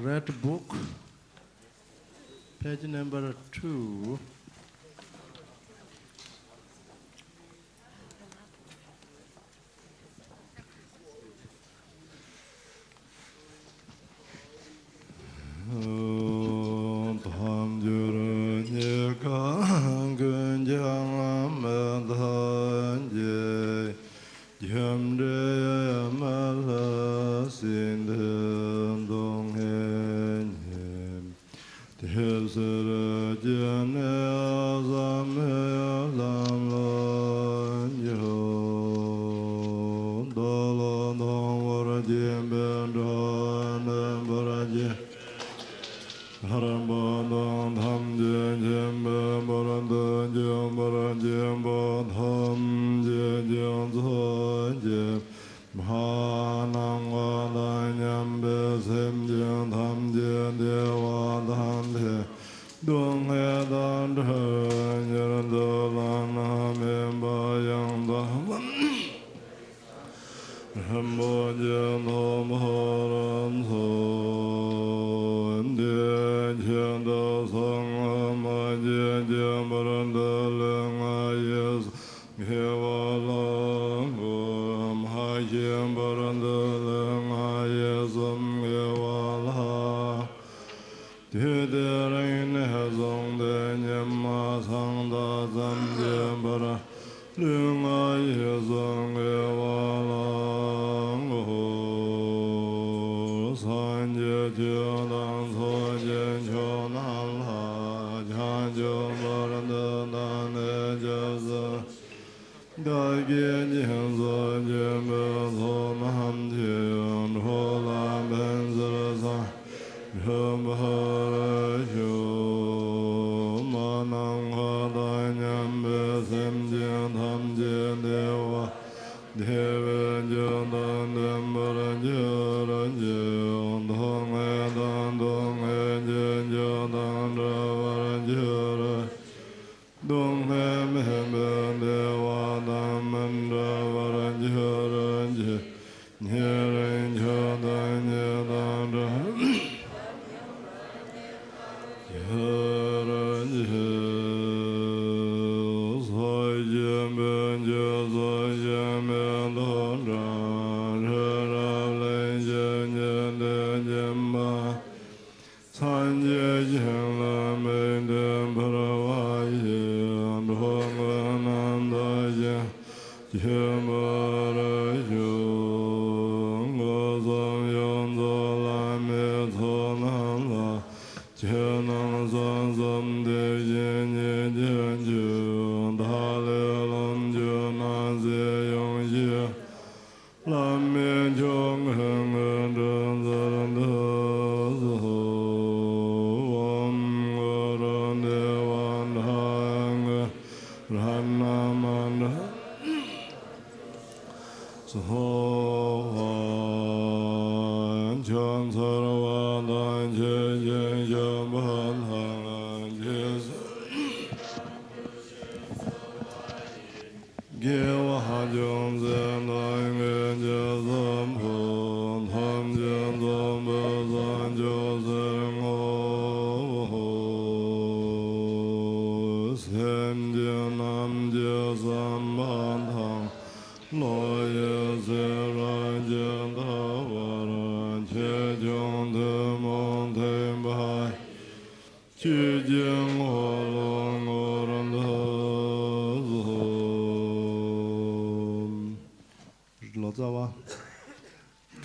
Red book, page number 2.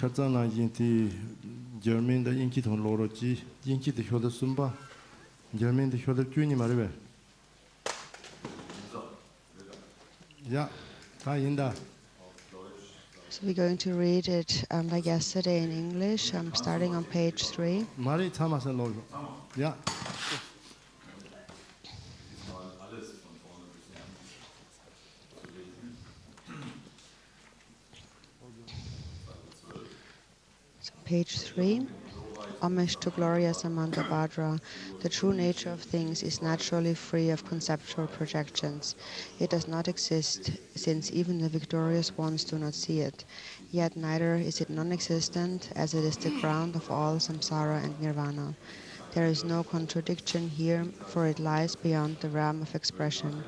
Kazana inti German da inki ton loroji inki de hyoda sumba German de hyoda kyuni marbe ja ta inda. So we're going to read it like yesterday in English. I'm starting on page 3. Mari tamasen logo ja. Page 3. Homage to glorious Samantabhadra, the true nature of things is naturally free of conceptual projections. It does not exist, since even the victorious ones do not see it. Yet neither is it non-existent, as it is the ground of all samsara and nirvana. There is no contradiction here, for it lies beyond the realm of expression.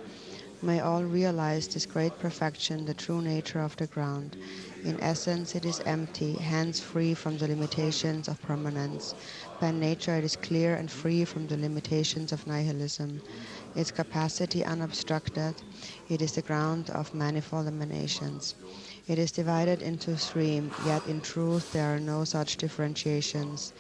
May all realize this great perfection, the true nature of the ground. In essence, it is empty, hence free from the limitations of permanence. By nature, it is clear and free from the limitations of nihilism. Its capacity unobstructed, it is the ground of manifold emanations. It is divided into three, yet in truth there are no such differentiations.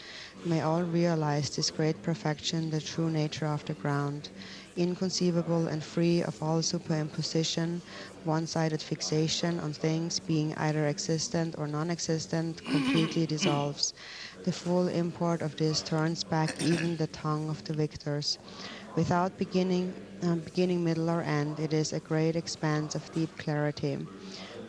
May all realize this great perfection, the true nature of the ground. Inconceivable and free of all superimposition, one-sided fixation on things being either existent or non-existent completely dissolves. The full import of this turns back even the tongue of the victors. Without beginning, middle, or end, it is a great expanse of deep clarity.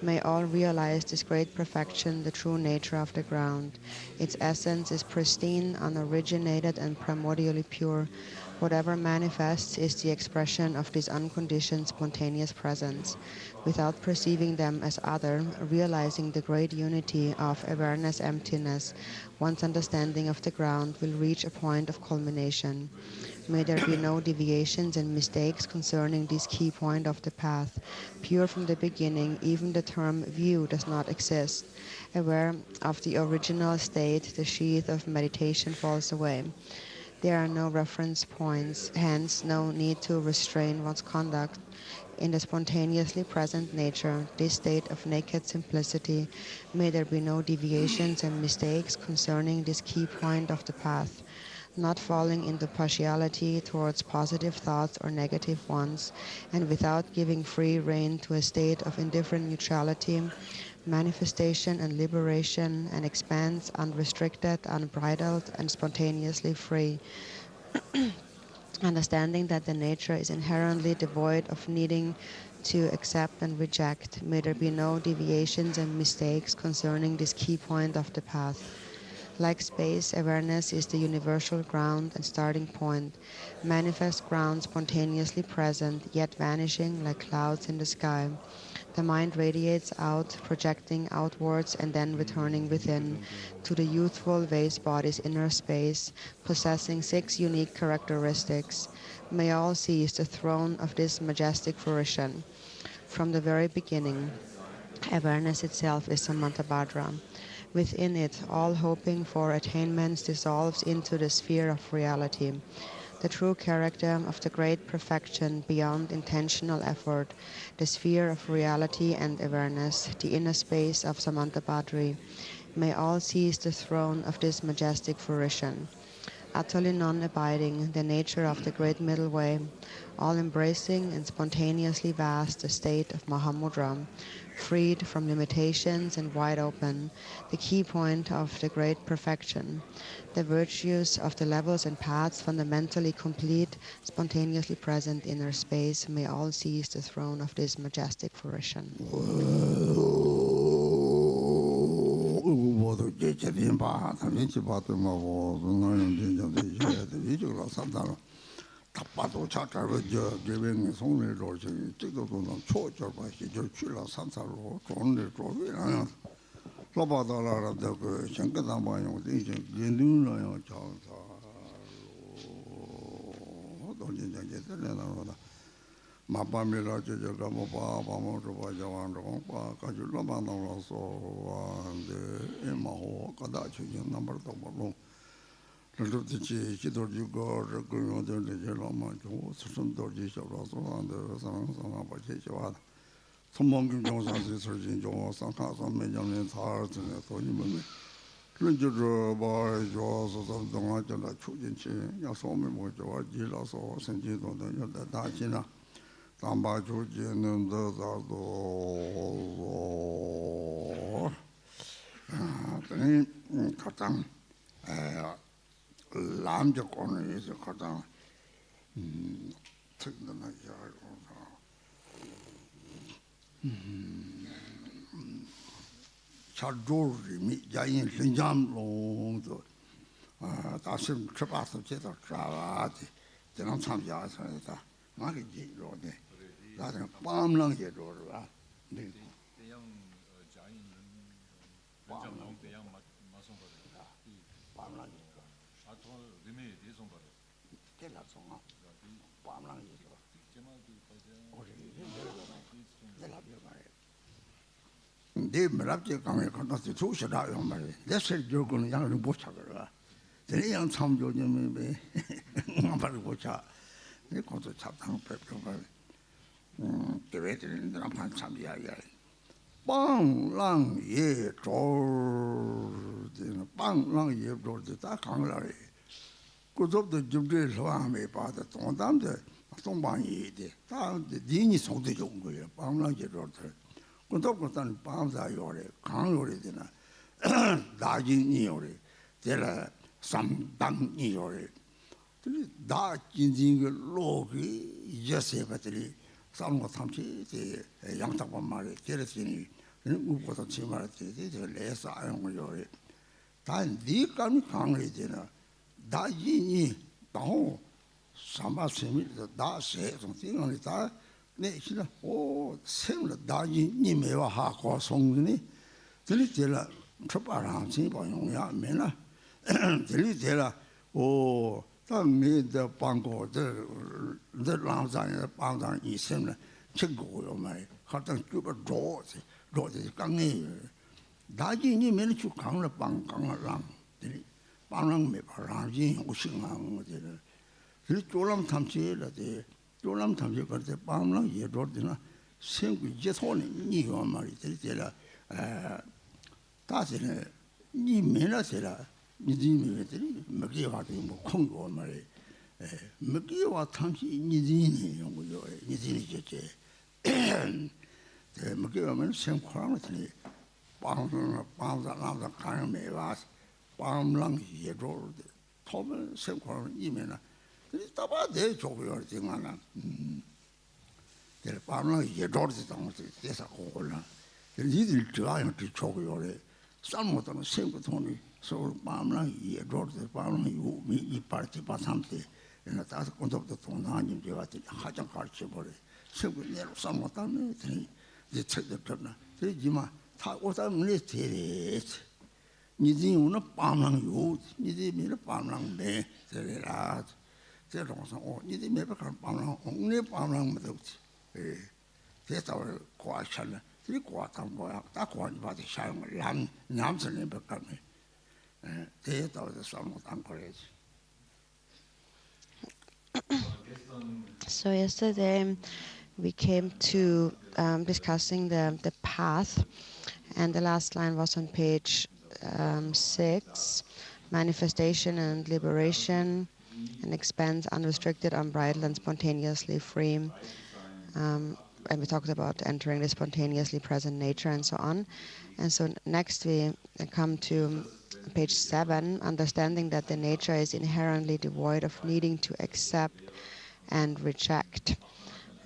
May all realize this great perfection, the true nature of the ground. Its essence is pristine, unoriginated, and primordially pure. Whatever manifests is the expression of this unconditioned, spontaneous presence. Without perceiving them as other, realizing the great unity of awareness emptiness, one's understanding of the ground will reach a point of culmination. May there be no deviations and mistakes concerning this key point of the path. Pure from the beginning, even the term view does not exist. Aware of the original state, the sheath of meditation falls away. There are no reference points, hence no need to restrain one's conduct. In the spontaneously present nature, this state of naked simplicity, may there be no deviations and mistakes concerning this key point of the path. Not falling into partiality towards positive thoughts or negative ones, and without giving free rein to a state of indifferent neutrality, manifestation and liberation, and expanse unrestricted, unbridled, and spontaneously free. Understanding that the nature is inherently devoid of needing to accept and reject, may there be no deviations and mistakes concerning this key point of the path. Like space, awareness is the universal ground and starting point, manifest ground spontaneously present, yet vanishing like clouds in the sky. The mind radiates out, projecting outwards and then returning within, to the youthful vase body's inner space, possessing 6 unique characteristics. May all seize the throne of this majestic fruition. From the very beginning, awareness itself is Samantabhadra. Within it, all hoping for attainments dissolves into the sphere of reality. The true character of the great perfection beyond intentional effort, the sphere of reality and awareness, the inner space of Samantabhadri. May all seize the throne of this majestic fruition. Utterly non-abiding, the nature of the great middle way, all-embracing and spontaneously vast, the state of Mahamudra, freed from limitations and wide open, the key point of the great perfection. The virtues of the levels and paths fundamentally complete, spontaneously present inner space, may all seize the throne of this majestic fruition. 답바도 차차로 저 개변의 송을 돌지 찍도도는 초절과 시절 출라 산살로 돈을 돌이라는 로바다라라도 그 생각도 많이 이제 연두나요 저사로 돈이제 되려나보다 마밤이라 저저가 뭐 바바모 저바자완로 바 가줄로 만나서 와데 에마호 가다 주는 넘버도 뭐 Relativity, Chidorjugo, Regular, the Lama, some Dorji, Shabrazo, and the San Pachua. Some monkey Jones and Surgeon Jones, some Casa Median Heart, and the Tony. Rinjo Bar, Jaws, or some Donata, like Chujin, Yasomi, Mojo, Gilas, or Sentido, the Dachina, Tamba Chujin, and those are the Katan. Lamjokon is a Katan. Take the night yard. Chardori, Giant Linjam long. 다시 쳐봐서 제대로 잡아야지. 저는 참여해서 나게 지로네. 나는 밤랑 제로라. 네. 네 미랍제 강에 가서 조시라요 말이야. 내실 저거는 양을 못 찾아라. 저냥 참조님이 말을 못 찾아. 네 것도 잡당 빼고 말. 대외들은 한 참이야야. 빵랑 예 조르는 빵랑 예 조르 다 강라래. 그것도 준비해서 하면 봐도 동담대 동방이 돼. 다 니니 속도 좋은 거예요. 빵랑 예 조르. 그것도 밤사 요래 강요래 되나 나진이 요래 제라 삼당이 요래 다 진진의 로기 예세바들이 삼고 삼치 양탁반 말에 제르시니 우보다 치마를 제 레서 아용 요래 다 니감이 강해 되나 나진이 나호 삼바세미 다세 좀 생각이 다 네, 시나 오, 생을 다지 님매와 하고 송근이 들리텔라 첫바람 진보용야 메나 들리텔라 오, 당내의 방고들 람산의 방장 이sem을 책고요 말 하여튼 그거 로지 강내 다지 님매는 쭉 강을 방강을 들리 방랑 매바람지 오싱한 거들 들리 졸람 탐지라 돼 조람 탐지 거때 밤랑 예로드나 생구 제손이 니가 말이 되라 다시는 니 메나세라 니지미들이 먹이와도 뭐 콩고 말이 먹이와 탐지 니지니 용고요 니지니 제제 대 먹이와면 생코랑이 밤랑 가는 매와 밤랑 예로드 토면 생코랑 이메나 따봐 내 조교를 등하나 내 밤랑 예조르지 당시 대사 고골라 이들 좋아요 그 조교를 삶못하는 생부통이 서울 밤랑 예조르지 밤랑 이 파티 바삼때 내가 다섯 건도부터 동나님 제가 하장 가르쳐 버려 생부 내로 삶못하면 이제 책도 펴나 그러지만 다 오다문에 되레 니지 오늘 밤랑 요 니지 미를 밤랑 내 되레라 제로서 니들 매번 밤랑 옹내 밤랑 못지 예 대사를 고아ሻ는 이 고아탄 뭐야 다 고아니 받이 샤는 남 남선에 백감에 예 대사를 삼고 안 거래지. So yesterday we came to discussing the path, and the last line was on page 6, manifestation and liberation, and expands unrestricted, unbridled, and spontaneously free. And we talked about entering the spontaneously present nature and so on. And so next we come to page 7, understanding that the nature is inherently devoid of needing to accept and reject.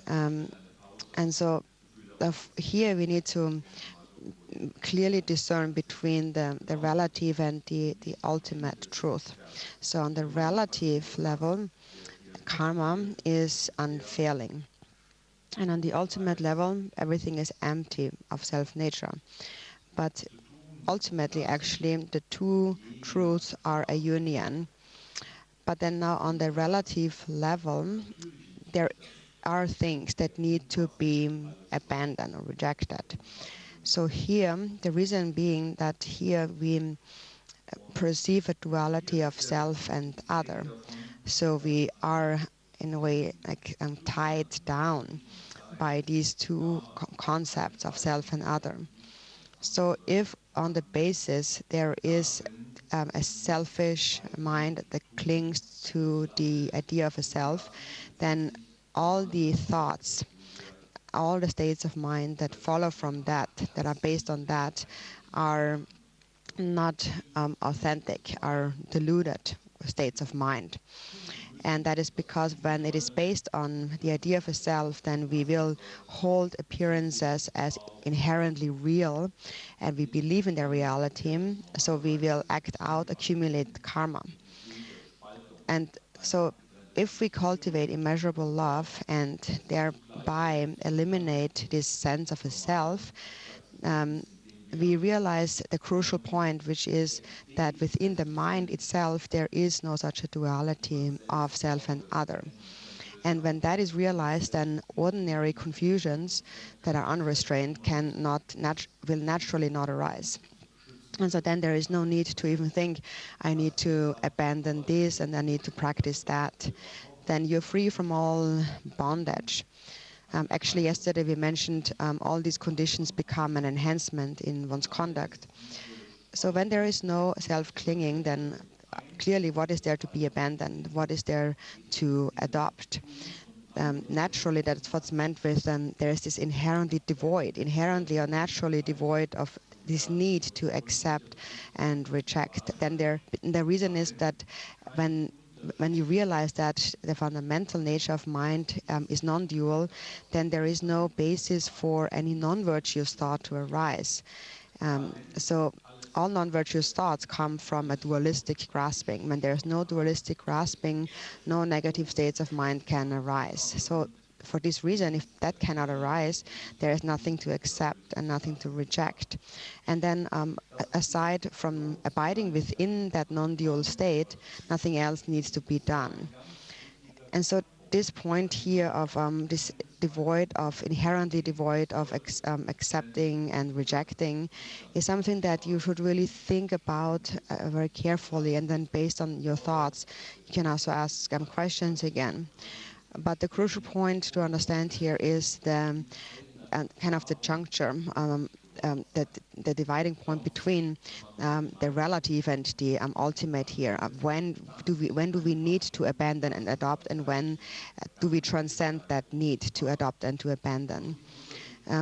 And so here we need to clearly discern between the relative and the ultimate truth. So on the relative level, karma is unfailing. And on the ultimate level, everything is empty of self-nature. But ultimately, actually, the two truths are a union. But then now on the relative level, there are things that need to be abandoned or rejected. So here, the reason being that here we perceive a duality of self and other. So we are, in a way, like tied down by these two concepts of self and other. So if on the basis there is a selfish mind that clings to the idea of a self, then all the thoughts, all the states of mind that follow from that, that are based on that, are not authentic, are deluded states of mind. And that is because when it is based on the idea of a self, then we will hold appearances as inherently real, and we believe in their reality, so we will act out, accumulate karma. And so if we cultivate immeasurable love and thereby eliminate this sense of a self, we realize the crucial point, which is that within the mind itself, there is no such a duality of self and other. And when that is realized, then ordinary confusions that are unrestrained will naturally not arise. And so then there is no need to even think, I need to abandon this and I need to practice that. Then you're free from all bondage. Actually, yesterday we mentioned all these conditions become an enhancement in one's conduct. So when there is no self-clinging, then clearly what is there to be abandoned? What is there to adopt? Naturally, that's what's meant with there is this inherently or naturally devoid of this need to accept and reject. Then the reason is that when you realize that the fundamental nature of mind is non-dual, then there is no basis for any non-virtuous thought to arise. So all non-virtuous thoughts come from a dualistic grasping. When there's no dualistic grasping, no negative states of mind can arise. So for this reason, if that cannot arise, there is nothing to accept and nothing to reject. And then aside from abiding within that non-dual state, nothing else needs to be done. And so this point here of this inherently devoid of accepting and rejecting is something that you should really think about very carefully, and then based on your thoughts, you can also ask questions again. But the crucial point to understand here is the kind of the juncture, the dividing point between the relative and the ultimate here. When do we need to abandon and adopt, and when do we transcend that need to adopt and to abandon?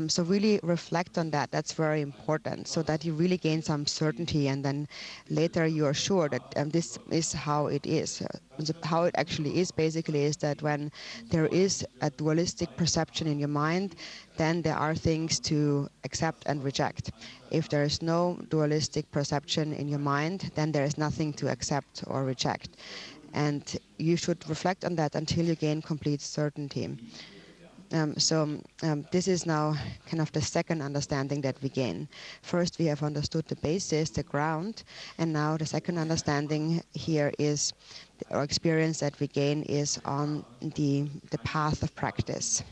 So really reflect on that. That's very important, so that you really gain some certainty, and then later you are sure that this is how it is. How it actually is basically is that when there is a dualistic perception in your mind, then there are things to accept and reject. If there is no dualistic perception in your mind, then there is nothing to accept or reject. And you should reflect on that until you gain complete certainty. This is now kind of the second understanding that we gain. First, we have understood the basis, the ground, and now the second understanding here is, or experience that we gain is on the path of practice.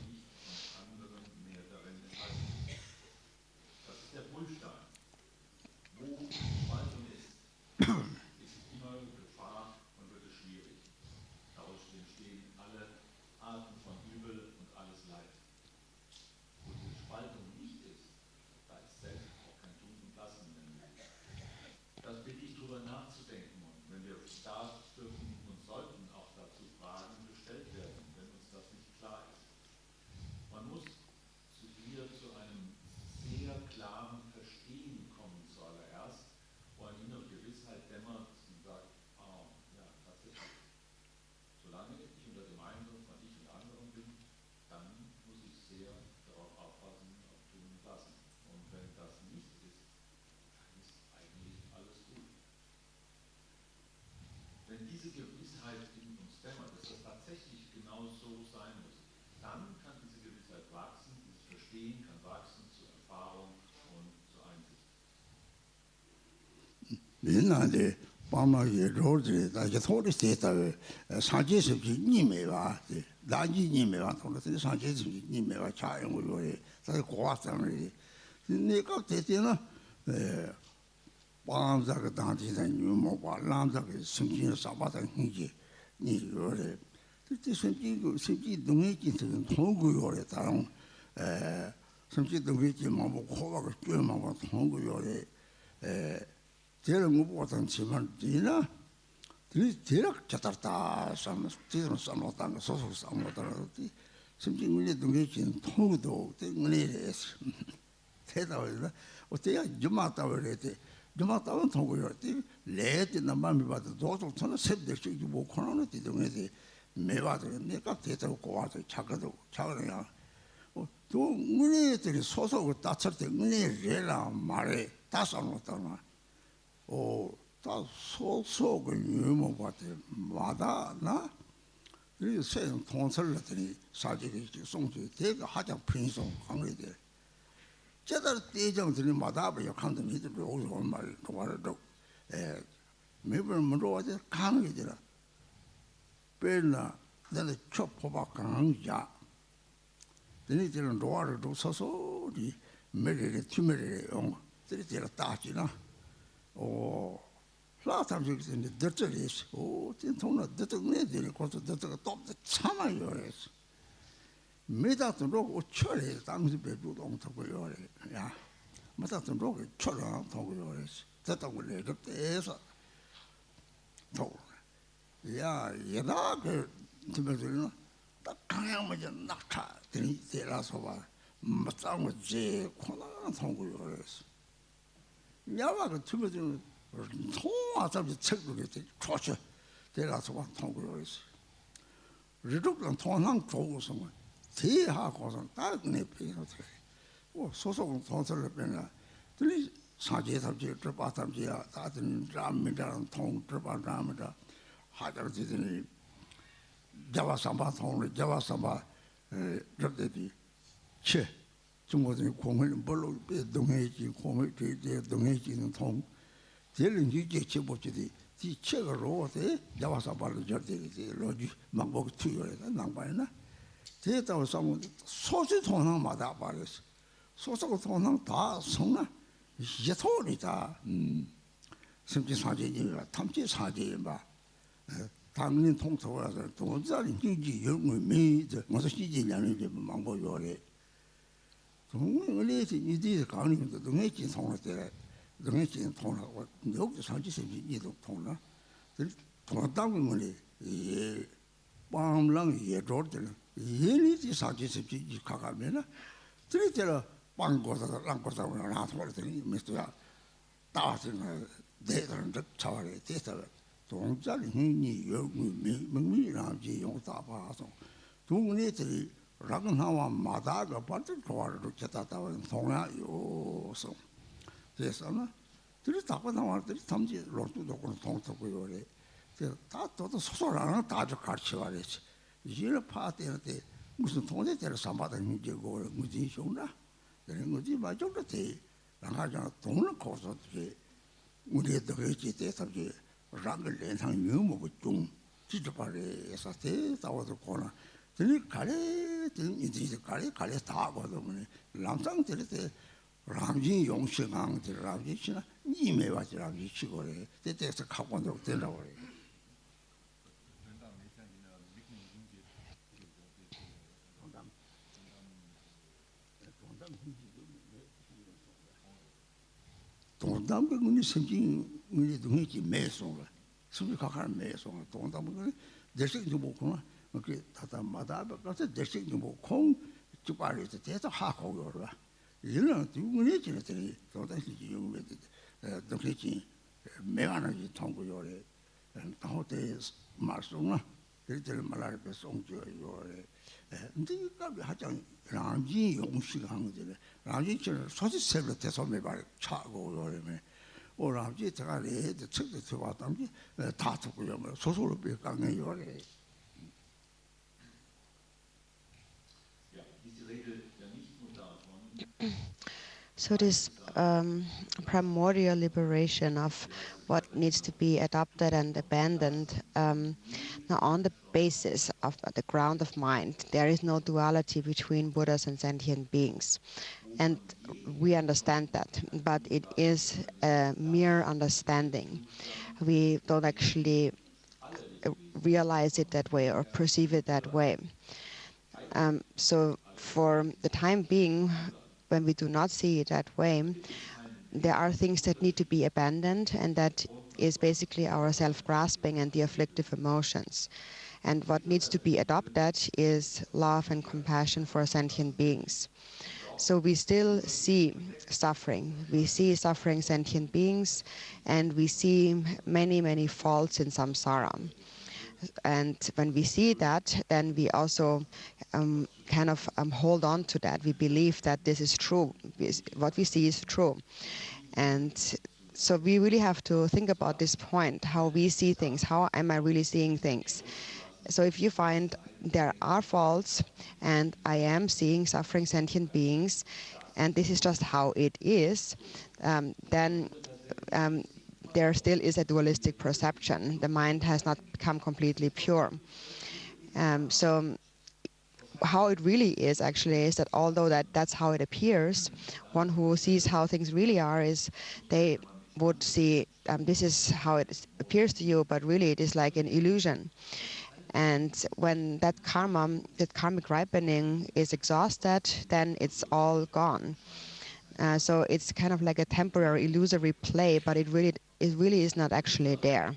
민나데 바마의 로드 다게 토리스테다 사제습지 니메와 나지 니메와 토리스테 사제습지 니메와 차용을 다 고아상을 내가 대대나 바람자가 단지다 뉴모바 람자가 승진 사바다 hin지 니로레 그때 승지 동의기는 통구요래 다른 승지 동의기 뭐 코바가 꿰마가 통구요래 제가 무엇보다 지만 되나 대략 잡았다 삼 뒤로 삼았다 소소 삼았다 심지 우리 동네진 통도 때문에 대답을 어때야 주마다 그래대 주마다는 통고요지 레드나 마음이 봐도 도도처럼 셋들씩 뭐 코로나 때문에 매와도 내가 대답을 고와서 작아야 또 우리들이 소속을 따칠 때 우리 레라 말에 다 삼았다 다 소속의 유무 같아 마다나 이 세상 통설들이 사직이 송주 대가 하장 편성 강의들 제대로 대정들이 마다버 역한들 이들 오고 말 도와도 매번 물어와서 강의들아 빼나 내가 첩포바 강자 너희들은 로아를 서서히 매일에 팀매일에 온 들이들 따지나 오 라탐직인데 더저리스 오 진통나 더더네들이 고서 더더가 또 참아요 그래서 매다도 로고 철에 당시 배부도 온다고요 야 매다도 로고 철랑 통고요 그래서 더더고 내급대에서 야 얘다 그 팀매들은 딱 강양만 낙타 들이라서 봐 맞다고 제 코나 통고요 그래서 야와 그 팀매들은 통화잡지 책을 좋죠. 대라서 통구로 했어. 리독은 통상 좋고서 대하고서 다른 배우들. 소속은 통설을 빼나. 들이 사제삽지 들바삽지야 다들 ram이라는 통 들바람이다. 하자들이 자와삼바 통을 자와삼바 저들이 체 중국의 공을 뭘로 동해지 공을 되게 동해지는 통 제일 이제 제보지디 이 책으로 돼 자와서 발로 저들이 로지 막복 투여해서 남바이나 대다고 상무 소수 통상마다 발했어 소수 통상 다 성나 이제 소리다 심지 사제니가 탐지 사제인바 당신 통토라서 돈자리经济 영의 매저 무슨 시제냐는 게 망보 요래 동의를 이제 강의도 동의진 통할 때 동의진 통하고 여기 사지세지 이도 통나 통당문이 이 빵랑 예조들 예리지 사지세지 가가면은 들이대로 빵고서 랑고서 나서더니 미스야 따스는 대들은 차와래 대서 동자리 힘이 영의 명미라지 용다 봐서 동네들이 랑나와 마다가 받을 도와를 쳤다다는 통야요서 그래서는 들이 답을 나와들이 탐지 로또도 그런 통토고 요래 다 또도 소소라는 다저 같이 말했지 이제는 파티한테 무슨 통제대로 삼바다는 게고 무슨 쇼나 그런 거지 맞죠 돼 나가잖아 돈을 거서지 우리도 그렇지 대사지 랑을 내상 유무고 좀 지저발에서 대다워도 거나 들이 가래 이제 가래 다 거든 남상 들을 때 ramjin yongshang de ramjin china ni me wa ji ramjin chi go le de de se ka kwon do de la wo le 동담 그 니 생긴 니 동이 매송 라 수비 가가 매송 동담 그 대식 좀 보구나 그 다다마다 가서 대식 좀 보고 주발에서 대서 하고 요라 이런 두분이 지냈더니 도다시 용매들 동시에 매가나지 통고요래 나한테 말씀나 그들 말할 때 송주요래 근데 이거 하장 랑지 용식 한거들 랑지처럼 소지 세로 대서 매발 차고 요래면 오랑지 제가 레드 책도 들어왔다면 다 듣고요 소소로 배강에 요래 So this primordial liberation of what needs to be adopted and abandoned, now on the basis of the ground of mind, there is no duality between Buddhas and sentient beings. And we understand that, but it is a mere understanding. We don't actually realize it that way or perceive it that way. So for the time being, when we do not see it that way, there are things that need to be abandoned, and that is basically our self-grasping and the afflictive emotions. And what needs to be adopted is love and compassion for sentient beings. So we still see suffering. We see suffering sentient beings, and we see many, many faults in samsara. And when we see that, then we also kind of hold on to that. We believe that this is true. What we see is true. And So we really have to think about this point, how we see things, how am I really seeing things. So if you find there are faults and I am seeing suffering sentient beings and this is just how it is, then there still is a dualistic perception. The mind has not become completely pure. So how it really is actually is that although that's how it appears, one who sees how things really are is they would see this is how it appears to you, but really it is like an illusion. And when that karmic ripening is exhausted, then it's all gone. So it's kind of like a temporary illusory play, but it really is not actually there.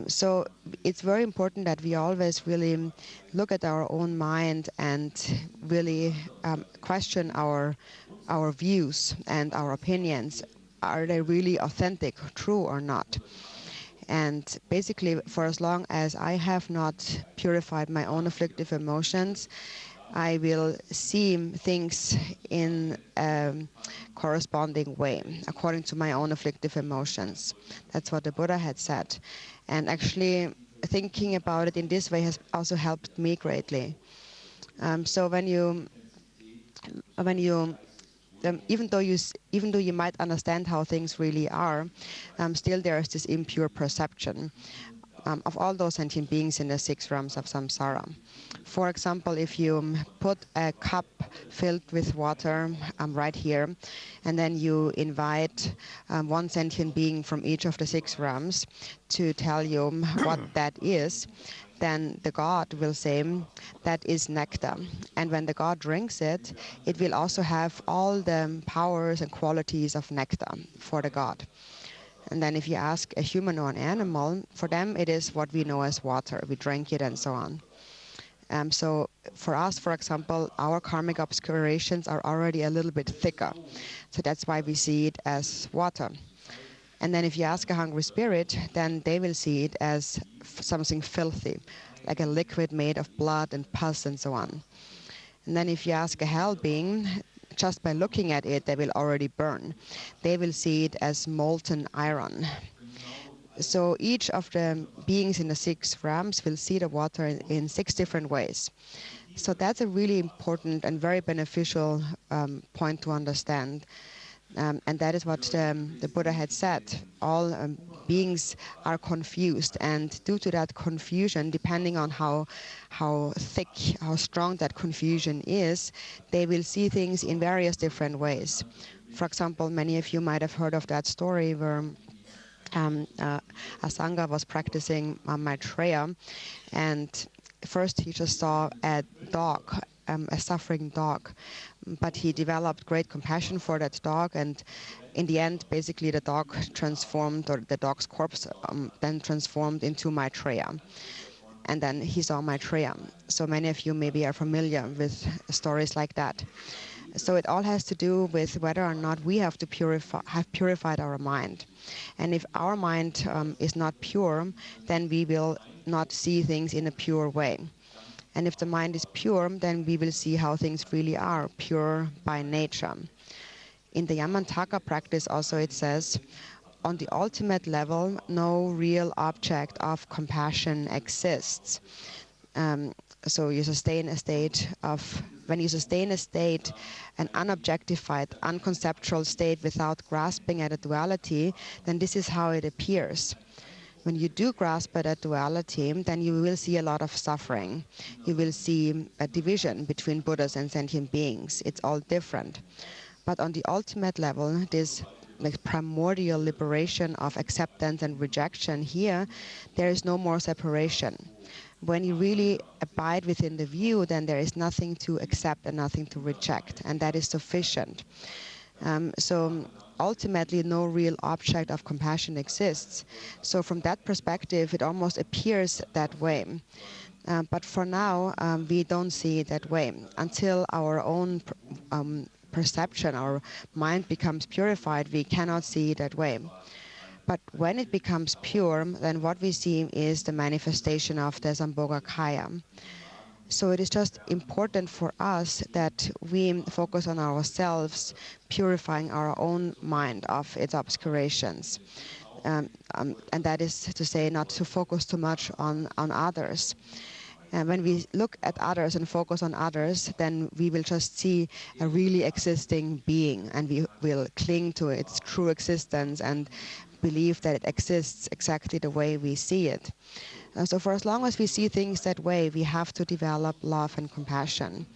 So it's very important that we always really look at our own mind and really question our views and our opinions. Are they really authentic, true or not? And basically, for as long as I have not purified my own afflictive emotions, I will see things in a corresponding way, according to my own afflictive emotions. That's what the Buddha had said. And actually, thinking about it in this way has also helped me greatly. So when you even though you might understand how things really are, still there is this impure perception of all those sentient beings in the 6 realms of samsara. For example, if you put a cup filled with water right here, and then you invite one sentient being from each of the 6 realms to tell you what that is, then the god will say that is nectar. And when the god drinks it, it will also have all the powers and qualities of nectar for the god. And then if you ask a human or an animal, for them it is what we know as water. We drink it and so on. So for us, for example, our karmic obscurations are already a little bit thicker. So that's why we see it as water. And then if you ask a hungry spirit, then they will see it as something filthy, like a liquid made of blood and pus and so on. And then if you ask a hell being, just by looking at it, they will already burn. They will see it as molten iron. So each of the beings in the 6 realms will see the water in 6 different ways. So that's a really important and very beneficial point to understand. And that is what the Buddha had said. All beings are confused, and due to that confusion, depending on how thick, how strong that confusion is, they will see things in various different ways. For example, many of you might have heard of that story where a Sangha was practicing Maitreya, and first he just saw a dog, a suffering dog, but he developed great compassion for that dog, and in the end, basically the dog transformed, or the dog's corpse then transformed into Maitreya. And then he saw Maitreya. So many of you maybe are familiar with stories like that. So it all has to do with whether or not we have purified our mind. And if our mind is not pure, then we will not see things in a pure way. And if the mind is pure, then we will see how things really are, pure by nature. In the Yamantaka practice also it says, on the ultimate level, no real object of compassion exists. So you sustain a state of, when you sustain a state, an unobjectified, unconceptual state without grasping at a duality, then this is how it appears. When you do grasp at a duality, then you will see a lot of suffering. You will see a division between Buddhas and sentient beings. It's all different. But on the ultimate level, this primordial liberation of acceptance and rejection, here, there is no more separation. When you really abide within the view, then there is nothing to accept and nothing to reject, and that is sufficient. So ultimately, no real object of compassion exists. So from that perspective, it almost appears that way. But for now, we don't see it that way. Until our own perception, our mind becomes purified, we cannot see it that way. But when it becomes pure, then what we see is the manifestation of the Sambhogakaya. So it is just important for us that we focus on ourselves, purifying our own mind of its obscurations. And that is to say, not to focus too much on others. And when we look at others and focus on others, then we will just see a really existing being, and we will cling to its true existence and believe that it exists exactly the way we see it. So for as long as we see things that way, we have to develop love and compassion.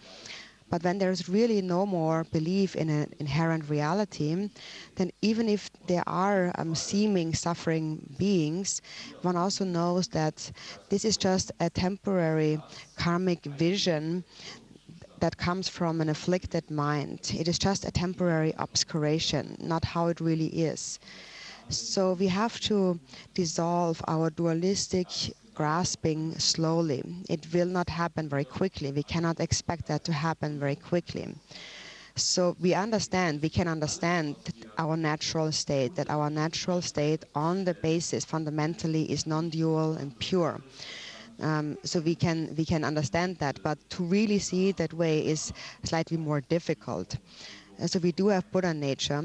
But when there's really no more belief in an inherent reality, then even if there are seeming suffering beings, one also knows that this is just a temporary karmic vision that comes from an afflicted mind. It is just a temporary obscuration, not how it really is. So we have to dissolve our dualistic grasping slowly. It will not happen very quickly. We cannot expect that to happen very quickly. So we can understand our natural state, that our natural state on the basis fundamentally is non-dual and pure. So we can understand that, but to really see it that way is slightly more difficult. So we do have Buddha nature,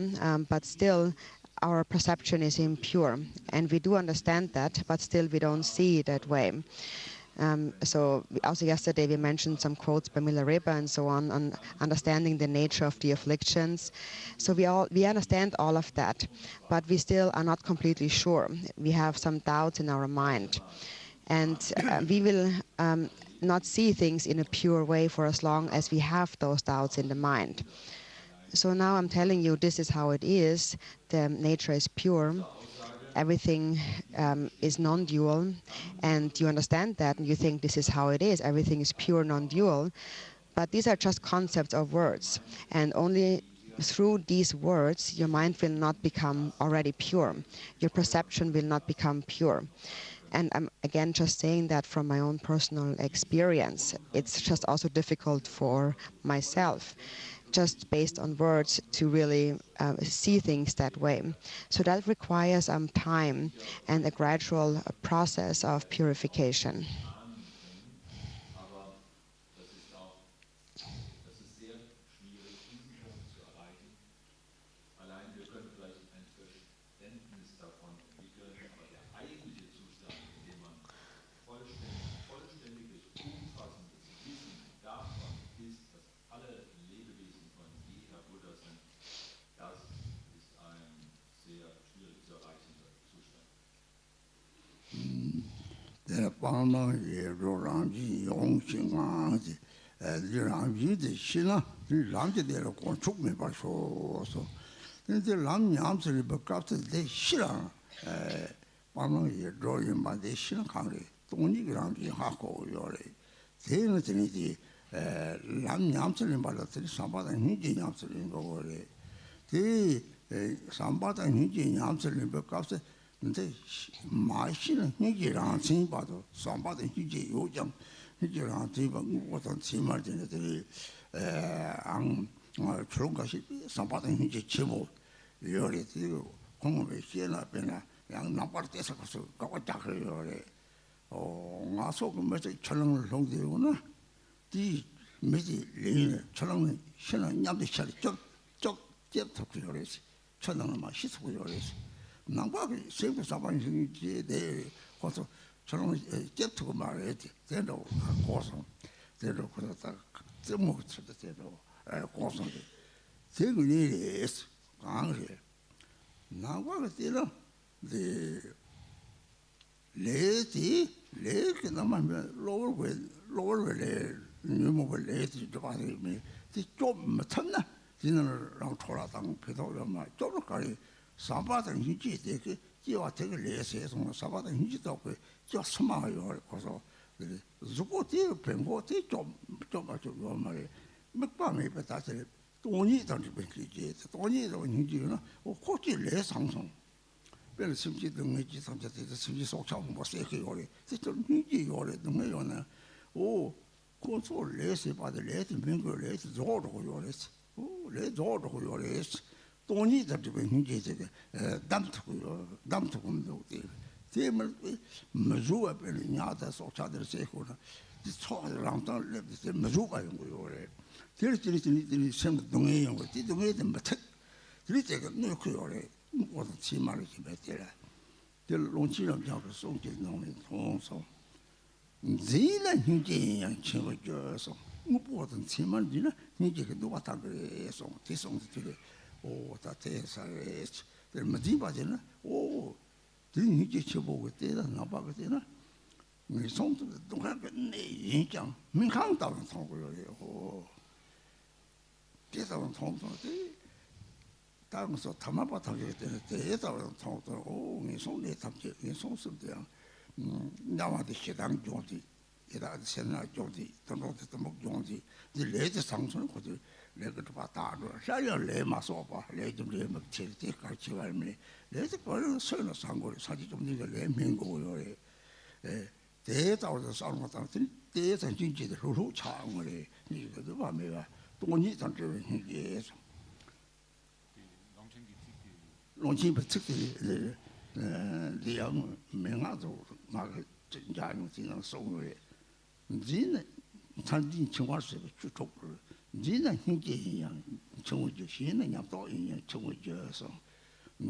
but still our perception is impure, and we do understand that, but still we don't see it that way. So also yesterday we mentioned some quotes by Milarepa and so on understanding the nature of the afflictions. So we understand all of that, but we still are not completely sure. We have some doubts in our mind, and we will not see things in a pure way for as long as we have those doubts in the mind. So now I'm telling you, this is how it is. The nature is pure. Everything is non-dual, and you understand that, and you think this is how it is. Everything is pure, non-dual. But these are just concepts of words, and only through these words, your mind will not become already pure. Your perception will not become pure. And I'm again just saying that from my own personal experience. It's just also difficult for myself, just based on words, to really see things that way. So that requires time and a gradual process of purification. Rabjam Drime Özer 근데 마시는 얘기랑 생봐도 sampada 희지 요정 희지랑 대방 어떤 지말들이 안 그런 것이 sampada 희지 제목 요리 공부에 시나 배나 양 나발 때서 가서 가고 작어요. 가서 그 뭐지 철렁을 홍대구나. 이 뭐지 레인 철렁은 신은 냠도 차 쪽쪽 잽터 그러지. 철렁은 막 시스고 그러지. 남과의 세부 사반이지 내 가서 저런 잽트고 말해야지 대로 고성 대로 그러다 좀 쳐도 대로 고성 세근이 강해 남과의 때는 네 레지 레게 남면 로월에 뉴모를 레지 좀 하면 좀 못했나 지는랑 돌아당 배도면 좀까지 sampada hinji de jiwa te le se so sampada hinji to ko jo sama yo ko zuko te pengo te jo ba jo ma le me pa me pa ta se doni dan de ki je doni de hinji na o ko ji le sang song pe le sim ji de me ji sang ja de sim ji so cha mo se ke yo le se to hinji yo le de me yo na o ko so le se pa de le de me go le zo ro yo le o le zo ro yo le 돈이 잡히고 hin지에 담투고요. 담투고도 돼. 제물 무주와 별냐다 소차들 세고나 초랑 또 랩이 무조가 연구요 그래. 들이 샘도 동해 연구. 이 동해도 못해. 들이 제가 놓고요 그래. 뭐도 지말을 기대라. 들 롱치랑 잡고 송게 농이 통서. 제일은 힘이 친구께서 무엇든 지만지나 이게 누가 다 그래서 대성들이 오다 대사에 들면 바지나 오 이게 쳐보고 때다 나봐가 되나 이 손도 동하게 내 인장 민강다는 통고요 대사는 통통데 당서 담아바타게 되는 대사는 통통 오이 손에 담게 이 손습대야 나와도 시당 종지 이다 세나 종지 돈도 목 종지 이 레드 상승을 거들 레그도 바다로 살려 레마서 봐 레좀 레막 칠때 같이 갈매 레드 거는 서너 상고를 사지 좀 네가 레 민고요 에 대다워서 싸는 것 같은 대선 진지들 후루 창을 이거도 밤에가 돈이 단점이 이게서 롱chen 특히 리양 명아도 막 자용 지는 소리 진은 산진 정화수에 주족을 진은 힘게이양 정우죠 신은 약도 이양 정우죠서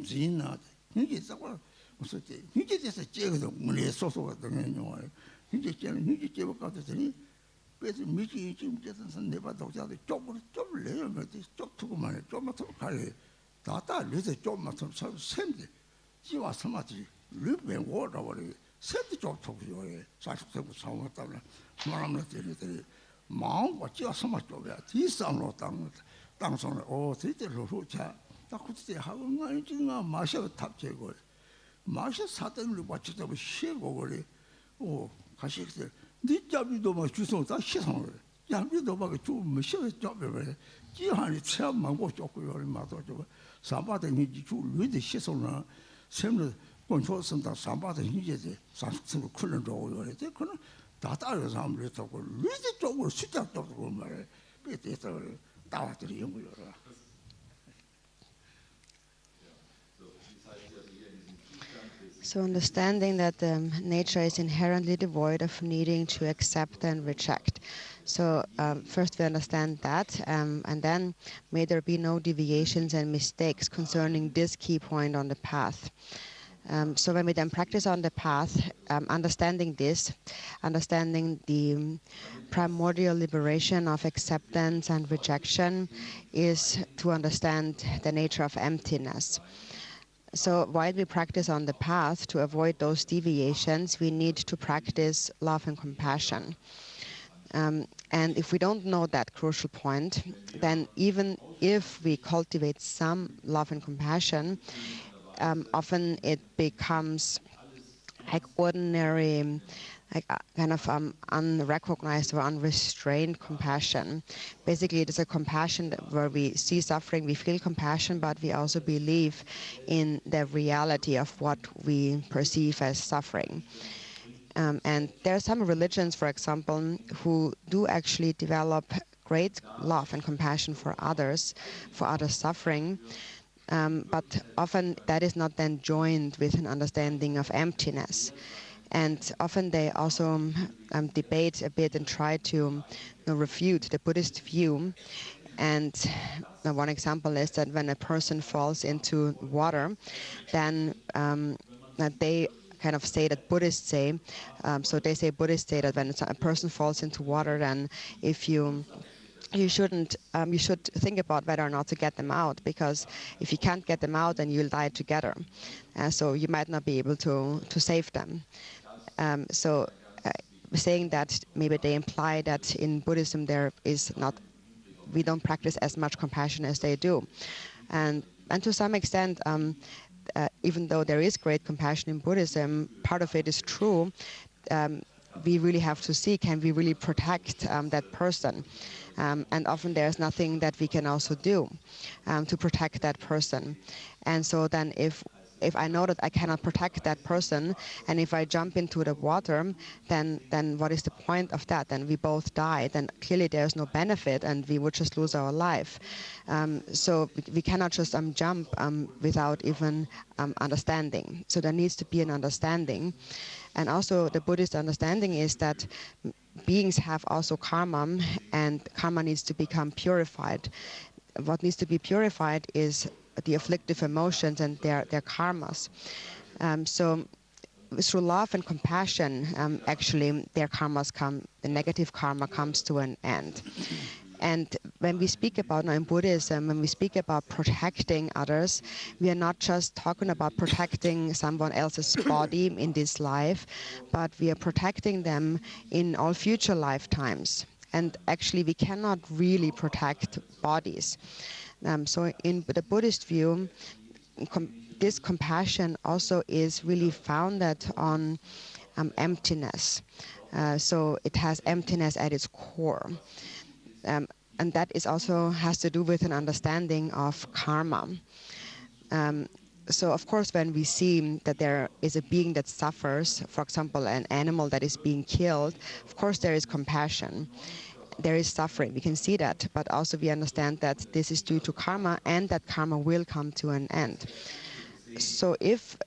진은 이게 저거 무슨 이게 돼서 제가 문에 소소가 되는 영화에 이게 제가 가더니 그래서 미지 지금 돼서 내가 독자도 조금 내려 그랬지 쪽투고만 해 좀만 더 가래 다다 리서 좀만 더 샘지 지와 스마지 르벤 워라버리 세트 쪽투고요 사실상 상황했다면 말하면 되는데 마음과 지와 스마 쪽이야 뒤상으로 땅손을 드리대로 후자 딱 그때 하고 말이지가 마셔 탑재고 마셔 사등을 받쳐서 쉬고 그래 가시들 네 잡이도 막 주소 다 시성을 잡이도 막 좀 쉬어 잡으면 지한이 체험만 고 좋고요 얼마도 좀 삼바된 이지 주 위드 시성나 샘을 권초선다 삼바된 이제지 산수로 큰는 저고요 이제 그는 다 따라서 아무리 하고 위드 쪽으로 숫자 쪽으로 말해 그때서 따와들이 연구요 So understanding that nature is inherently devoid of needing to accept and reject. So first we understand that, and then may there be no deviations and mistakes concerning this key point on the path. So when we then practice on the path, understanding this, understanding the primordial liberation of acceptance and rejection is to understand the nature of emptiness. So while we practice on the path, to avoid those deviations, we need to practice love and compassion. And if we don't know that crucial point, then even if we cultivate some love and compassion, often it becomes like ordinary, like kind of unrecognized or unrestrained compassion. Basically, it is a compassion where we see suffering, we feel compassion, but we also believe in the reality of what we perceive as suffering. And there are some religions, for example, who do actually develop great love and compassion for others suffering. But often that is not then joined with an understanding of emptiness. And often they also debate a bit and try to refute the Buddhist view. And one example is that when a person falls into water, then they kind of say that Buddhists say, Buddhists say that when a person falls into water, then if you should think about whether or not to get them out, because if you can't get them out, then you'll die together. So you might not be able to save them. Saying that, maybe they imply that in Buddhism we don't practice as much compassion as they do. And to some extent, even though there is great compassion in Buddhism, part of it is true. We really have to see, can we really protect that person? And often there's nothing that we can also do to protect that person. And so then if I know that I cannot protect that person, and if I jump into the water, then what is the point of that? Then we both die. Then clearly there's no benefit, and we would just lose our life. So we cannot just jump without even understanding. So there needs to be an understanding. And also the Buddhist understanding is that beings have also karma, and karma needs to become purified. What needs to be purified is the afflictive emotions and their karmas. So through love and compassion, actually their karmas the negative karma comes to an end. And when we speak about, now in Buddhism, when we speak about protecting others, we are not just talking about protecting someone else's body in this life, but we are protecting them in all future lifetimes. And actually, we cannot really protect bodies. So in the Buddhist view, this compassion also is really founded on emptiness. So it has emptiness at its core. And that is also has to do with an understanding of karma. So of course, when we see that there is a being that suffers, for example, an animal that is being killed, of course there is compassion. There is suffering, we can see that, but also we understand that this is due to karma and that karma will come to an end. So if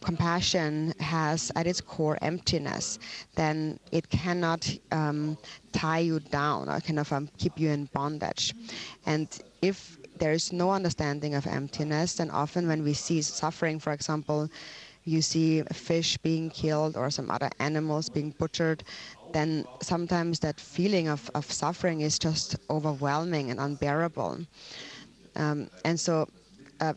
compassion has at its core emptiness, then it cannot tie you down or kind of keep you in bondage. And if there is no understanding of emptiness, then often when we see suffering, for example, you see a fish being killed or some other animals being butchered, then sometimes that feeling of suffering is just overwhelming and unbearable. And so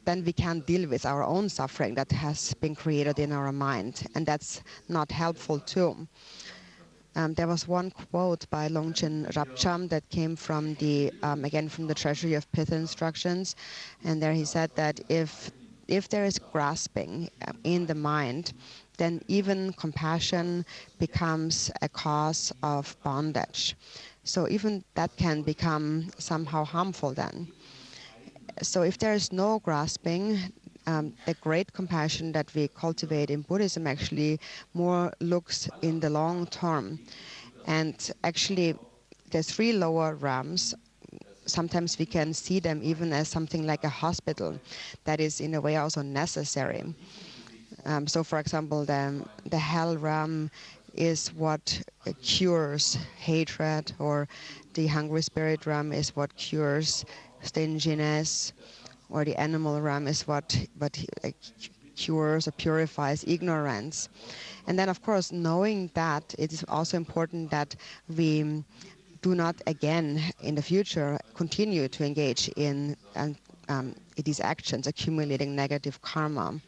then we can't deal with our own suffering that has been created in our mind, and that's not helpful too. There was one quote by Longchen Rabjam that came from again from the Treasury of Pith Instructions, and there he said that if there is grasping in the mind, then even compassion becomes a cause of bondage. So even that can become somehow harmful then. So if there is no grasping, the great compassion that we cultivate in Buddhism actually more looks in the long term. And actually, the three lower realms, sometimes we can see them even as something like a hospital that is in a way also necessary. So for example, the hell realm is what cures hatred, or the hungry spirit realm is what cures stinginess, or the animal realm is what cures or purifies ignorance. And then of course, knowing that, it is also important that we do not again in the future continue to engage in these actions accumulating negative karma.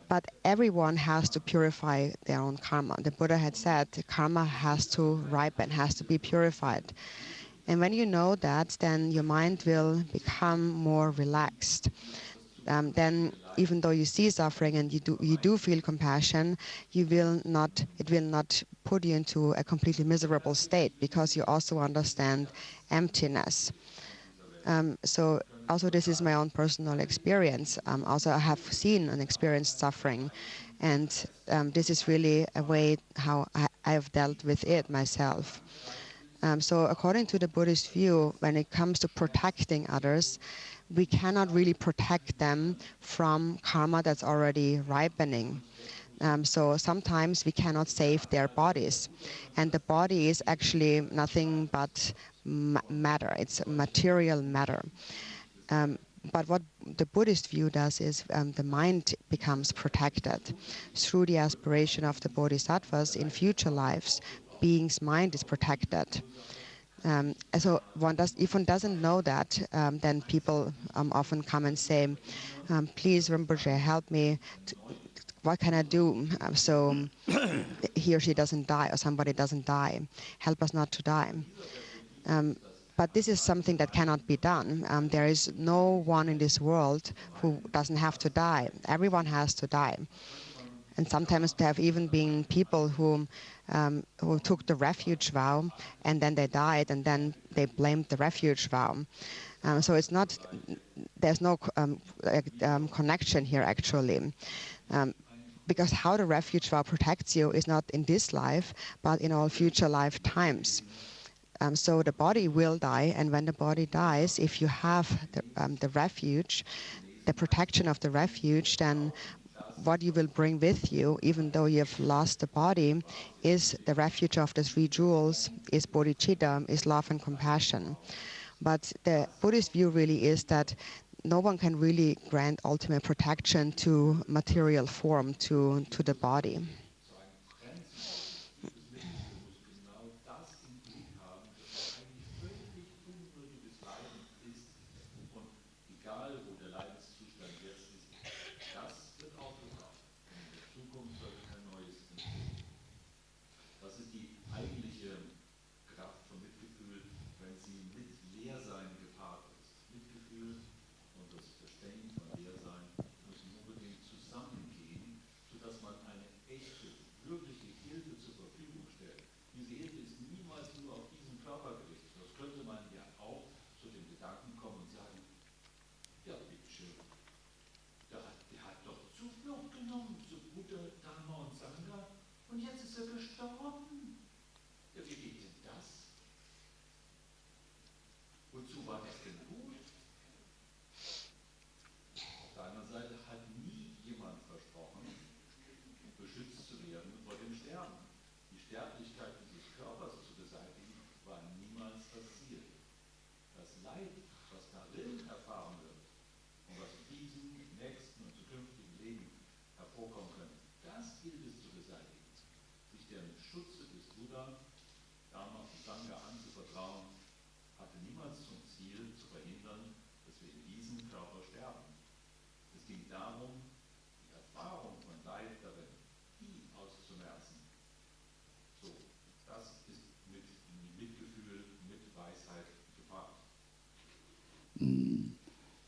But everyone has to purify their own karma. The Buddha had said karma has to ripen, has to be purified. And when you know that, then your mind will become more relaxed. Then even though you see suffering and you do feel compassion, it will not put you into a completely miserable state, because you also understand emptiness. So also this is my own personal experience. Also I have seen and experienced suffering, and this is really a way how I have dealt with it myself. So according to the Buddhist view, when it comes to protecting others, we cannot really protect them from karma that's already ripening. So sometimes we cannot save their bodies. And the body is actually nothing but matter. It's material matter. But what the Buddhist view does is the mind becomes protected through the aspiration of the bodhisattvas in future lives. Being's mind is protected. So if one doesn't know that, then people often come and say, please Rinpoche, help me. What can I do so he or she doesn't die, or somebody doesn't die? Help us not to die. But this is something that cannot be done. There is no one in this world who doesn't have to die. Everyone has to die. And sometimes there have even been people who took the refuge vow, and then they died, and then they blamed the refuge vow. So there's no connection here actually. Because how the refuge vow protects you is not in this life, but in all future lifetimes. So the body will die, and when the body dies, if you have the refuge, the protection of the refuge, then what you will bring with you, even though you have lost the body, is the refuge of the three jewels, is bodhicitta, is love and compassion. But the Buddhist view really is that no one can really grant ultimate protection to material form, to the body.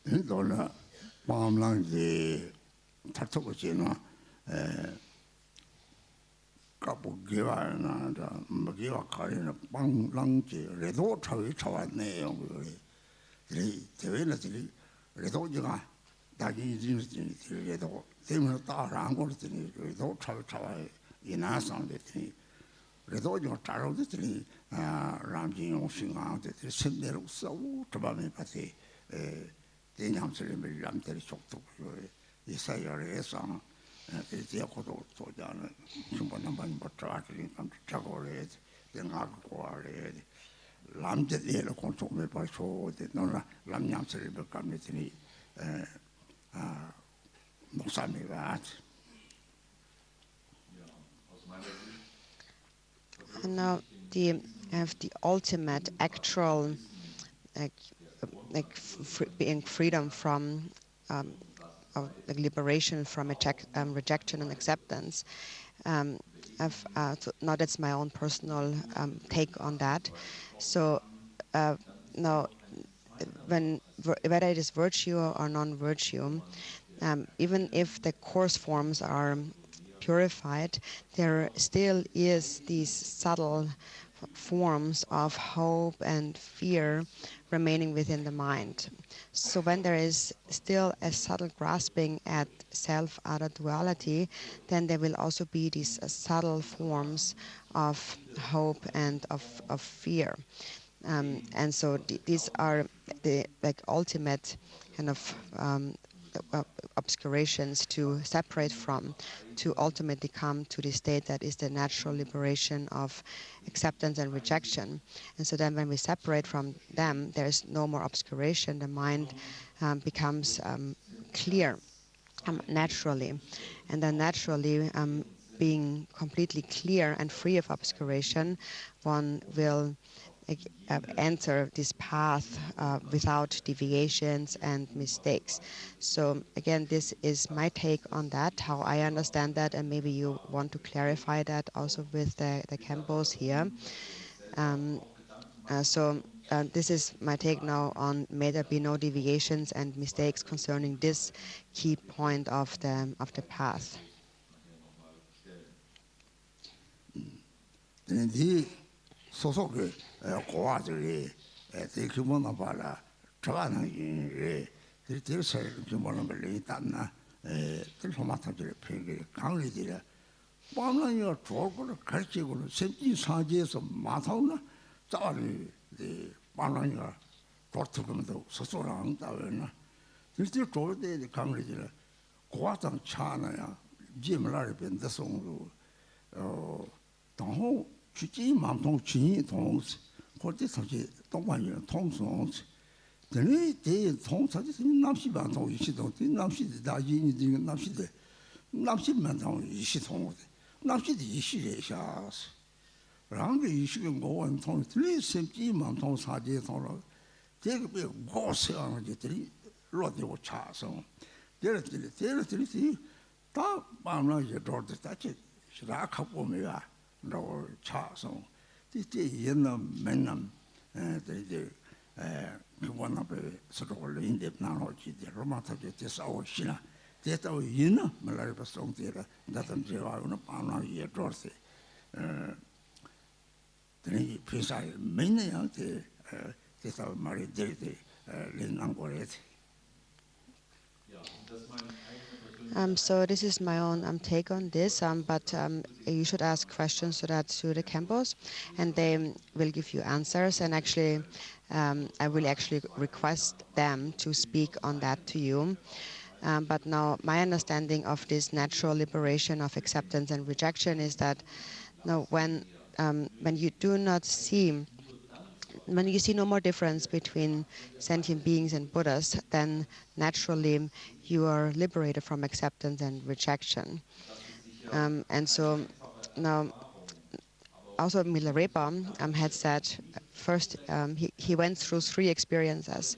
인도나 마음랑지 타토고지나 까부기와나 먹이와 가리나 방랑지 레도 차위 차왔네요. 그래 대회는 레도지가 다기 진진 레도 때문에 따라한 거더니 레도 차위 차와 이나상데니 레도지가 따라오더니 람진 신앙한테 선대로 싸우 저밤에 봤지 대념스러움을 남들이 속도 이사야에서 이제고도 소자는 충분한 번 못하기는 자고래 생각하고 아래 남들이 공통을 봐서 너나 남냠스러움을 감내더니 목사님과 And now the ultimate actual being freedom from liberation from rejection and acceptance. Now that's my own personal take on that. So now, whether it is virtue or non-virtue, even if the coarse forms are purified, there still is these subtle forms of hope and fear remaining within the mind. So when there is still a subtle grasping at self-other duality, then there will also be these subtle forms of hope and of fear. And so these are the ultimate kind of obscurations to separate from, to ultimately come to the state that is the natural liberation of acceptance and rejection. And so then when we separate from them, there is no more obscuration. The mind becomes clear naturally. And then naturally, being completely clear and free of obscuration, one will enter this path without deviations and mistakes. So again, this is my take on that, how I understand that, and maybe you want to clarify that also with the Khenpos here. This is my take now on may there be no deviations and mistakes concerning this key point of the path. 소속의 고아들이 대규모나 봐라 저하는 이 대대서 규모는 걸리 있다나 들소마타들 폐기 강리들이 밤나요 저거를 가르치고는 샘지 사지에서 마타오나 짜리 밤나요 도트금도 소소랑 따වෙ나 실제 좋을 때 강리들이 고아장 차나야 Milarepa the song, Tong, Chi, Mamtong, Chi, Tongs, what is it? Don't want you, Tong songs. Then they Tong, such as Namshi Bantong, Ishidon, Namshi, the Dajin, Namshi, Namshi Mantong, Ishitong, Namshi, the Ishi Shas. Rang Ishi can go and Tong, 3 simply Mamtong Sadi Tong. Take a bit of goss on the 3 Rodeo Charson. There is top, I'm not your daughter, that's it. Should I couple me? No Charson. This day, Menam, one of the sort of in the technology, the romantic, this our Shina. That our Yina, Milarepa song theatre, that I'm zero, I'm not your daughter. Then he precise many of the this our married deity, Linangoret. So this is my own take on this, but you should ask questions to the campus, and they will give you answers. And actually, I will actually request them to speak on that to you. But now, my understanding of this natural liberation of acceptance and rejection is that when you do not see. When you see no more difference between sentient beings and Buddhas, then naturally you are liberated from acceptance and rejection. And so now, also Milarepa had said first he went through 3 experiences,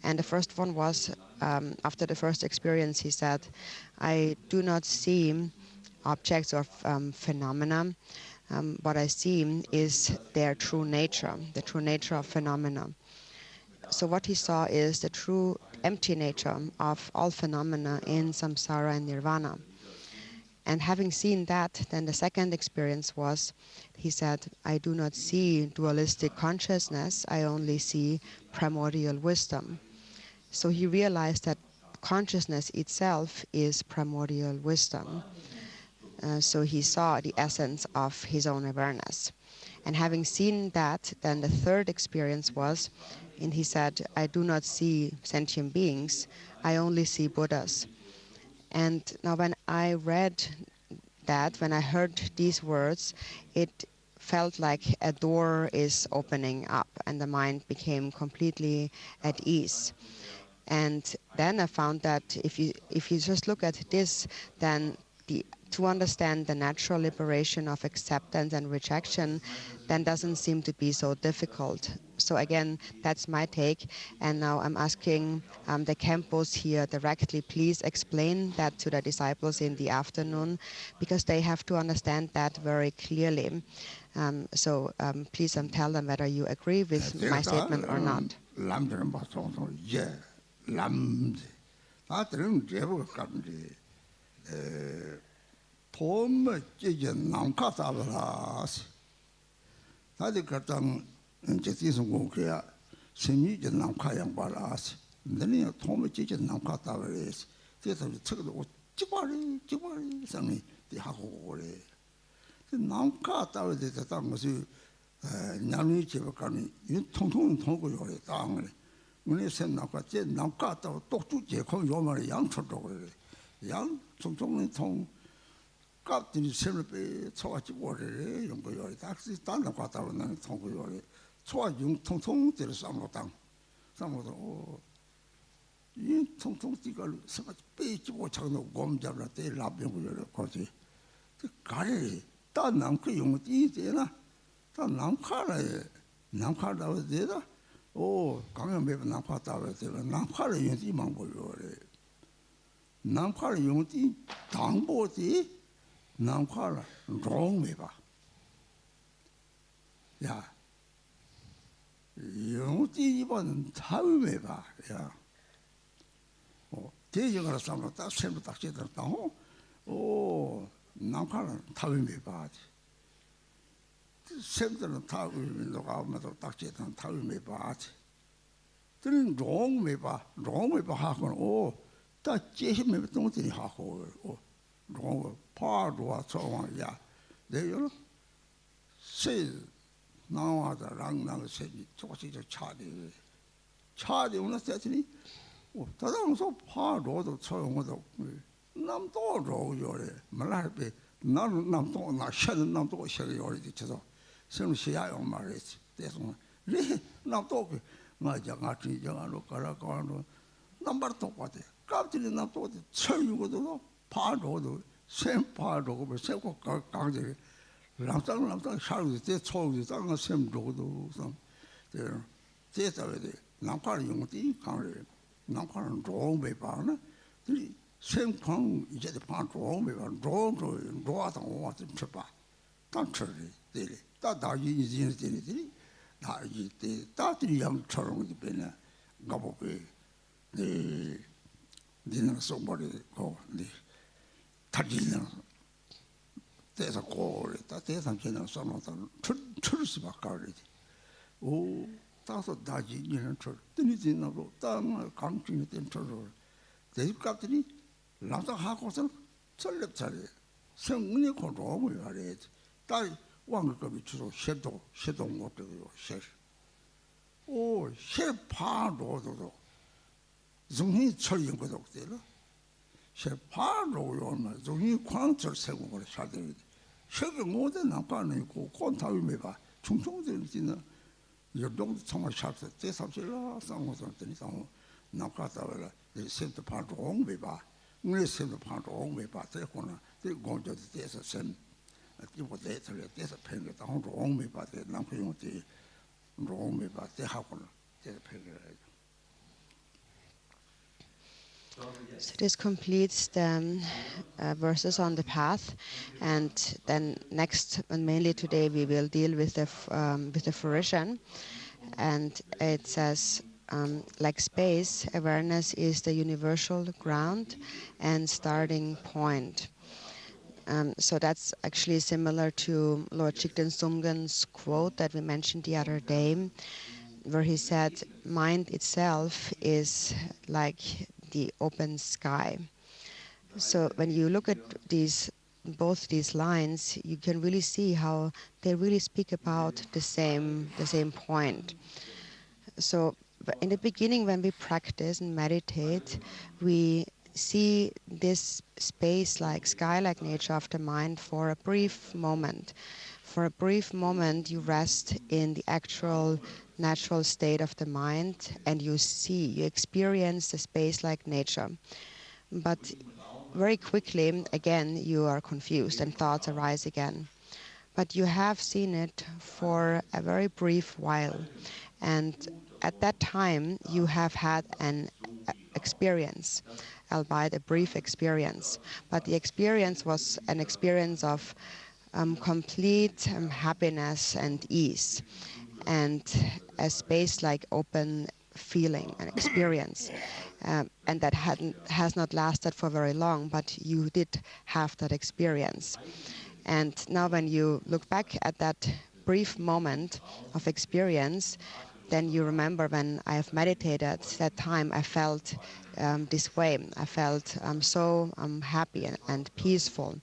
and the first one was after the first experience he said, I do not see objects or phenomena. What I see is their true nature, the true nature of phenomena. So what he saw is the true empty nature of all phenomena in samsara and nirvana. And having seen that, then the second experience was, he said, I do not see dualistic consciousness, I only see primordial wisdom. So he realized that consciousness itself is primordial wisdom. So he saw the essence of his own awareness. And having seen that, then the third experience was, and he said, I do not see sentient beings, I only see Buddhas. And now when I read that, when I heard these words, it felt like a door is opening up and the mind became completely at ease. And then I found that if you just look at this, then to understand the natural liberation of acceptance and rejection then doesn't seem to be so difficult. So again, that's my take. And now I'm asking the campus here directly, please explain that to the disciples in the afternoon, because they have to understand that very clearly. So please tell them whether you agree with my statement or not. Tom Dzogchen Namkatabalas. Tadi Kartang Jetis Gokia, Semi Namkayang Balas, then you Tom Dzogchen Namkatabalas. This is the Chibari, Sami, the Hakore. The Namkata is the Tangasu, Nami Chibakani, you Tong Tongo Tang. When you send Namkata, talk to Jeko Yomar, young Chodo, young Tong. 갑들이 세르베 초아지 오래 연구요. 딱지 단다 갔다는 통고요. 초아 융통통 때를 삼로당. 삼로도 이 통통 띠걸 서가 빼지고 장도 곰잡라 때 라병고요. 거기 그 가래 다 남그 용이 되나? 다 남카라에 되다. 오, 강연 매번 남카다고 되나? 남카라 용이 망보요. 남카라 용이 당보지 남카라 롱메바 야 용띠 이번은 타위메바 야 대적으로 삼로 딱 세로 딱 제대로 오 남카라 타위메바 샘들은 타위메가 아무도 딱 제대로 타위메바 저는 롱메바 하고는 오딱 제시메 동들이 하고 롱 파도와 소원이야. 내가 세 나와다 랑랑 세지 조금씩 차디 오늘 세더니 다당서 파도도 소용도 남도 로요래 말할때 나는 남도 나 셔는 남도 셔요래 저도 좀 시야요 말이지 그래서 네 남도 맞아 같이 정하러 가라가로 남발 똑같아 깜짝이 남도 철유고도 파로도 샘 파로고 세고 강제 남상 살고 때 초도 땅을 샘 로도 좀 제자들이 남파를 용띠 강래 남파는 좋은 배바나 이 생방 이제 방 좋은 배바 로아도 와서 쳐봐 단철이 되리 다다이 이제 되리 다 이제 다들이 양처럼 되네 가보게 네 니는 소머리 고네 다지는 대사 고래다 대상계는 써놓던 철수 바꿔야지 오 따서 다지는 철 뜨니지나도 땅을 강증이 된 철을 대입값들이 남상하고서 설렙차례 성운이 고로움을 하래야지 딸 왕급이 주로 शे도 못되고 오 셰파로도 정이 철인 것도 없대라 셰파로요는 정이 광철 세공을 사대리 세계 모든 남간에 있고 콘타위메가 충청들지는 여동도 정말 샤트 대삽질라 상고선들이 상 남가다라 센터 파종 메바 우리 센터 파종 메바 대고나 대 공조도 대서 선 이거 대서를 대서 팬거 당 종 메바 대 남편용티 종 메바 대하고는 대서 팬거 So this completes the verses on the path, and then next and mainly today we will deal with the fruition, and it says like space, awareness is the universal ground and starting point. So that's actually similar to Lord Chikden Sumgen's quote that we mentioned the other day, where he said, mind itself is like the open sky. So when you look at both these lines, you can really see how they really speak about the same point. So in the beginning, when we practice and meditate, we see this space-like, sky-like nature of the mind for a brief moment. For a brief moment, you rest in the actual natural state of the mind, and you experience the space-like nature. But very quickly, again, you are confused and thoughts arise again. But you have seen it for a very brief while, and at that time, you have had an experience, albeit a brief experience. But the experience was an experience of complete happiness and ease, and a space-like open feeling and experience, and that has not lasted for very long, but you did have that experience. And now when you look back at that brief moment of experience, then you remember when I have meditated at that time, I felt this way. I felt so happy and peaceful.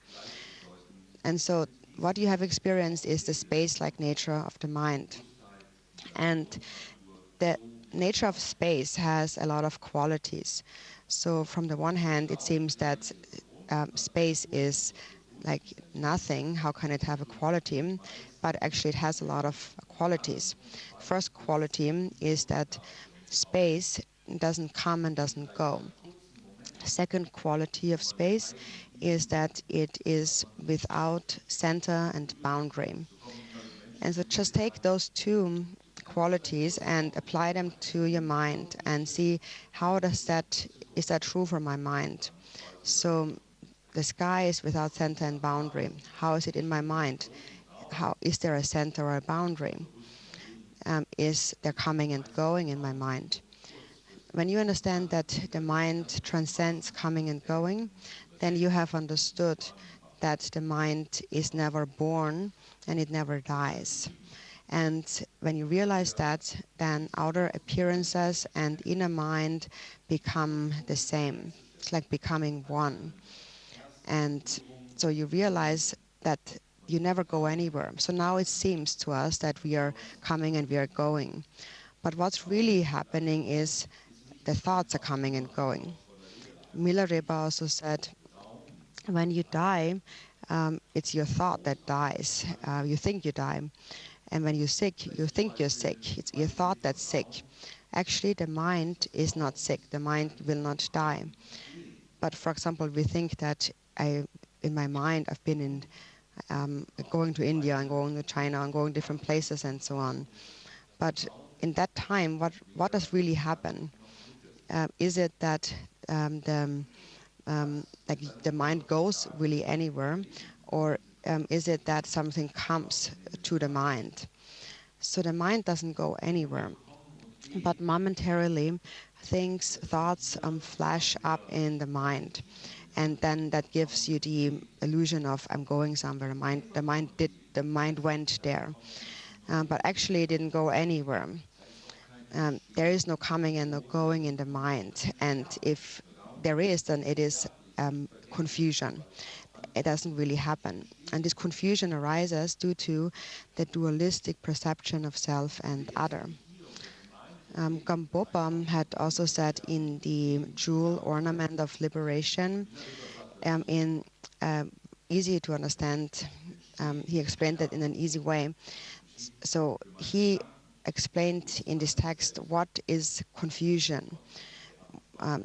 And so what you have experienced is the space-like nature of the mind. And the nature of space has a lot of qualities. So from the one hand, it seems that space is like nothing. How can it have a quality? But actually it has a lot of qualities. First quality is that space doesn't come and doesn't go. Second quality of space is that it is without center and boundary. And so just take those two qualities and apply them to your mind and see how is that true for my mind. So the sky is without center and boundary. How is it in my mind? How is there a center or a boundary? Is there coming and going in my mind? When you understand that the mind transcends coming and going, then you have understood that the mind is never born and it never dies. And when you realize that, then outer appearances and inner mind become the same. It's like becoming one. And so you realize that you never go anywhere. So now it seems to us that we are coming and we are going. But what's really happening is the thoughts are coming and going. Milarepa also said, when you die, it's your thought that dies. You think you die. And when you're sick, you think you're sick. It's your thought that's sick. Actually, the mind is not sick. The mind will not die. But for example, we think that in my mind, I've been in going to India and going to China and going different places and so on. But in that time, what does really happen? Is it that the mind goes really anywhere, or is it that something comes to the mind? So the mind doesn't go anywhere, but momentarily thoughts flash up in the mind, and then that gives you the illusion of I'm going somewhere. The mind went there, but actually it didn't go anywhere. There is no coming and no going in the mind, and if there is, then it is confusion. It doesn't really happen, and this confusion arises due to the dualistic perception of self and other. Gampopa had also said in the jewel ornament of liberation, in easy to understand, he explained it in an easy way. So he explained in this text what is confusion,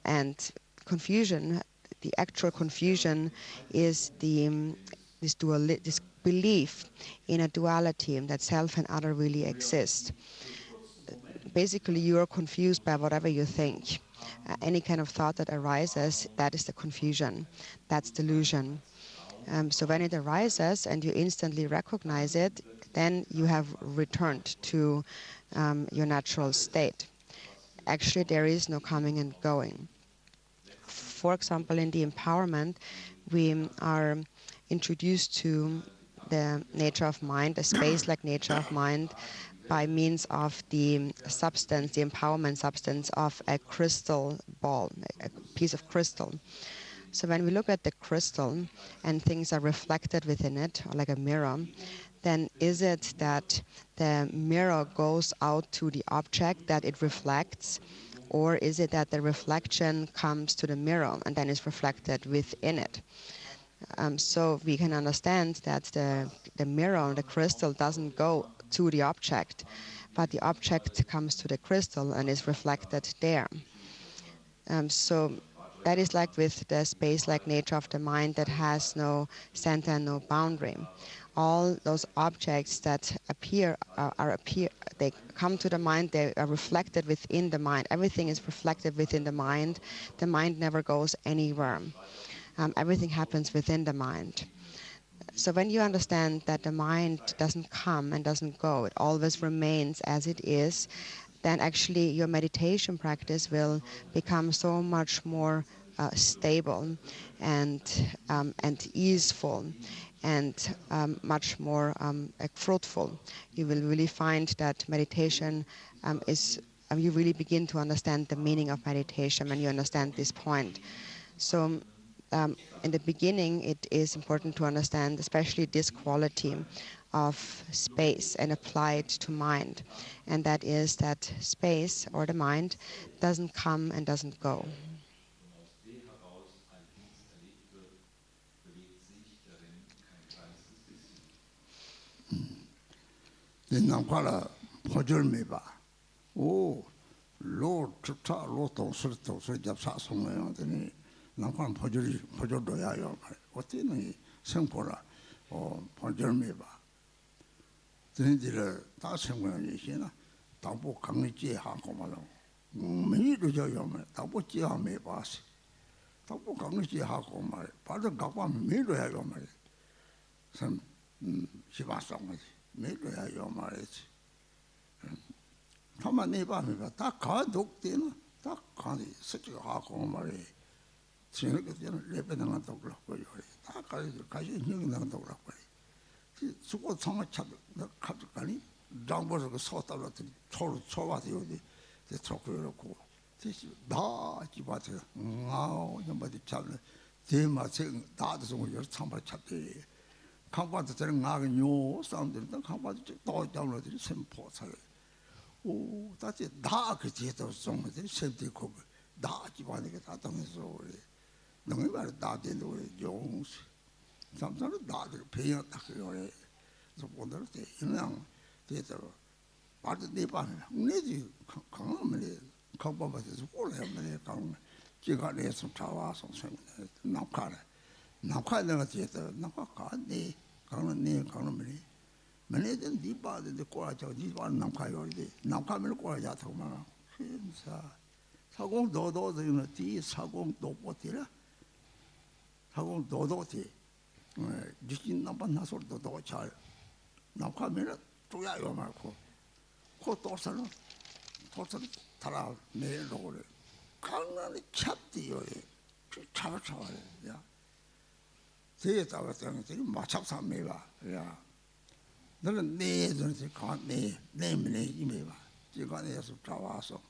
and confusion, the actual confusion is this belief in a duality, that self and other really exist. Basically, you are confused by whatever you think. Any kind of thought that arises, that is the confusion. That's delusion. So when it arises and you instantly recognize it, then you have returned to your natural state. Actually, there is no coming and going. For example, in the empowerment, we are introduced to the nature of mind, the space-like nature of mind, by means of the substance, the empowerment substance of a crystal ball, a piece of crystal. So when we look at the crystal and things are reflected within it, or like a mirror, then is it that the mirror goes out to the object that it reflects, or is it that the reflection comes to the mirror and then is reflected within it? So we can understand that the mirror, the crystal, doesn't go to the object, but the object comes to the crystal and is reflected there. So that is like with the space-like nature of the mind that has no center and no boundary. All those objects that appear, they come to the mind, they are reflected within the mind. Everything is reflected within the mind. The mind never goes anywhere. Everything happens within the mind. So when you understand that the mind doesn't come and doesn't go, it always remains as it is, then actually your meditation practice will become so much more stable and easeful and much more fruitful. You will really find that meditation you really begin to understand the meaning of meditation when you understand this point. So in the beginning, it is important to understand especially this quality of space and apply it to mind. And that is that space, or the mind, doesn't come and doesn't go. 남관 포절도야요. 어때는 생포라 포절매봐. 저희들 다 생각이 있으나 당부 강의지 하고 말로 매일도 저요면 당부 지하매 봐서 당부 강의지 하고 말 바로 갖고 매일도야요 말. 선 시바성이 매일도야요 말이지. 가만 내봐면 다 가독되는 다 가니 스치 하고 말이 지금 레벨은 더 그렇고요. 다 가지 힘이 나도 그렇고요. 수고 상을 찾고 가지가니 장보서 그 소다로들 초와서 여기 저거고 대시 다 기바서 좀바디 찾는 대마세 다도 좀 여러 참바 찾대. 강바도 저런 나가요. 사람들도 강바도 또 장로들이 sempo사. 오, 다시 다 그제도 좀들 셈되고 다 기반이게 다 당해서 우리 너희 말 다된도 용 삼삼을 다들 배경 딱 그거래 그래서 오늘 때 그냥 대대로 바드 네반 내지 강하면 강바바에서 올라면 강 제가 내서 자와서 생각해 남카는 어디서 남카가네 강은 강은 맨에든 디바데 꼬아져 디바 남카요데 남카면 꼬아자고 말 진짜 사공 도도는 뒤 사공 도포티라 사공 도도티 지진 남반 나서도 도잘 남카면 쪼야요 말고 그 도서는 달아 내려오래 강난이 찹디요 차차와요 야 제가 잡았다는 게 마찬가지입니다 야 너는 내에서 강내 내면에 임해봐 제가 내에서 잡아서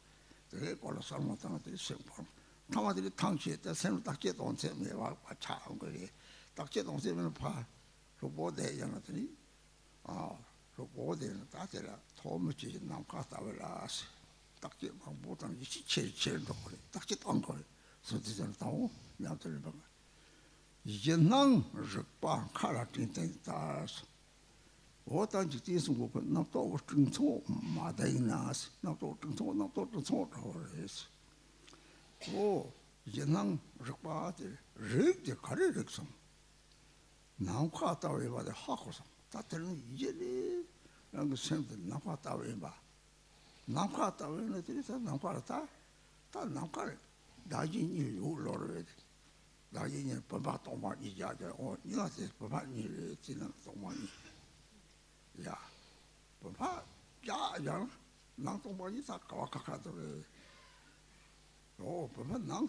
그래 걸어 살못하는 데 생포 타마들이 당시에 때 새로 딱지 동생에 와 차온 거리 딱지 동생은 봐 로보데 양들이 로보데는 다들 도움을 주신 남가다라서 딱지 막 못하는 게 제일도 그래 딱지 똥 거래 소지전 타고 양들 봐 이제 난 Rigpa 카라 띵띵다스 어떤 짓이서 그 나도 정초 마다이나스 나도 정초 그래서 오 이제 난 Rigpa들 릭데 가르릭성 남카다 왜 봐도 하고서 다들은 이제는 그 생들 남카다 왜 봐. 남카다 왜는 들이서 남카다 다 남카를 나진이 요로를 나진이 법바 동반 이자죠. 이것이 법바 일을 지는 동반이. 야. 법바 야야 난 동반이 다 가까카도 법바 난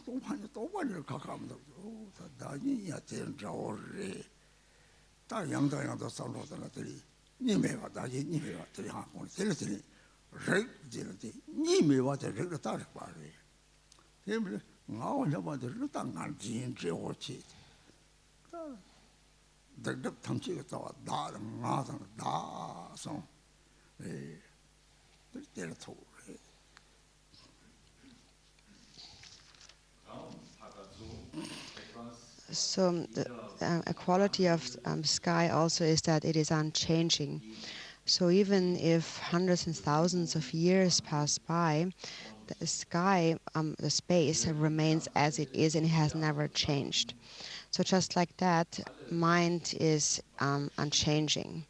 동반을 가까운데 다 나진이야 되는 저래. 다 양다양도 살로들이 니메와 다지 니메와 들이 하고 들으더니 렉지는데 니메와 들을 따를 거래. 때문에 나오려면 땅안 진지오치. 다 덕덕 탐치가 또 나랑 나랑 나서 때려 또 So a quality of sky also is that it is unchanging. So even if hundreds and thousands of years pass by, the sky, the space remains as it is and it has never changed. So just like that, mind is unchanging.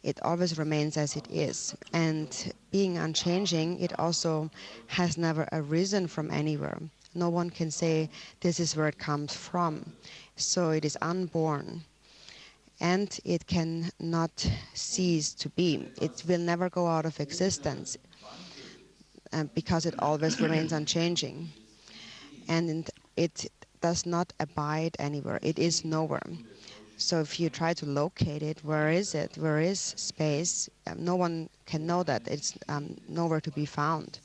It always remains as it is. And being unchanging, it also has never arisen from anywhere. No one can say this is where it comes from. So it is unborn. And it cannot cease to be. It will never go out of existence because it always remains unchanging. And it does not abide anywhere. It is nowhere. So if you try to locate it, where is it? Where is space? No one can know that. It's nowhere to be found.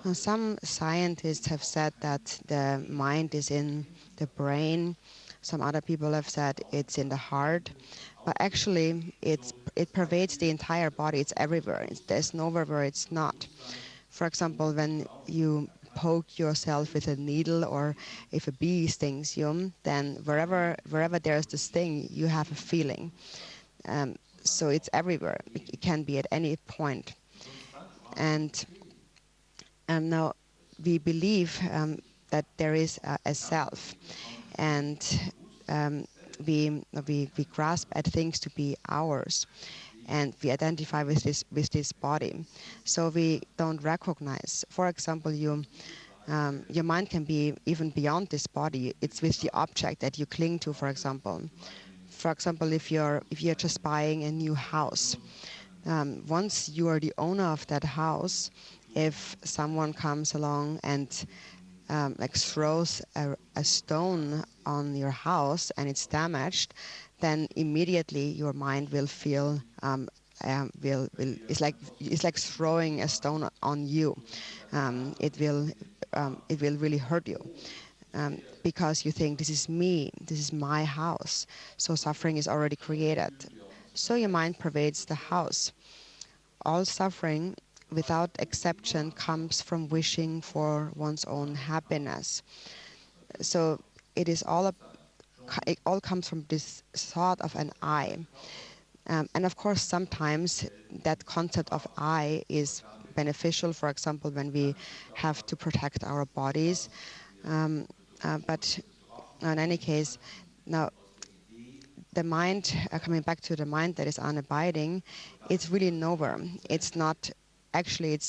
Now, some scientists have said that the mind is in the brain. Some other people have said it's in the heart. But actually, it pervades the entire body. It's everywhere. There's nowhere where it's not. For example, when you poke yourself with a needle, or if a bee stings you, then wherever there's the sting, you have a feeling. So it's everywhere. It can be at any point. And now we believe that there is a self, and we grasp at things to be ours, and we identify with this body. So we don't recognize. For example, your mind can be even beyond this body. It's with the object that you cling to. For example, if you're just buying a new house, once you are the owner of that house, if someone comes along and throws a stone on your house and it's damaged, then immediately your mind will feel it's like throwing a stone on you. It will really hurt you because you think, this is me, this is my house. So suffering is already created. So your mind pervades the house. All suffering, without exception, comes from wishing for one's own happiness. So it all comes from this thought of an I. And of course, sometimes that concept of I is beneficial, for example, when we have to protect our bodies. But in any case, now the mind, coming back to the mind that is unabiding, it's really nowhere. It's not, actually,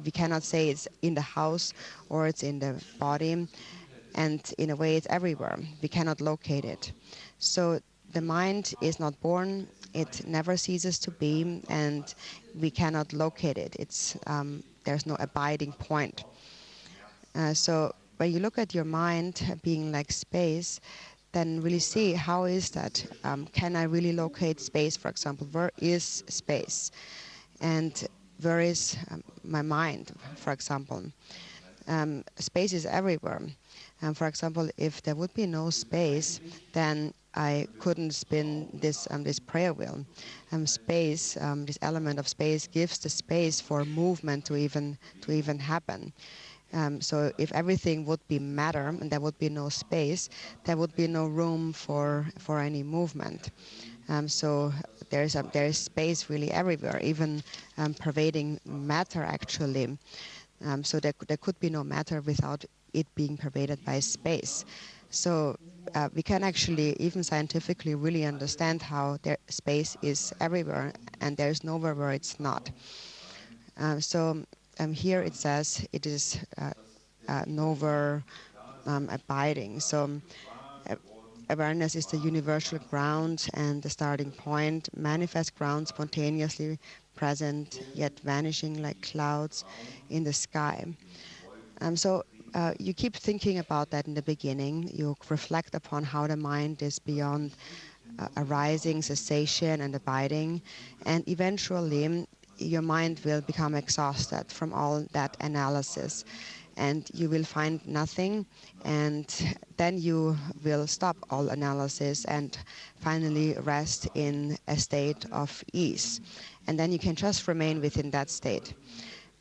we cannot say it's in the house or it's in the body, and in a way it's everywhere. We cannot locate it. So the mind is not born, it never ceases to be, and we cannot locate it. There's no abiding point. So when you look at your mind being like space, then really see how is that? Can I really locate space, for example? Where is space? And where is my mind, for example? Space is everywhere. For example, if there would be no space, then I couldn't spin this prayer wheel. Space, this element of space, gives the space for movement to even happen. So if everything would be matter and there would be no space, there would be no room for any movement. So there is space really everywhere, even pervading matter actually. So there could be no matter without it being pervaded by space. So we can actually, even scientifically, really understand how space is everywhere and there is nowhere where it's not. So here it says it is nowhere abiding. So awareness is the universal ground and the starting point, manifest ground, spontaneously present, yet vanishing like clouds in the sky. So you keep thinking about that in the beginning. You reflect upon how the mind is beyond arising, cessation, and abiding. And eventually, your mind will become exhausted from all that analysis. And you will find nothing. And then you will stop all analysis and finally rest in a state of ease. And then you can just remain within that state.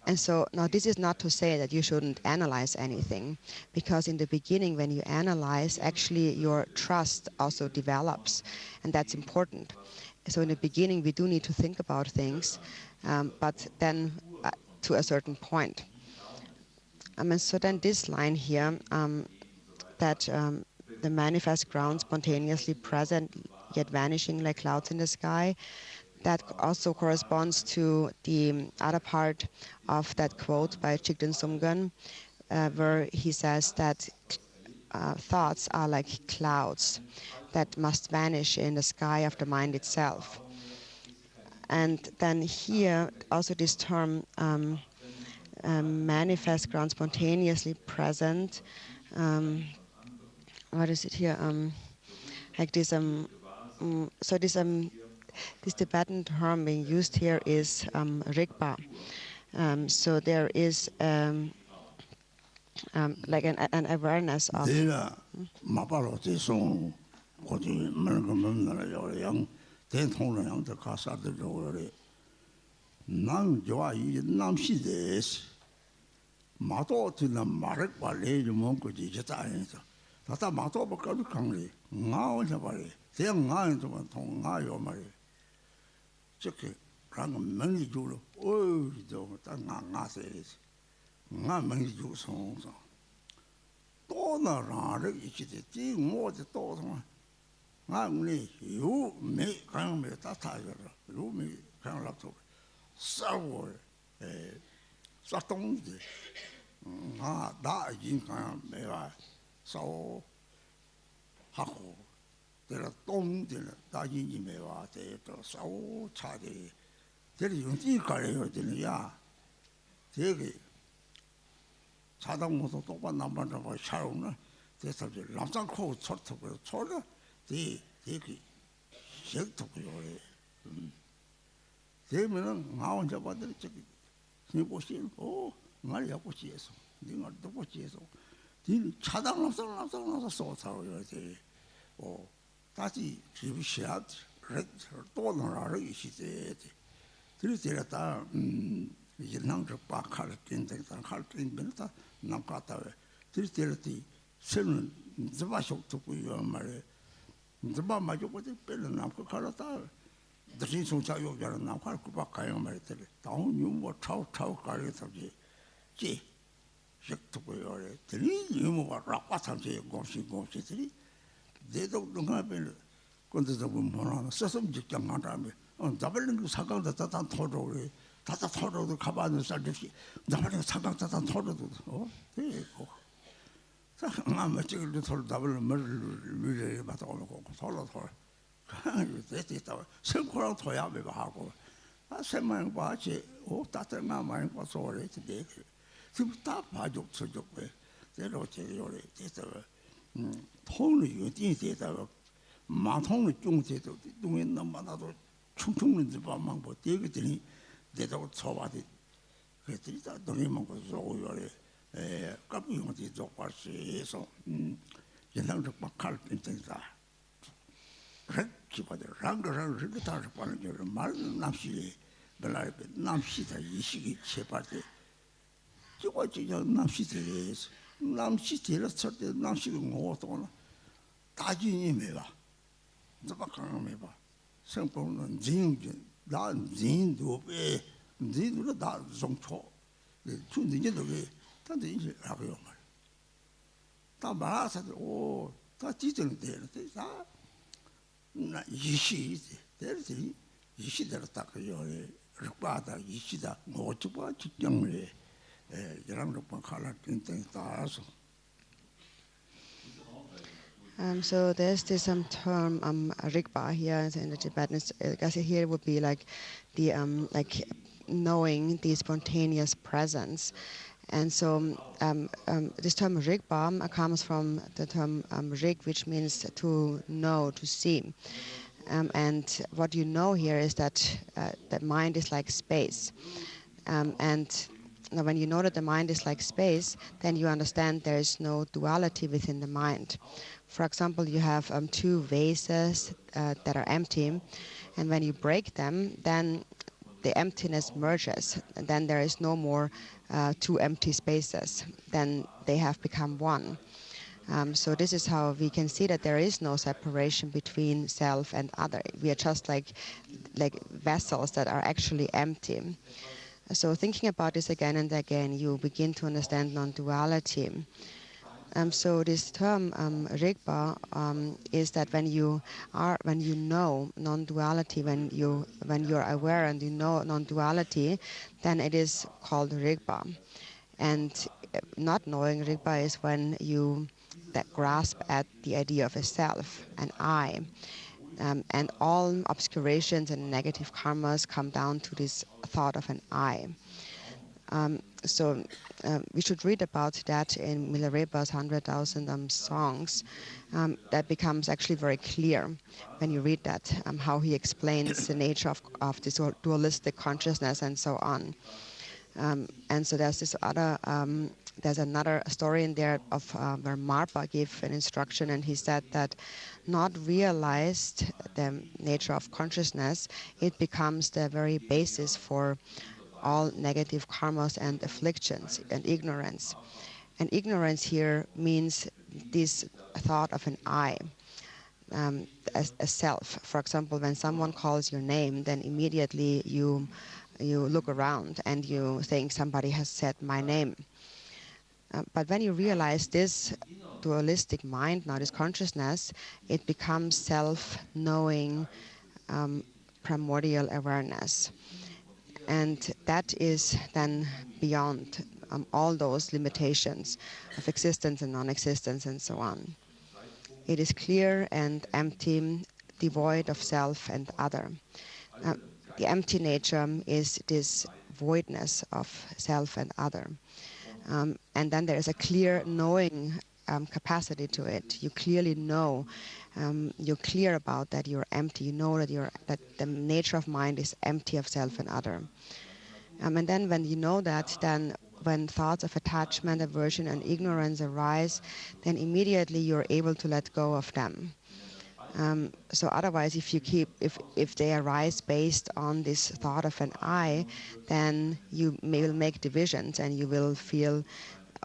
And so now this is not to say that you shouldn't analyze anything, because in the beginning when you analyze, actually your trust also develops, and that's important. So in the beginning we do need to think about things, but then to a certain point. And so then this line here, that the manifest ground spontaneously present yet vanishing like clouds in the sky, that also corresponds to the other part of that quote by Chigden Sumgun, where he says that thoughts are like clouds that must vanish in the sky of the mind itself. And then here also this term manifest ground spontaneously present, what is it here? Like this so this Tibetan term being used here is Rigpa. So there is like an awareness of. Rang mengi julo, oh, do ta nga says. Nga mengi ju song song. Do na rang re ichi de ti mo de do song. Nga ni yu me kang me ta ta yo, yu me kang la to. Sa wo sa tong de. Nga da yin kang me wa so ha ko. De la tong de da yin me wa de to so cha de. 대리 용기 가려야 되느냐 되게 자동으로 똑바로 남반다고 샤오나 그래서 람상코 쳤다고 쳐라 되게 색도고요 되면은 나 혼자 받을 저기 니 보시는 말 약고지에서 네가 또 보지에서 니 차당 람상 쏘사요 돼 다시 기부시야 또 나라를 이시대 들으시랬다 이제 남자 바칼 낀다 칼 낀다 남가다 들으시랬지 세는 Zvashok to Mare. Zaba Majopati Pelanaka Karata. The Sinson Chayo Yaranaka Kupaka Merited. Down you were Chow Karataji. Gee, Shek to Puyore. Three, you were Rapatan, Goshi City. They don't have been. Quando the woman, so some young army on doubling Sagan the Tatan Toro, Tata Toro, the Cabana Sardifi, doubling Sagan Tatan Toro. Oh, there you go. I'm a little double murder, but all of her. That is our same crowd to Yabe Hago. I said, my watch, oh, that my mind was already today. To stop, I joke to joke. They don't tell you it. Tony, you did it. 马桶的种这都东西那么那都冲冲的把忙不这个这里这都操吧的，这这这东西忙不做有的，搞不用的做法是说，现在这把看真真啥，人基本的人个人个当时反正就是马南西本来南西的一些七八的，就我就叫南西的意思，南西的了吃的南西的我懂了，大军也没吧。 怎么可能没吧？生活中人那人都被人都是大中超，从人家都给，他人是哪个样嘛？他马拉萨的哦，他地震的了，这啥？那一系的，在这里一系的大概要的，Rigpa的一系的，我就把就讲的，让Rigpa看了真正大说。 So there's this term Rigpa here in the Tibetan. I guess here would be like the like knowing the spontaneous presence, and so this term Rigpa comes from the term Rig, which means to know, to see, and what you know here is that the mind is like space, and now when you know that the mind is like space, then you understand there is no duality within the mind. For example, you have two vases that are empty, and when you break them, then the emptiness merges, and then there is no more two empty spaces. Then they have become one. So this is how we can see that there is no separation between self and other. We are just like vessels that are actually empty. So thinking about this again and again, you begin to understand non-duality. So this term Rigpa is that when you know non-duality, when you're aware and you know non-duality, then it is called Rigpa. And not knowing Rigpa is when you grasp at the idea of a self, an I, and all obscurations and negative karmas come down to this thought of an I. So we should read about that in Milarepa's 100,000 songs. That becomes actually very clear when you read that, how he explains the nature of this dualistic consciousness and so on. And so there's this other, there's another story in there of where Marpa gave an instruction, and he said that not realized the nature of consciousness, it becomes the very basis for all negative karmas and afflictions and ignorance. And ignorance here means this thought of an I, as a self. For example, when someone calls your name, then immediately you look around and you think somebody has said my name. But when you realize this dualistic mind, now this consciousness, it becomes self-knowing primordial awareness. And that is then beyond all those limitations of existence and non-existence and so on. It is clear and empty, devoid of self and other. The empty nature is this voidness of self and other. And then there is a clear knowing capacity to it. You clearly know, you're clear about that you're empty. You know that the nature of mind is empty of self and other. And then when you know that, then when thoughts of attachment, aversion, and ignorance arise, then immediately you're able to let go of them. So otherwise, if they arise based on this thought of an I, then you will make divisions and you will feel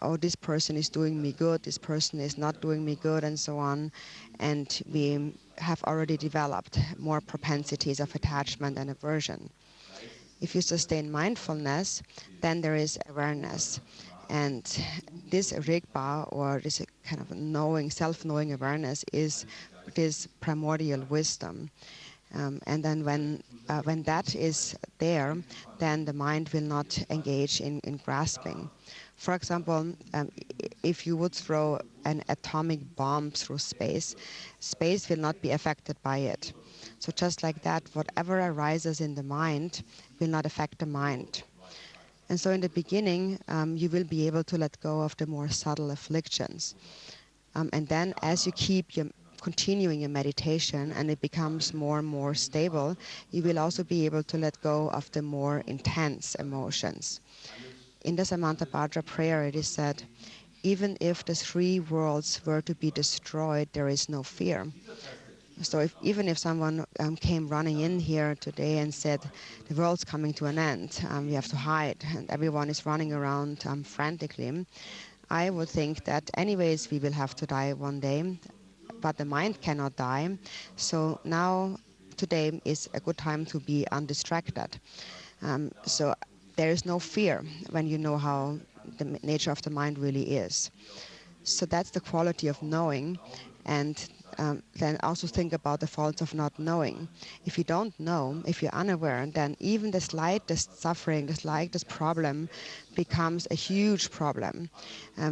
oh, this person is doing me good, this person is not doing me good, and so on. And we have already developed more propensities of attachment and aversion. If you sustain mindfulness, then there is awareness. And this Rigpa, or this kind of knowing, self-knowing awareness, is this primordial wisdom. And then when that is there, then the mind will not engage in grasping. For example, if you would throw an atomic bomb through space, space will not be affected by it. So just like that, whatever arises in the mind will not affect the mind. And so in the beginning, you will be able to let go of the more subtle afflictions. And then as you keep continuing your meditation and it becomes more and more stable, you will also be able to let go of the more intense emotions. In the Samantabhadra prayer, it is said, even if the three worlds were to be destroyed, there is no fear. So even if someone came running in here today and said, the world's coming to an end, we have to hide, and everyone is running around frantically, I would think that anyways we will have to die one day, but the mind cannot die. So now, today is a good time to be undistracted. So there is no fear when you know how the nature of the mind really is. So that's the quality of knowing. And then also think about the faults of not knowing. If you don't know, if you're unaware, then even the slightest suffering, the slightest problem becomes a huge problem.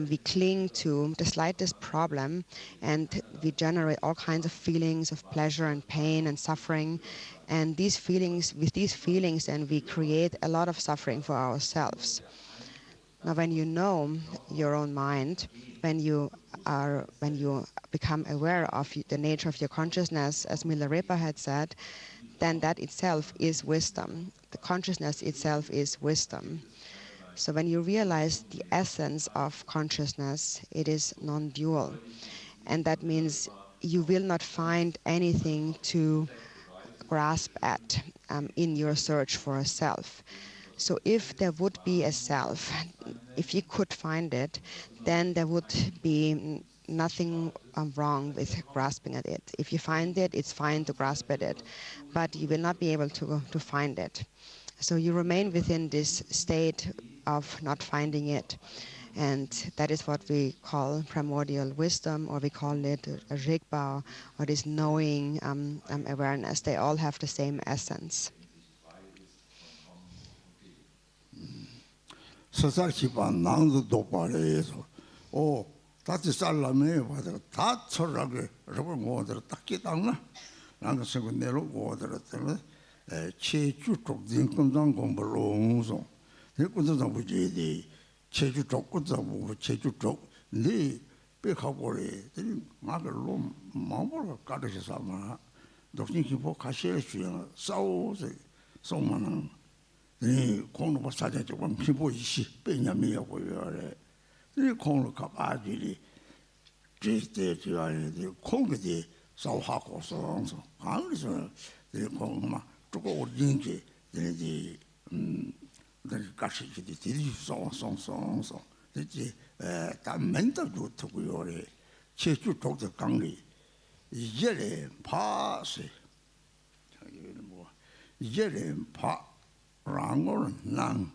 We cling to the slightest problem and we generate all kinds of feelings of pleasure and pain and suffering. And these feelings, with these feelings, then we create a lot of suffering for ourselves. Now, when you know your own mind, when you become aware of the nature of your consciousness, as Milarepa had said, then that itself is wisdom. The consciousness itself is wisdom. So when you realize the essence of consciousness, it is non-dual. And that means you will not find anything to grasp at in your search for a self. So if there would be a self, if you could find it, then there would be nothing wrong with grasping at it. If you find it, it's fine to grasp at it, but you will not be able to find it. So you remain within this state of not finding it. And that is what we call primordial wisdom, or we call it a Rigpa, or this knowing awareness. They all have the same essence. 서사시바 낭도 도발해서 다치 살라메 받아 다 철학에 여러분 뭐들 딱히 당나 나가 세고 내로 뭐들 때문에 체주 쪽진 금장 공부로서 대군도 부지디 체주 쪽고도 뭐 체주 쪽네 백하고래 나가로 마음으로 가르쳐서 막 독신 기보 가시에 주여 싸우서 송만은 이 공로가 사자 조금 피보이시 빼냐미하고 요래 이 공로가 바지리 제대로야 공기디 싸우하고 서서 강에서 이 공마 조금 오진지 이제 같이 되지 송송송송 이제 담멘도 좋고 요래 제주 쪽도 강리 이제래 파세 자기는 뭐 이제래 파 랑고는 난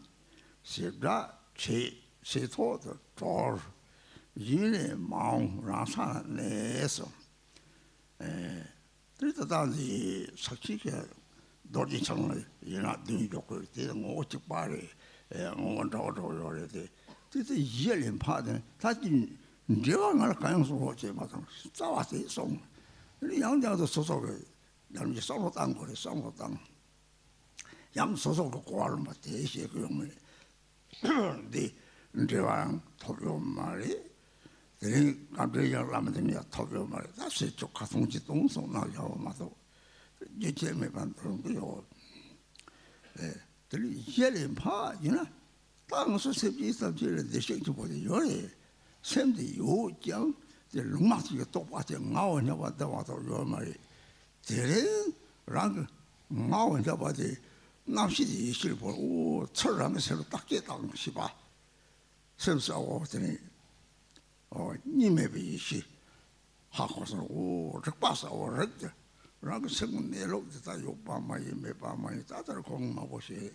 세가 제 세토도 저 이네 마음 라사 내서 그래서 다시 사치게 도지청을 이나 등이 좋고 되는 거 어찌 빠래 원더더요래 그래서 이열린 파는 다시 내가 말 가능성 어째 맞아 싸워서 송 우리 양자도 소속에 남이 싸워 딴 거래 싸워 딴 양 소속을 고하는 것 대시에 그러면 네 이제랑 토교 말이 네 갑자기 라면이야 토교 말이 다시 쪽 가성지 동성 나요 맞아 이제 매반도 그요 들이 예린 파 이나 땅에서 습지 있었지를 대시도 보여 요래 샘디 요장 이제 롱마티가 똑같이 나오냐 왔다 와서 요 말이 대래랑 나오냐 봐지 남시디 실보 철랑에 새로 딱 깨당 시바 sense of the or you may be she Hakos or Rigpa or Rigpa. Rag second they looked at you by my other Kong Maboshi.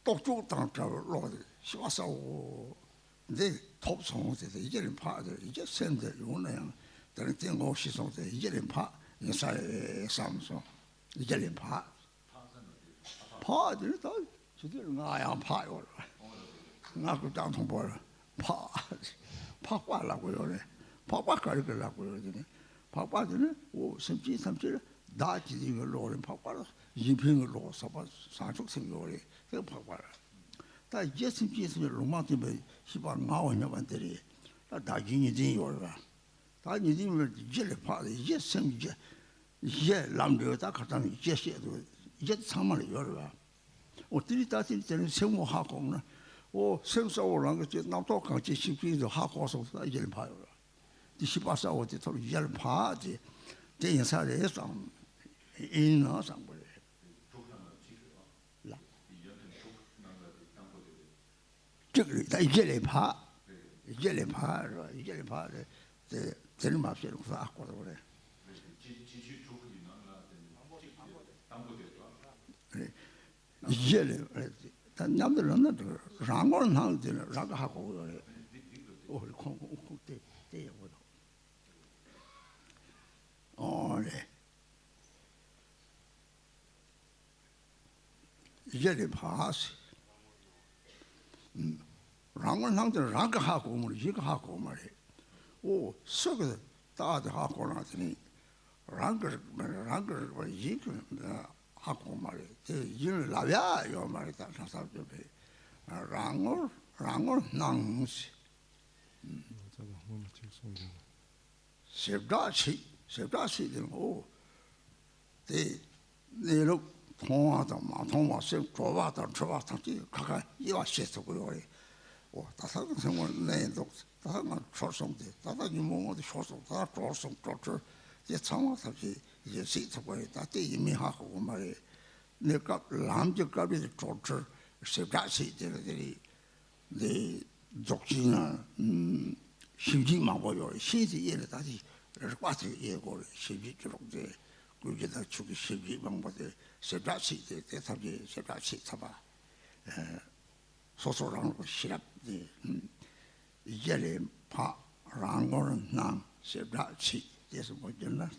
Doctor don't travel, Lord. She was so the top songs that the yelling part, he just sent the one then thing all she's on the yelling part inside some song. The yelling part. Part, you thought she didn't I am part or not go down to board. Part. Papa la guerre. Papa carried la guerre. Papa didn't, oh, some that is the Lord and Papa, Yipping law, Sancho Signori, the Papa. That just in case the romantic, she was now in Yavanteri. That is in your that is in the jelly party, just some Zhi Lam Drä, that Garchen, just summary your. Or 3,000 same Hakon, or same so long as not talking, just simply the Hakos of the Yellow Pile. The ship was out to the Yellow Party, the inside is on in or somewhere. The Yellow Part, the Telemaster of Aqua. Yellow, another Rangon hung the Ragahaco or oh, Yellow Pass Rangon hung the Ragahaco, Yikahaco, oh, so good, that Hako Anthony, Ranger, or Yik. Hakomari, you lavia, your marital subject. Rangor, Nangs. Sevdachi, oh, they look Tom was so Trovata, Kaka, you are shit of glory. Oh, that's how someone named those. That's not short something. That's you more the short of that, or some torture. Yet some of the seats away that they may have Mary. They got Lamja got the torture, Sevdachi, the Dzogchen, Shijima boy, she's the year that he what a year or Shiji the good that took Shiji, but the Sevdachi, the Sevdachi Taba. So around was shut up the Yellow Pa Rangor Nam Sevdachi. Yes, what you last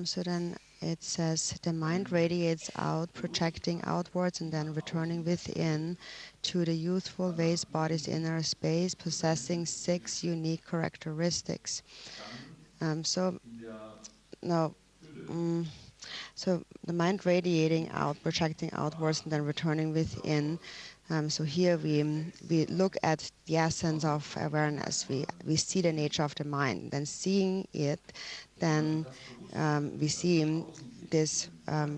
So then it says the mind radiates out, projecting outwards and then returning within to the youthful vase body's inner space, possessing 6 unique characteristics. So the mind radiating out, projecting outwards and then returning within. So here we look at the essence of awareness. We see the nature of the mind. Then seeing it, then we see this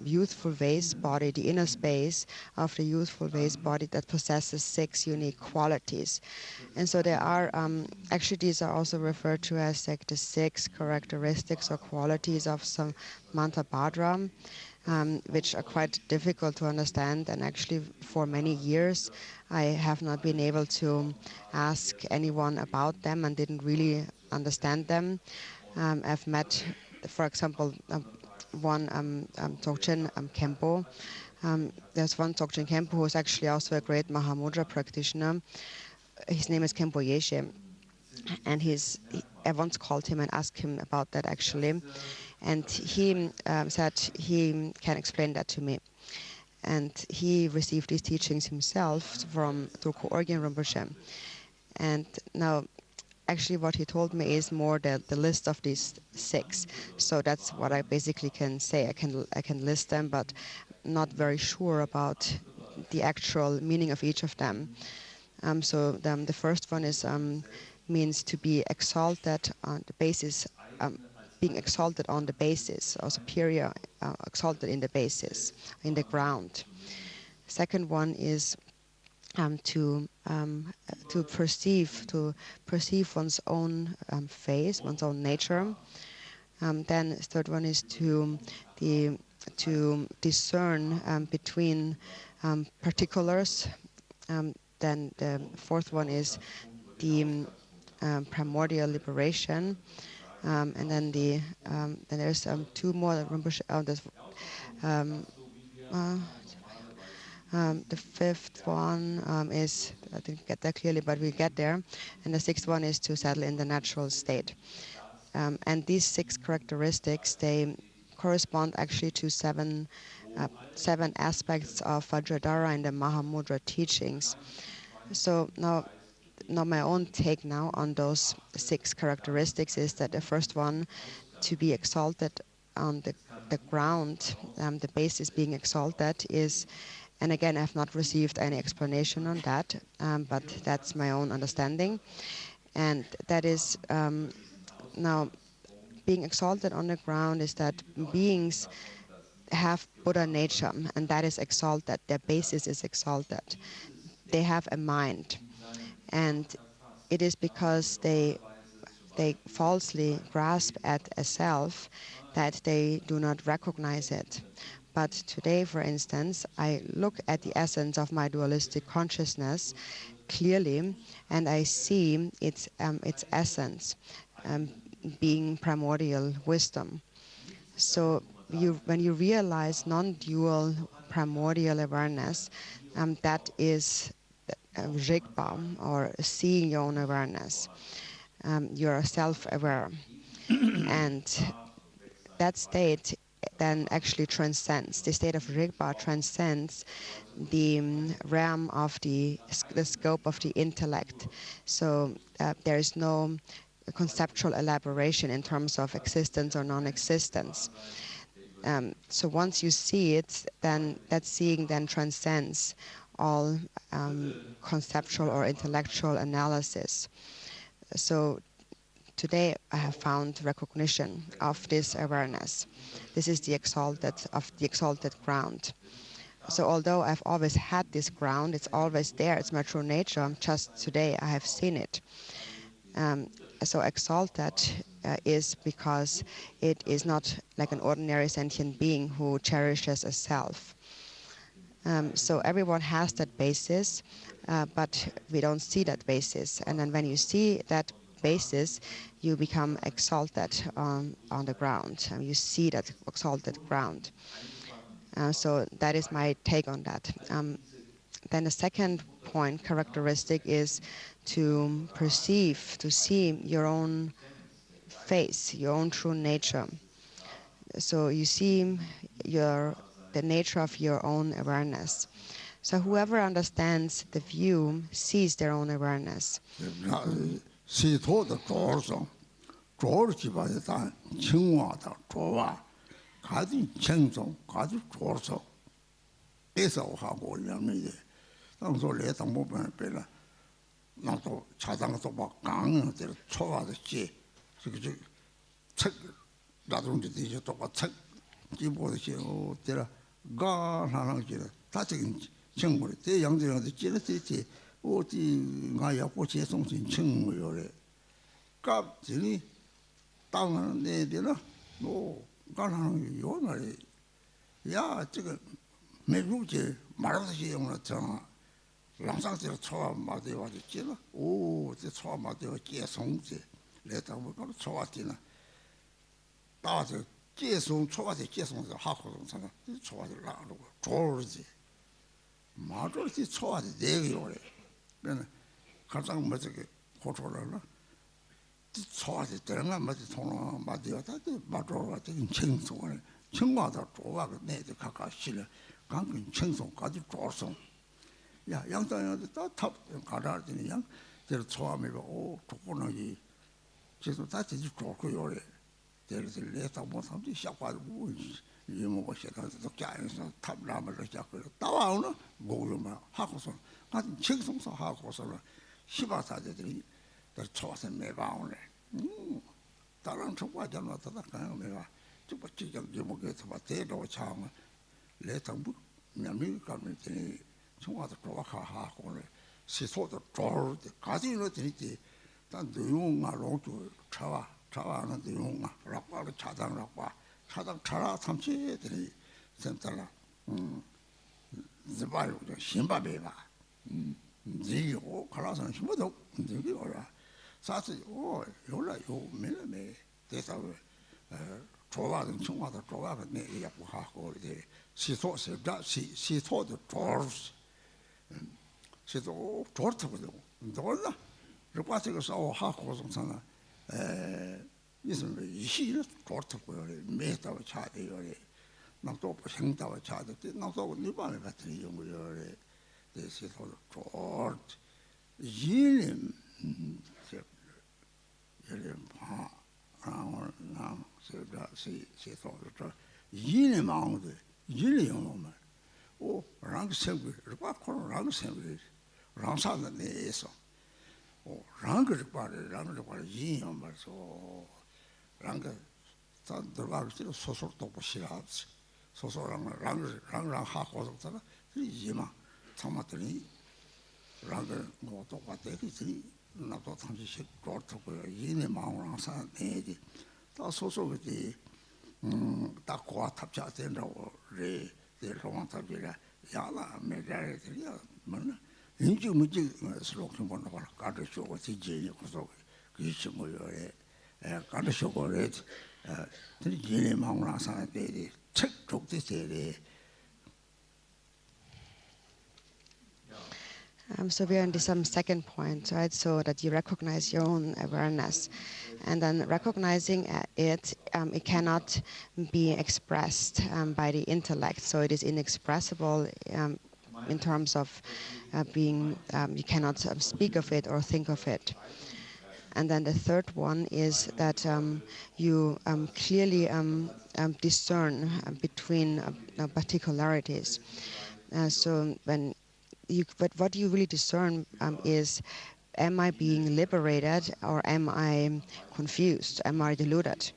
youthful vase body, the inner space of the youthful vase body that possesses 6 unique qualities. And so there are, actually these are also referred to as like the 6 characteristics or qualities of some Mantabhadra, which are quite difficult to understand. And actually for many years I have not been able to ask anyone about them and didn't really understand them. I've met, for example, one Dzogchen Khenpo. There's one Dzogchen Khenpo who is actually also a great Mahamudra practitioner. His name is Khenpo Yeshe, and I once called him and asked him about that actually, and he said he can explain that to me. And he received these teachings himself from Tulku Orgyen Rinpoche. And now, actually what he told me is more the list of these 6. So that's what I basically can say. I can list them, but not very sure about the actual meaning of each of them. So the first one is means to be exalted on the basis, being exalted on the basis, or superior, exalted in the basis, in the ground. Second one is to perceive one's own face, one's own nature. Then the third one is to to discern between particulars. Then the fourth one is the primordial liberation, and then then there's two more. The fifth one is, I didn't get that clearly, but we get there. And the sixth one is to settle in the natural state. And these 6 characteristics, they correspond actually to seven aspects of Vajradhara in the Mahamudra teachings. So now my own take now on those 6 characteristics is that the first one, to be exalted on the ground, the basis being exalted is, and again, I have not received any explanation on that, but that's my own understanding. And that is, now, being exalted on the ground is that beings have Buddha nature, and that is exalted. Their basis is exalted. They have a mind. And it is because they falsely grasp at a self that they do not recognize it. But today, for instance, I look at the essence of my dualistic consciousness clearly, and I see its essence being primordial wisdom. So when you realize non-dual primordial awareness, that is Rigpa, or seeing your own awareness. You're self-aware. And that state then actually transcends. The state of Rigpa transcends the realm of the scope of the intellect. So there is no conceptual elaboration in terms of existence or non-existence. So once you see it, then that seeing then transcends all conceptual or intellectual analysis. So today I have found recognition of this awareness. This is the exalted ground. So although I've always had this ground, it's always there, it's my true nature, just today I have seen it. So exalted is because it is not like an ordinary sentient being who cherishes a self. So everyone has that basis, but we don't see that basis. And then when you see that basis, you become exalted on the ground. You see that exalted ground. So that is my take on that. Then the second point, characteristic, is to perceive, to see your own face, your own true nature. So you see the nature of your own awareness. So whoever understands the view sees their own awareness. 센터라 지바요 신바베바 지요 칼라선 신바도 저기 오라 사스 오 요라 요 매매 대사고 좋아하는 청와도 좋아하는 내 얘기하고 하고 이제 시소세다 시소도 좋스 시소 좋다고도 놀라 그래서 싸워 하고 something 있으면 이시를 좋다고요 매다고 차대요 나도 생다고 차대 나도 네방에 같은 용어요 시소도 좋 이름 이름 봐 랑 제가 시소도 이름 마음도 이름 용어만 오 랑생을 랑생을 랑사는 내에서 오 랑을 봐래 이형 말서 랑가 다 들어가기 싫어 소설도 보시라지 소설랑 하고서잖아 이마 참았더니 랑을 뭐 똑같아 그지 나도 당시 좋다고요 이내 마음으로 항상 내지 다 소설이 딱 고아 탑자 된다고 래 대로만 탑이라 야라 메자리야 뭐나 인지 문제 슬로킹 보는 거 가르쳐고 지지니 그래서 그게 뭐예요 가르쳐고 래 이내 마음으로 항상 내지 책 족대세래. So we are on this second point, right? So that you recognize your own awareness, and then recognizing it, it cannot be expressed by the intellect. So it is inexpressible in terms of being. You cannot speak of it or think of it. And then the third one is that you clearly discern between particularities. So but what you really discern is, am I being liberated or am I confused? Am I deluded?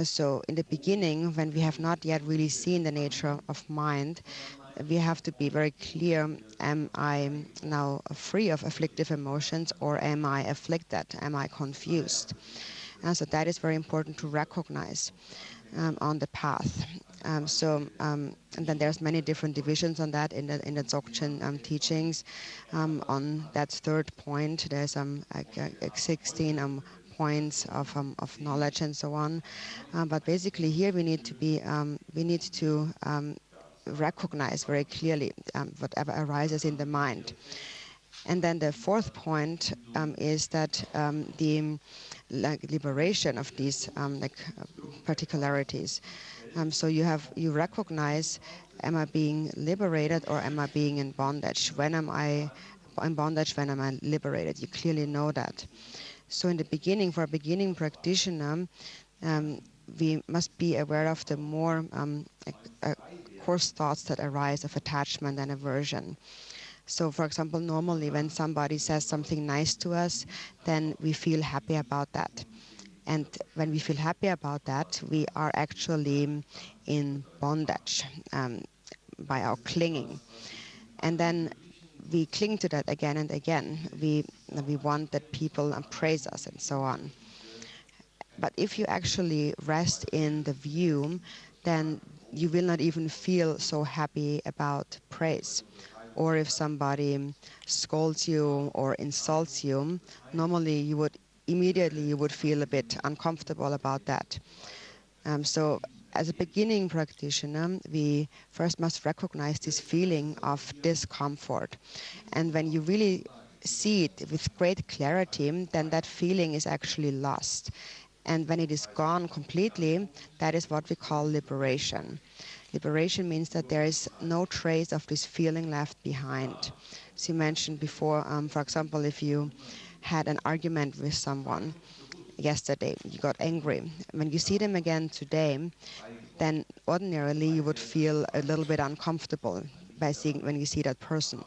So in the beginning, when we have not yet really seen the nature of mind, we have to be very clear, am I now free of afflictive emotions or am I afflicted? Am I confused? And so that is very important to recognize on the path. And then there's many different divisions on that in the Dzogchen teachings. On that third point, there's 16 points of knowledge and so on. But basically here we need to recognize very clearly whatever arises in the mind. And then the fourth point is that the liberation of these particularities. So you recognize, am I being liberated or am I being in bondage? When am I in bondage? When am I liberated? You clearly know that. So in the beginning, for a beginning practitioner, we must be aware of the more coarse thoughts that arise of attachment and aversion. So, for example, normally when somebody says something nice to us, then we feel happy about that. And when we feel happy about that, we are actually in bondage by our clinging. And then we cling to that again and again. We want that people praise us and so on. But if you actually rest in the view, then you will not even feel so happy about praise. Or if somebody scolds you or insults you, normally you would feel a bit uncomfortable about that. So as a beginning practitioner, we first must recognize this feeling of discomfort. And when you really see it with great clarity, then that feeling is actually lost. And when it is gone completely, that is what we call liberation. Liberation means that there is no trace of this feeling left behind. So you mentioned before, for example, if you had an argument with someone yesterday, you got angry. When you see them again today, then ordinarily you would feel a little bit uncomfortable when you see that person.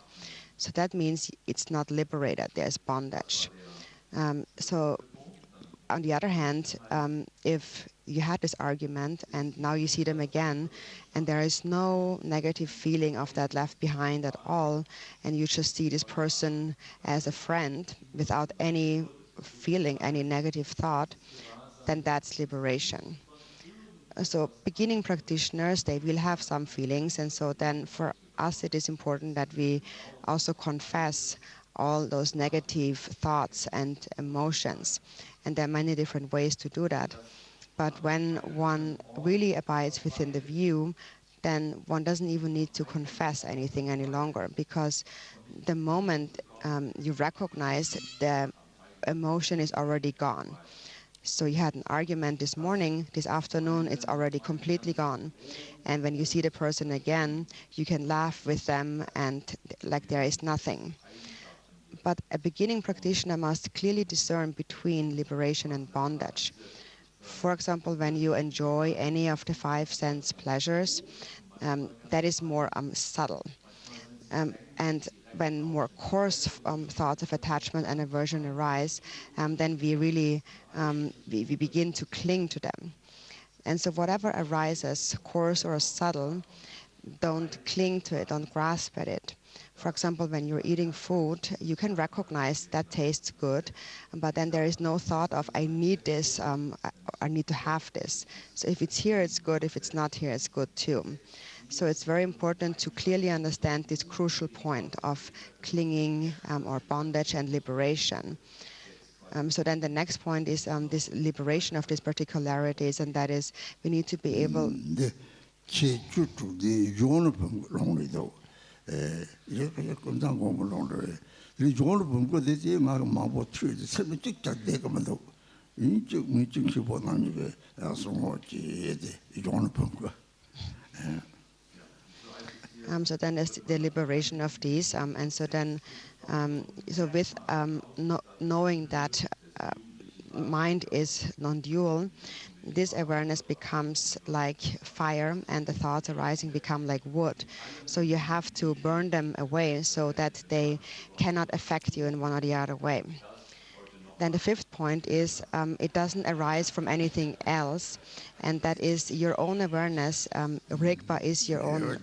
So that means it's not liberated, there's bondage. So on the other hand, if you had this argument and now you see them again and there is no negative feeling of that left behind at all, and you just see this person as a friend without any feeling, any negative thought, then that's liberation. So beginning practitioners, they will have some feelings, and so then for us it is important that we also confess all those negative thoughts and emotions. And there are many different ways to do that. But when one really abides within the view, then one doesn't even need to confess anything any longer, because the moment you recognize, the emotion is already gone. So you had an argument this morning, this afternoon, it's already completely gone. And when you see the person again, you can laugh with them and like there is nothing. But a beginning practitioner must clearly discern between liberation and bondage. For example, when you enjoy any of the 5 sense pleasures, that is more subtle. And when more coarse thoughts of attachment and aversion arise, then we really we begin to cling to them. And so whatever arises, coarse or subtle, don't cling to it, don't grasp at it. For example, when you're eating food, you can recognize that tastes good, but then there is no thought of, I need this, I need to have this. So if it's here, it's good. If it's not here, it's good too. So it's very important to clearly understand this crucial point of clinging or bondage and liberation. So then the next point is this liberation of these particularities, and that is we need to be able... So then there's the liberation of these, and so then, so with knowing that mind is non-dual, this awareness becomes like fire, and the thoughts arising become like wood. So you have to burn them away so that they cannot affect you in one or the other way. Then the 5th point is it doesn't arise from anything else, and that is your own awareness. Rigpa is your own.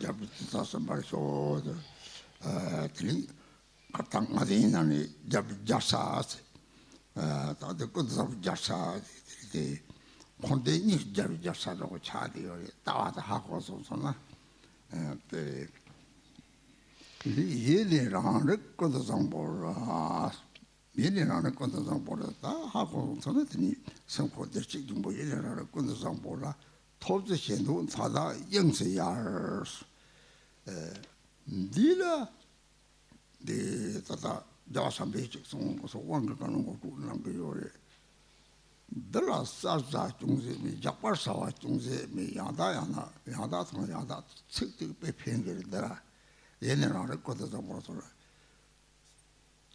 예리나는 건도상 보다 하고 저는 성포대식 뭐 예리나는 건도상 보다 토지신도 사다 영세야 니라 네 다다 자산배직 송고서 원가 가는 거 그런 거요래 들라사자 중세미 작발사와 중세미 야다야나 야다성 야다 측득 배편들더라 예리나는 건도상 보다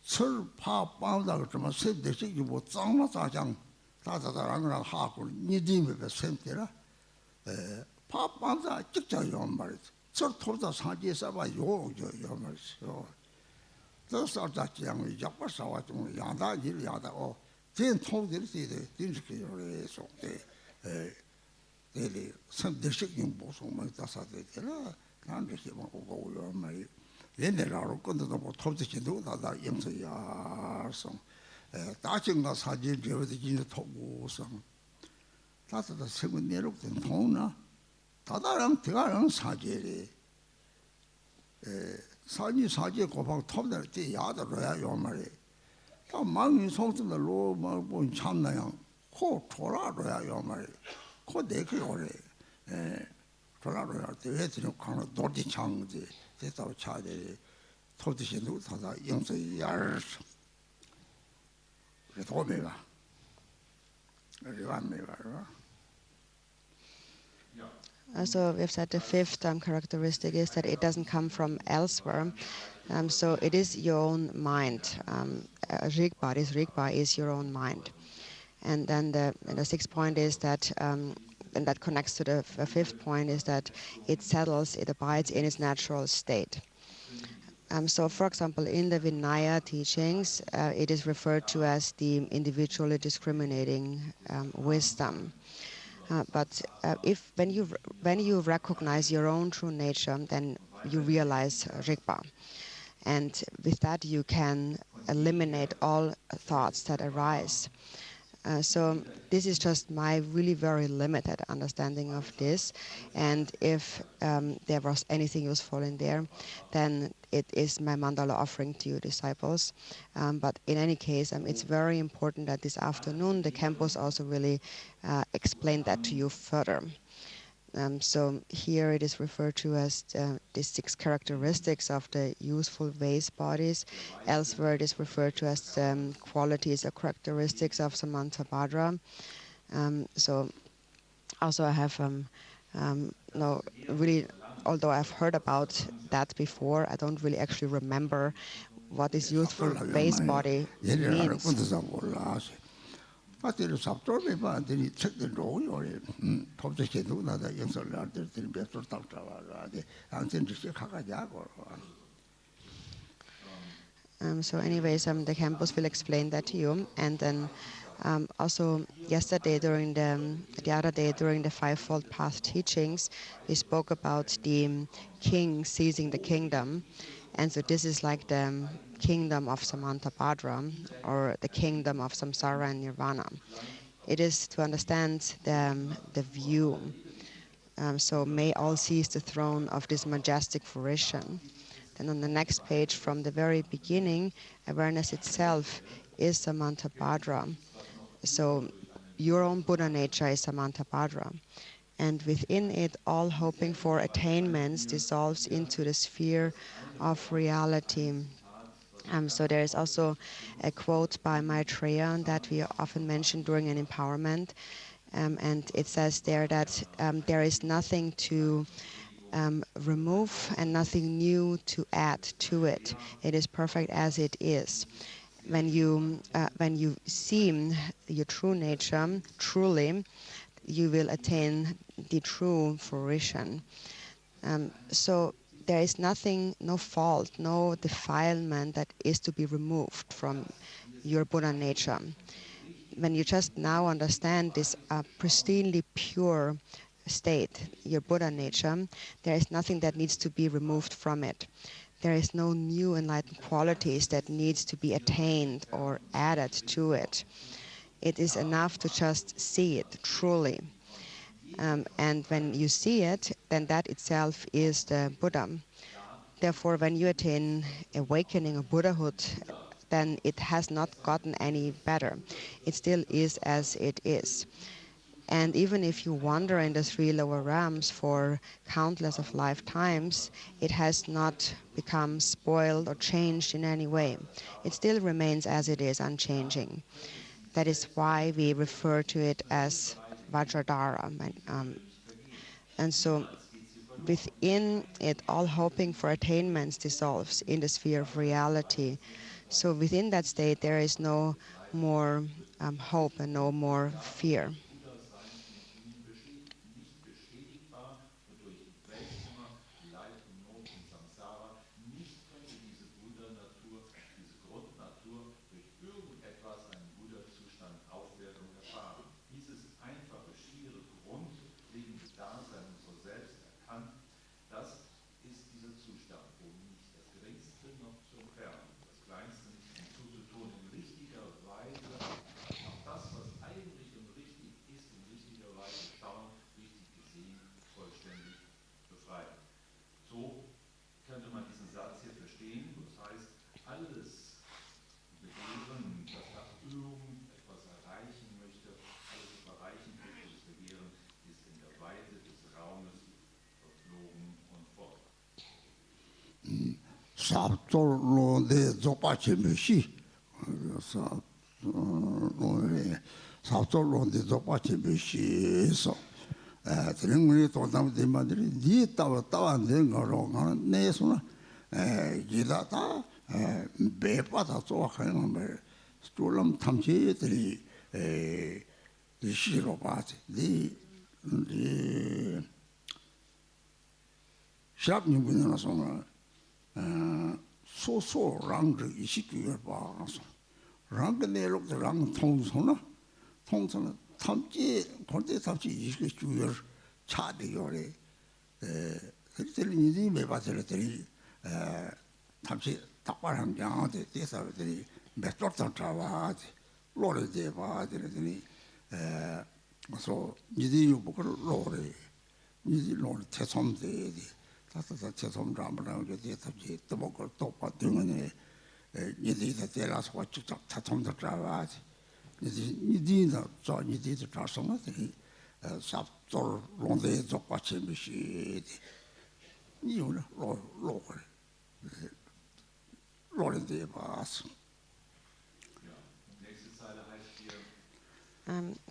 철파 빵다고 좀 세대식 뭐 짱마자장 다다다랑랑 하고 니디메베 셈테라 파빵자 직자요 말이지 저 토다 사지에서 봐요 말이죠 저 사자지양 약발사와 좀 야다 일 야다 전 통들이 딘스케요래서 에리 선대식 보송만 다사되더라 난데시 뭐 오고요 말이 옛날로 건도도 뭐 톱지도 다다 영서야성 다정가 사진 배우듯이 토고성 다다다 세군 내록된 통나 다다랑 대가랑 사제리 사지 고방 톱들 때 야더라야 요 말이 다 망이 송들로 뭐 참나양 코 돌아로야 요 말이 코 내그요래 돌아로야 때 해지는 강로 도지 창지 대답 차대 토지신도 다다 영서야르 도메가 So we've said the 5th characteristic is that it doesn't come from elsewhere. So it is your own mind. Rigpa is your own mind. And then the 6th point is that, and that connects to the 5th point, is that it settles, it abides in its natural state. So, for example, in the Vinaya teachings, it is referred to as the individually discriminating wisdom. But if when you recognize your own true nature, then you realize Rigpa, and with that you can eliminate all thoughts that arise. So this is just my really very limited understanding of this, and if there was anything useful in there, then it is my mandala offering to you disciples. But in any case, it's very important that this afternoon the campus also really explain that to you further. So here it is referred to as the 6 characteristics of the useful vase bodies. Elsewhere it is referred to as qualities or characteristics of Samantabhadra. So also I have no really, although I've heard about that before, I don't really actually remember what this useful vase body means. 아들 sabtor 봐 들이 책들 로요래 법제체 누나다 연설할 들이 몇절 답자와라데 안센지 가가자고. So anyways, the campus will explain that to you. And then also yesterday the other day during the fivefold path teachings, we spoke about the king seizing the kingdom. And so this is like the kingdom of Samantabhadra, or the kingdom of samsara and nirvana. It is to understand the view. So may all seize the throne of this majestic fruition. Then on the next page, from the very beginning, awareness itself is Samantabhadra. So your own Buddha nature is Samantabhadra. And within it, all hoping for attainments dissolves into the sphere of reality. So there is also a quote by Maitreya that we often mention during an empowerment. And it says there that there is nothing to remove and nothing new to add to it. It is perfect as it is. When you see your true nature truly, you will attain the true fruition. So there is nothing, no fault, no defilement that is to be removed from your Buddha nature. When you just now understand this pristinely pure state, your Buddha nature, there is nothing that needs to be removed from it. There is no new enlightened qualities that needs to be attained or added to it. It is enough to just see it truly. And when you see it, then that itself is the Buddha. Therefore, when you attain awakening or Buddhahood, then it has not gotten any better. It still is as it is. And even if you wander in the 3 lower realms for countless of lifetimes, it has not become spoiled or changed in any way. It still remains as it is, unchanging. That is why we refer to it as Vajradhara. And so within it, all hoping for attainments dissolves in the sphere of reality. So within that state, there is no more hope and no more fear. sabtorlonde zopachemeshi sabtorlonde zopachemeshi so 드링이 도담되마들이 니 따와는 거로 내서나 기다다 배바다 좋아하는 말 스톨람 탐지들이 시로 봐지 니 샵님분이라서 소소랑의 이식을 봐서 랑내lok랑 통선은 탐지 거기 탐지 이식을 주요 차대요래 그들이 매바들들이 탐지 답발한 장한테 대사들이 몇 돌다 잡아지 로레 대바 되더니 그래서 니디 요복을 로레 니디 로레 태솜대 다다 태솜 잠바랑 게 대답지 또 먹을 또 받으면 니디가 데라서 같이 태솜도 잡아지 니디다 저 니디도 잡성하더니 삽돌 롱대 적같이 미시 이유는 로레 로레 대바스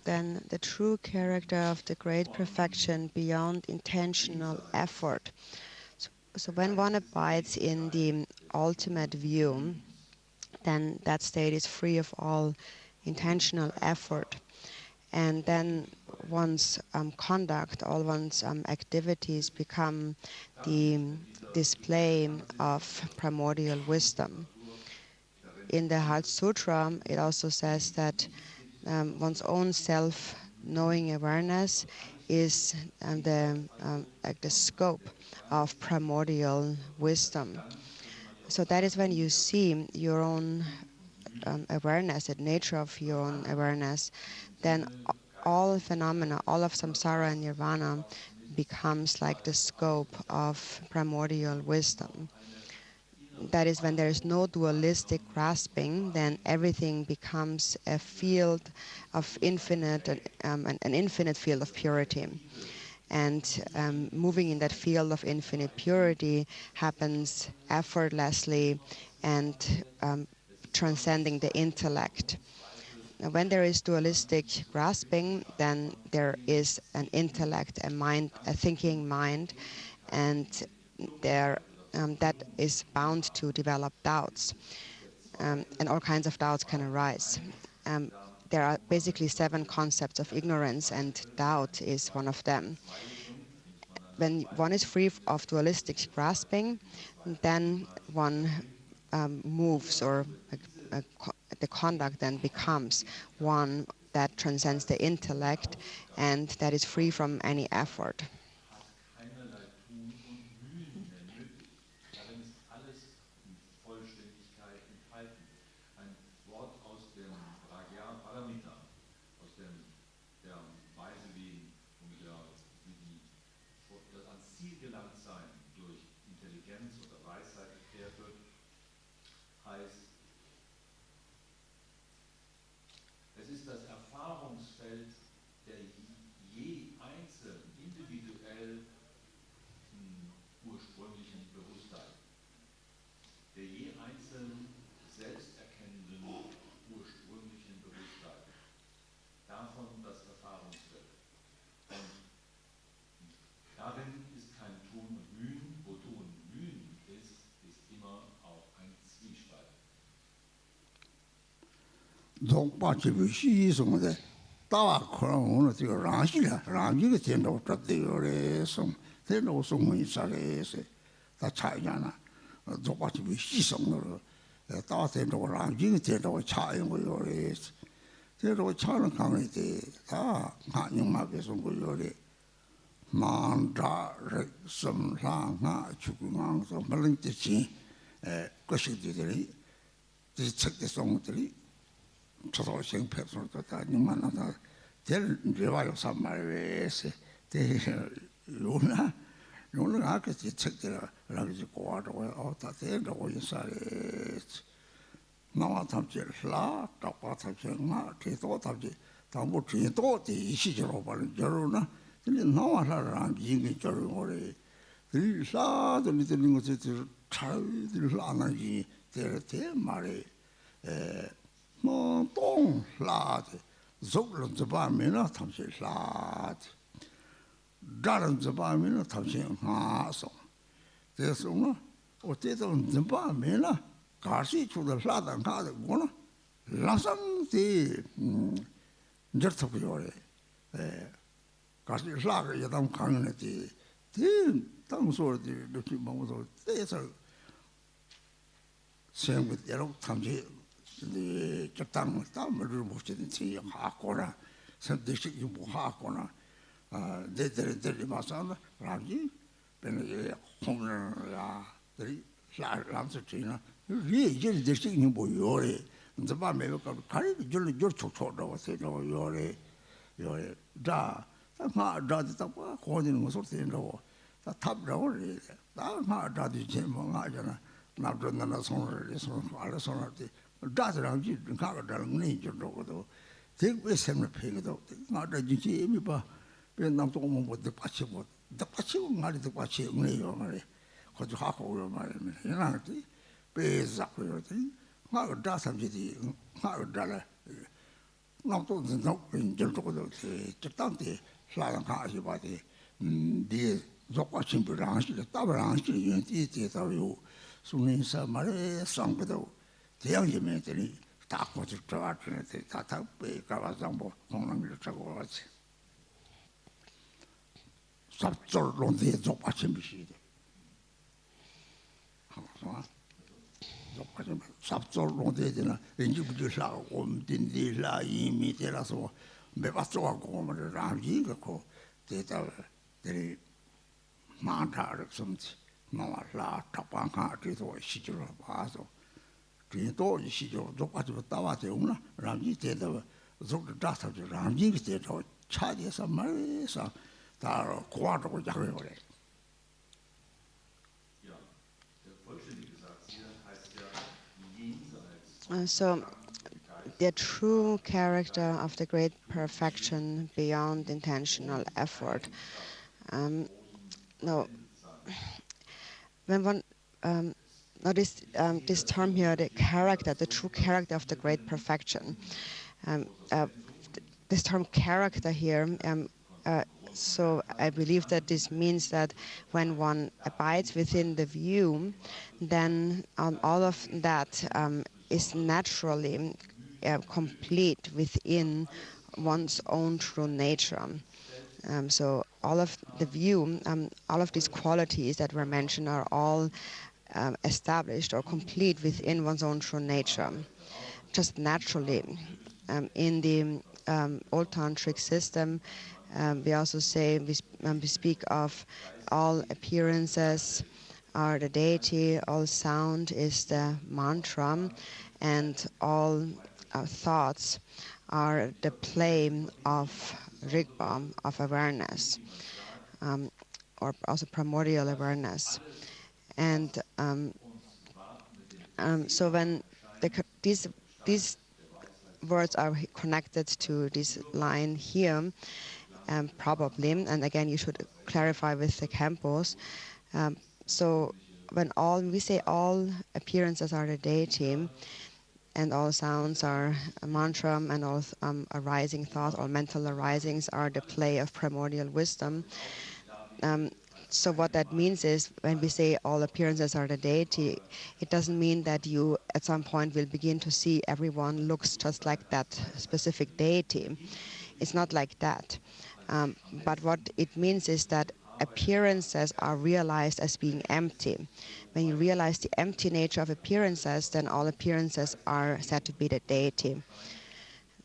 Then the true character of the great perfection beyond intentional effort. So when one abides in the ultimate view, then that state is free of all intentional effort. And then one's conduct, all one's activities become the display of primordial wisdom. In the Heart Sutra, it also says that one's own self-knowing awareness is the scope of primordial wisdom. So that is when you see your own awareness, the nature of your own awareness, then all phenomena, all of samsara and nirvana becomes like the scope of primordial wisdom. That is when there is no dualistic grasping, then everything becomes a field of infinite, an infinite field of purity. And moving in that field of infinite purity happens effortlessly and transcending the intellect. Now, when there is dualistic grasping, then there is an intellect, a mind, a thinking mind, and that is bound to develop doubts, and all kinds of doubts can arise. There are basically 7 concepts of ignorance, and doubt is one of them. When one is free of dualistic grasping, then one moves, or the conduct then becomes one that transcends the intellect and that is free from any effort. 동바집이 시성데 따와 그러면 저 랑시라 랑지가 된다고 뜻대요래서 된다고 소문이 살에서 다 차이잖아. 동바집이 시성으로 따와 된다고 랑지가 된다고 차이는 거요래서 제로 차는 강의대 다 한영막에서 거요래 만다르 섬랑아 죽음왕서 말린듯이 것이들이 이 책대 송들이 저도 생패서도 다 님만나다 될 레와요 삼말에서 대 요나 아까 책들 라지 고아도 다 된다고 인사해 나와 탐지라 딱바 탐지나 계속 탐지 당부 뒤도 이시저로 벌 저러나 근데 나와라랑 이게 저러고래 들사들 들는 것들 잘들 안 하지 대 말에 뭐 동라드 속는 저밤에나 탐실라드 다른 저밤에나 탐실하소 그래서 어때든 저밤에나 가시 주들 라단 가도 뭐나 라상티 저렇게 가시 라가 여담 강는데 당소들이 이렇게 먹어서 때서 생부대로 탐지 이 적당 땀을 못했는지 하거나 선대식이 뭐 하거나 내들이 맞아서 라지 배는 홍르라들이 라람서 지나 이제 대식이 뭐요래 Zaba maybe carry your chocho, say, no, you're da, the top, holding was sort of low. The top row, that is Jim Mongajana, not done a song, other song. That's around you, Canada, need your dog. Think we send a pig, not that you see me, but we're not almost with the Pachibo. The Pachibo, not the Pachibo, because you have over my humanity. Pay exactly your thing. How does somebody, how dollar? Not all the no in Jodo, Chitante, Flying Hashi body, the Zokwachim branch, the Tabaranch, you tell you, soon in some song below. The young humanity, talk with the church, and the Tata, Kawazambo, on the Chagos. Subsort on the Zokwachim machine. Subsort on the individual didn't lie in me, tell us all. Bevasto go around Yigo, the Manta, some no la Tapanka, or Shijuro Paso. To Shijuro, Zopat Tawatuna, Ramji, the Zok dust of the Ramji state or charges of Marisa, that are quarter of the So, the true character of the great perfection beyond intentional effort. No, when one notice this term here, the character, the true character of the great perfection. This term character here. So I believe that this means that when one abides within the view, then all of that is naturally complete within one's own true nature. So all of the view, all of these qualities that were mentioned are all established or complete within one's own true nature, just naturally. In the old tantric system, we also say, we speak of all appearances are the deity, all sound is the mantra, and all thoughts are the play of Rigpa, of awareness, or also primordial awareness. And so when these words are connected to this line here, probably, and again you should clarify with the campos. So when we say all appearances are the deity, and all sounds are a mantra, and all arising thoughts, all mental arisings are the play of primordial wisdom. So what that means is, when we say all appearances are the deity, it doesn't mean that you at some point will begin to see everyone looks just like that specific deity. It's not like that. But what it means is that appearances are realized as being empty. When you realize the empty nature of appearances, then all appearances are said to be the deity.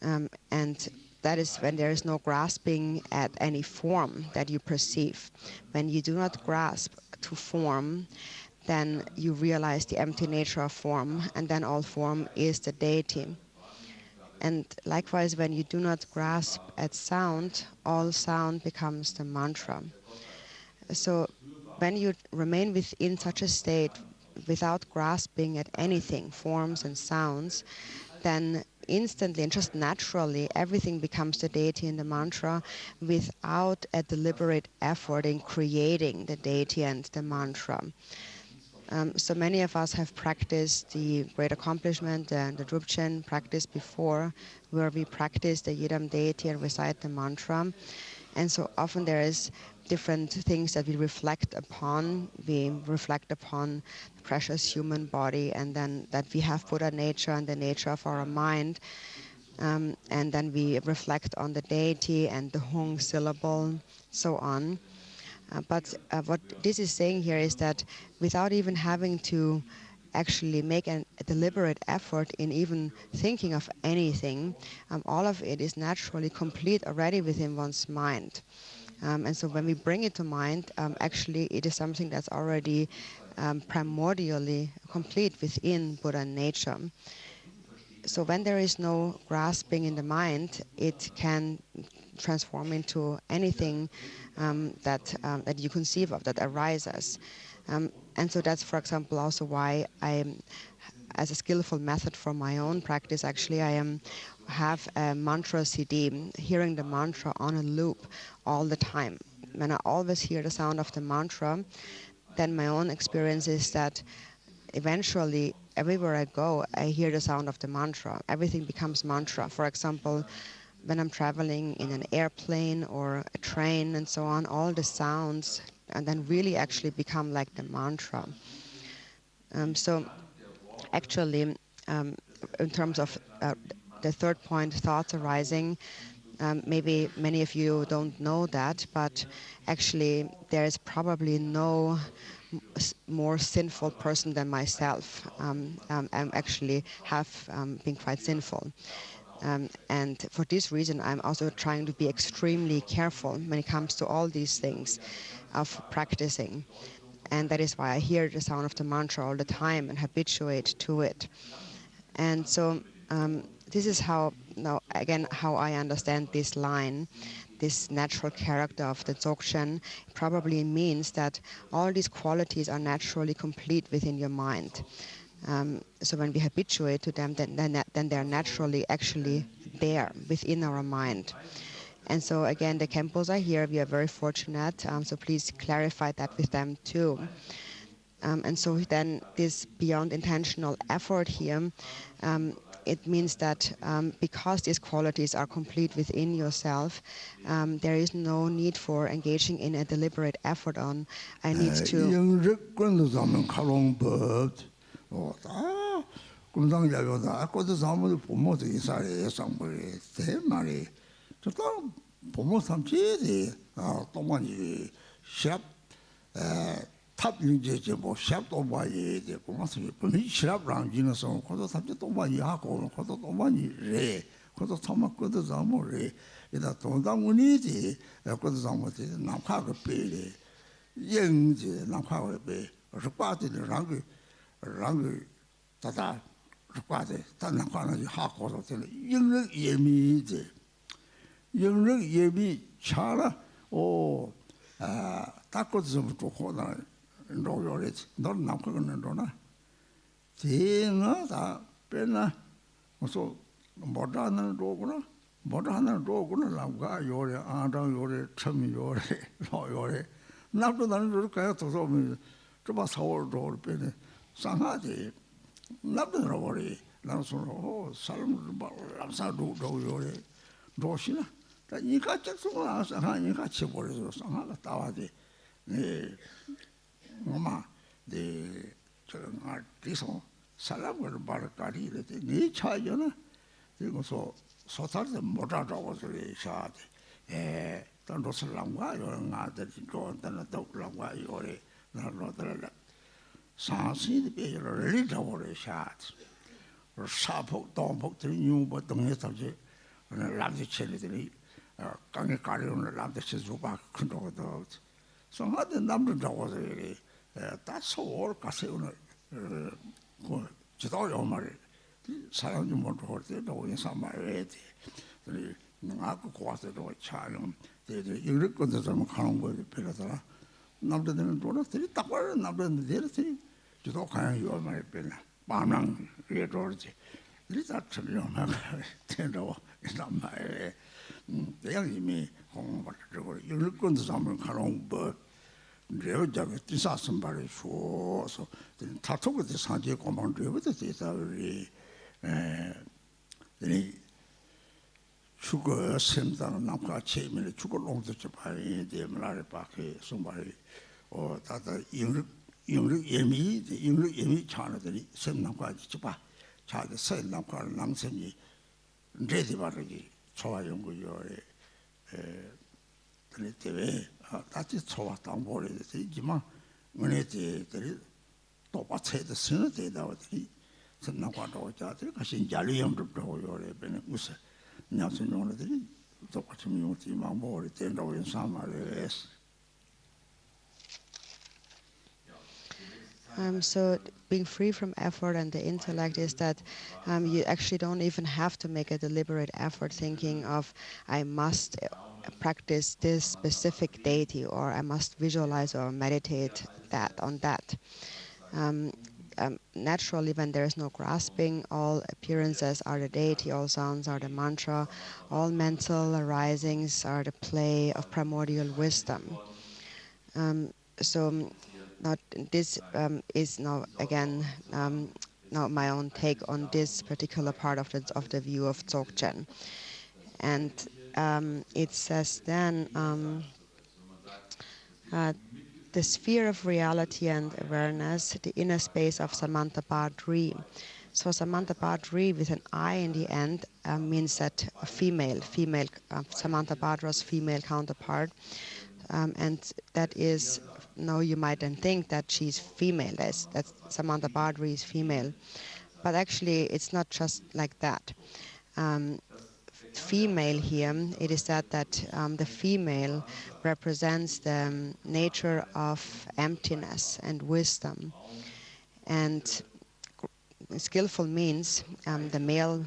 And that is when there is no grasping at any form that you perceive. When you do not grasp to form, then you realize the empty nature of form, and then all form is the deity. And likewise, when you do not grasp at sound, all sound becomes the mantra. So when you remain within such a state without grasping at anything, forms and sounds, then instantly and just naturally everything becomes the deity in the mantra without a deliberate effort in creating the deity and the mantra. So many of us have practiced the great accomplishment and the Dzogchen practice before, where we practice the Yidam deity and recite the mantra. And so often there is different things that we reflect upon. We reflect upon the precious human body, and then that we have Buddha nature and the nature of our mind. And then we reflect on the deity and the Hung syllable, so on. But what this is saying here is that without even having to actually make a deliberate effort in even thinking of anything, all of it is naturally complete already within one's mind. And so when we bring it to mind, actually it is something that's already primordially complete within Buddha nature. So when there is no grasping in the mind, it can transform into anything that you conceive of, that arises. And so that's, for example, also why as a skillful method for my own practice, actually, I have a mantra CD, hearing the mantra on a loop all the time. When I always hear the sound of the mantra, then my own experience is that eventually, everywhere I go, I hear the sound of the mantra. Everything becomes mantra. For example, when I'm traveling in an airplane or a train and so on, all the sounds and then really actually become like the mantra. So actually, in terms of the third point, thoughts arising, maybe many of you don't know that, but actually there is probably no more sinful person than myself. I actually have been quite sinful. And for this reason, I'm also trying to be extremely careful when it comes to all these things of practicing. And that is why I hear the sound of the mantra all the time and habituate to it. And so this is how, now again, how I understand this line, this natural character of the Dzogchen. Probably means that all these qualities are naturally complete within your mind. So when we habituate to them, then they're naturally actually there within our mind. And so again, the Kempos are here. We are very fortunate. So please clarify that with them too. And so then this beyond intentional effort here, it means that because these qualities are complete within yourself, there is no need for engaging in a deliberate effort on, I need to... 탑 이제 뭐 샵도 봐야 돼. 고마서 분이 샵랑 지나서 거기서 탑도 또 많이 하고 거기서 또 많이 래. 거기서 참아 거기서 잠을 래. 이다 동당문이지. 거기서 잠을 남카가 빼래. 영지 남카가 빼. 르빠들 랑그 다다 르빠들 다 남카는 하고서 되는 영력 예미지. 영력 예미 차라 닦고도 좀 좋고 나 로요레지 너 남거는 로나 제가 빼나 무슨 뭐라는 로구나 뭐라는 로구나 남가 요래 아랑 요래 첨 요래 로요래 남도 나는 그럴까요 도서 좀 사월로 빼네 상하지 남도 로리 나는 사람 남사도 로요래 로시나 이가 짝수가 상하니 같이 버려서 상하가 따와지 네 엄마 네 저런 아티서 사람을 말까리를 네 차이잖아 그래서 소탈도 못 알아서 샤데 또 사람과 이런 아들 좋은데는 또 그런가 요래 나로들 사실이 배를 리더를 샤트 사폭 동폭들이 유보 동네서지 남지 첼리들이 강에 가려는 남대체 주바 큰 거도 성하대 남들 잡아서 이게 다 서울 가세오는 그 지도요 말이 사람이 못 올 때도 인사 말해야 돼. 그래 나하고 고아서도 차는 이제 이럴 것도 좀 가는 거에 별로더라. 남들은 돌아들이 딱 봐요. 남들은 지도 가야 요 말이 별나. 마음 이게 돌지. 그래서 틀려나 된다고 남 말에 대양님이 공부를 하고 이럴 것도 좀 가는 거 내가 디사슨 말이 쇼서 타토가 산지 고만되거든 디사리 이 죽어 샘다는 남과 체면에 죽어 롱도 좀 봐야 돼 미라레파 그 somebody 다다 영력 예미 차는들이 샘남과 지봐 자기 샘남과 남sem이 레디 바르기 좋아요 거요에 그래 때문에 같이 좋아 당보를 되지만 은혜들이 똑같이도 쓰는 데다들이 선나과도 자들 같이 자리염도 요래 배는 무슨 냐선용들이 똑같이 용티만 모를 때로 인사말에스 So being free from effort and the intellect is that you actually don't even have to make a deliberate effort thinking of I must practice this specific deity or I must visualize or meditate that on that. Naturally, when there is no grasping, all appearances are the deity, all sounds are the mantra, all mental arisings are the play of primordial wisdom. So now this is now again now my own take on this particular part of the view of Dzogchen, and it says then the sphere of reality and awareness, the inner space of Samantha Dream. So Samantha Dream with an I in the end means that a female Samantha Badra's female counterpart. And that is, now you might then think that she's female, that Samantha Badri is female. But actually, it's not just like that. Female here, it is said that the female represents the nature of emptiness and wisdom. And skillful means the male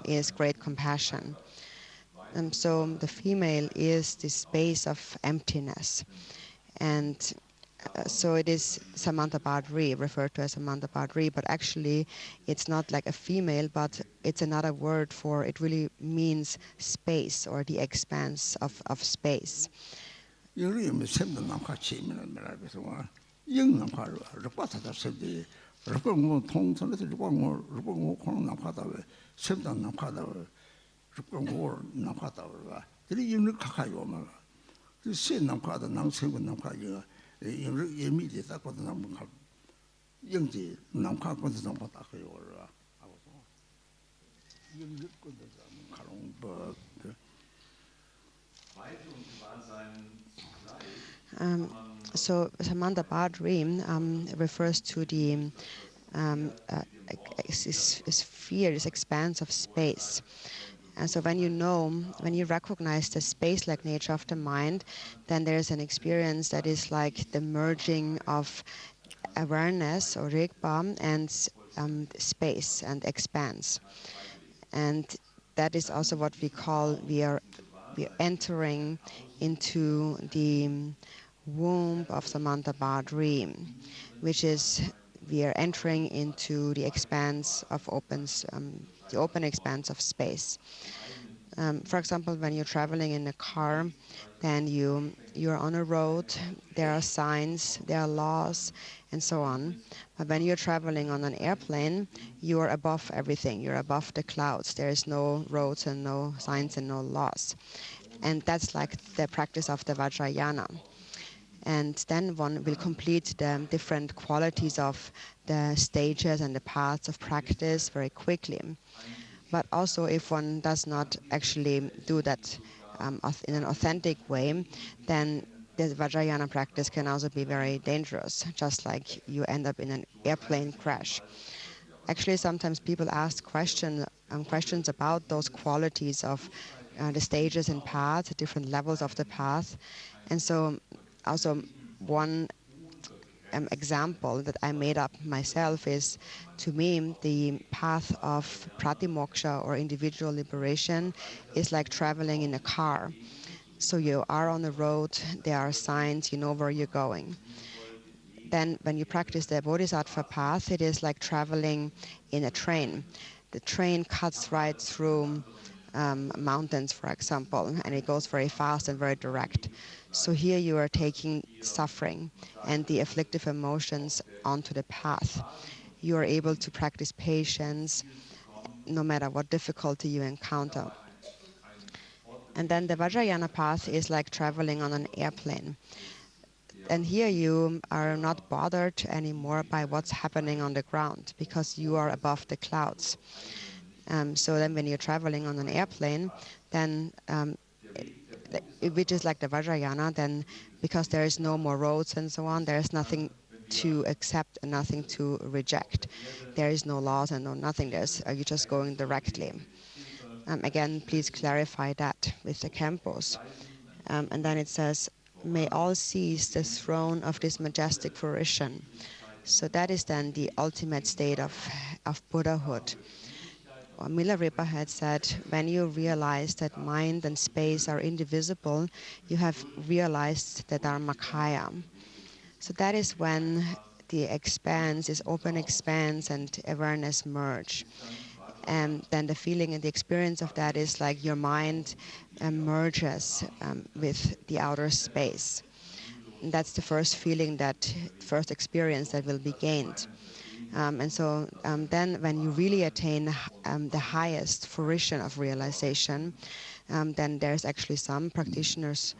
is great compassion. So the female is the space of emptiness. And so it is Samantha Badri, referred to as Samantha Badri, but actually it's not like a female, but it's another word for, it really means space or the expanse of space. So Samantha Badri refers to the sphere, this expanse of space. And so when you recognize the space-like nature of the mind, then there's an experience that is like the merging of awareness or Rigpa and space and expanse. And that is also what we call, we are entering into the womb of Samantha Badri, which is, we are entering into the expanse of the open expanse of space. For example, when you're traveling in a car, then you're on a road, there are signs, there are laws, and so on. But when you're traveling on an airplane, you're above everything, you're above the clouds. There is no roads and no signs and no laws. And that's like the practice of the Vajrayana. And then one will complete the different qualities of the stages and the paths of practice very quickly. But also, if one does not actually do that in an authentic way, then the Vajrayana practice can also be very dangerous, just like you end up in an airplane crash. Actually, sometimes people ask questions about those qualities of the stages and paths, the different levels of the path. And so also one example that I made up myself is, to me, the path of pratimoksha or individual liberation is like traveling in a car. So you are on the road, there are signs, you know where you're going. Then when you practice the bodhisattva path, it is like traveling in a train. The train cuts right through mountains, for example, and it goes very fast and very direct. So here you are taking suffering and the afflictive emotions onto the path. You are able to practice patience no matter what difficulty you encounter. And then the Vajrayana path is like traveling on an airplane. And here you are not bothered anymore by what's happening on the ground because you are above the clouds. So then when you're traveling on an airplane, then which is like the Vajrayana, then because there is no more roads and so on, there is nothing to accept and nothing to reject. There is no laws and no nothing. You're just going directly. Again, please clarify that with the Kempos. And then it says, may all seize the throne of this majestic fruition. So that is then the ultimate state of Buddhahood. Milarepa had said, when you realize that mind and space are indivisible, you have realized the Dharmakaya. So that is when the expanse is open expanse and awareness merge. And then the feeling and the experience of that is like your mind merges with the outer space. And that's the first feeling, that first experience that will be gained. And so then when you really attain the highest fruition of realization, then there's actually some practitioners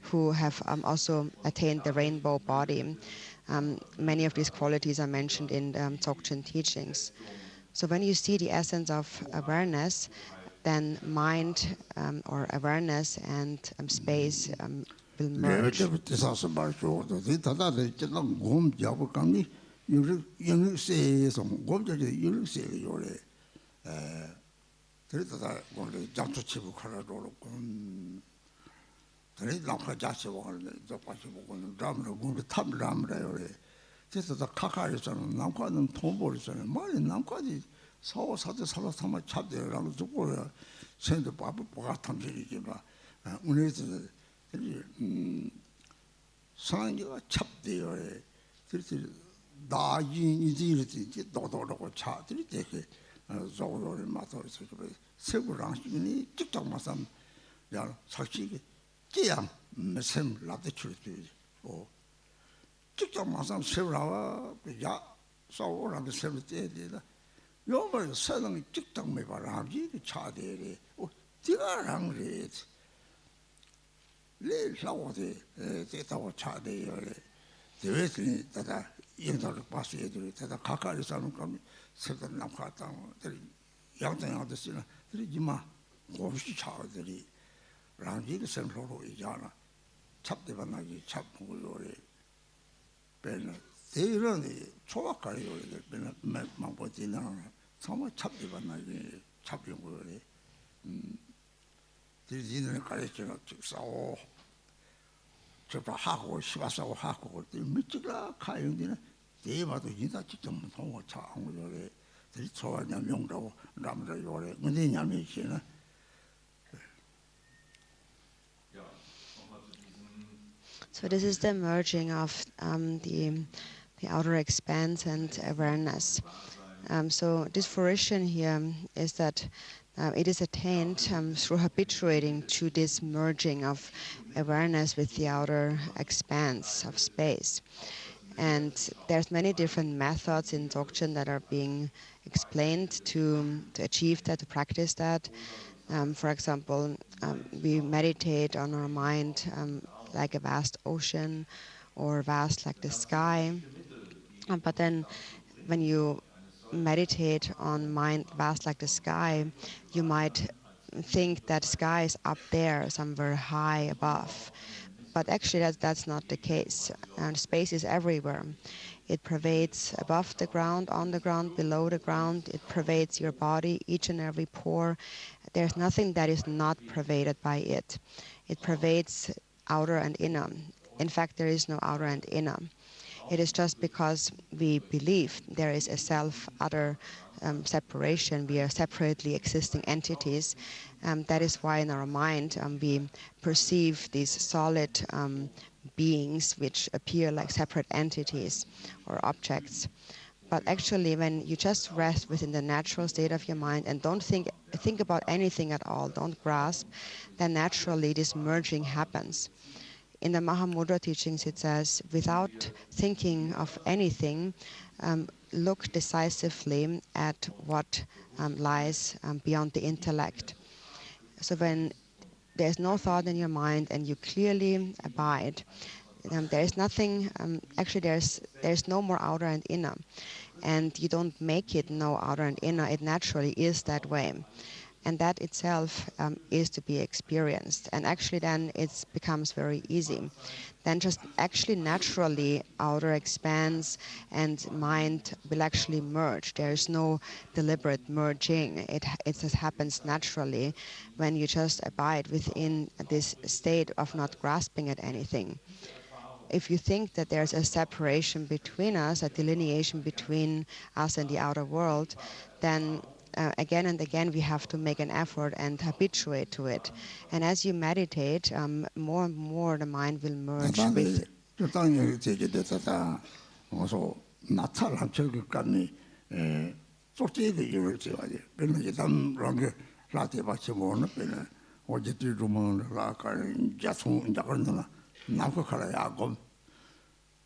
who have also attained the rainbow body. Many of these qualities are mentioned in the Dzogchen teachings. So when you see the essence of awareness, then mind or awareness and space will merge. So this is the merging of the outer expanse and awareness. So this fruition here is that it is attained through habituating to this merging of awareness with the outer expanse of space. And there's many different methods in Dzogchen that are being explained to achieve that, to practice that. For example, we meditate on our mind like a vast ocean, or vast like the sky. But then when you meditate on mind vast like the sky, you might think that sky is up there, somewhere high above. But actually that's not the case. And space is everywhere. It pervades above the ground, on the ground, below the ground. It pervades your body, each and every pore. There's nothing that is not pervaded by it. It pervades outer and inner. In fact, there is no outer and inner. It is just because we believe there is a self-other separation. We are separately existing entities. That is why in our mind we perceive these solid beings which appear like separate entities or objects. But actually, when you just rest within the natural state of your mind and don't think about anything at all, don't grasp, then naturally this merging happens. In the Mahamudra teachings it says, without thinking of anything, look decisively at what lies beyond the intellect. So when there's no thought in your mind and you clearly abide, there is nothing, actually there's no more outer and inner. And you don't make it no outer and inner, it naturally is that way. And that itself is to be experienced. And actually then it becomes very easy. Then just actually naturally outer expanse and mind will actually merge. There is no deliberate merging. It just happens naturally when you just abide within this state of not grasping at anything. if you think that there's a separation between us, a delineation between us and the outer world, then again and again we have to make an effort and habituate to it. And as you meditate, more and more the mind will merge with. 적당히 제게됐다. 어서 나타난 저기까지 솔직히 이걸 지어야지. 그런데 담랑게 라테바치 모는 배는 어제들 좀 라카는 자송 자거나 나고 가라야 곰.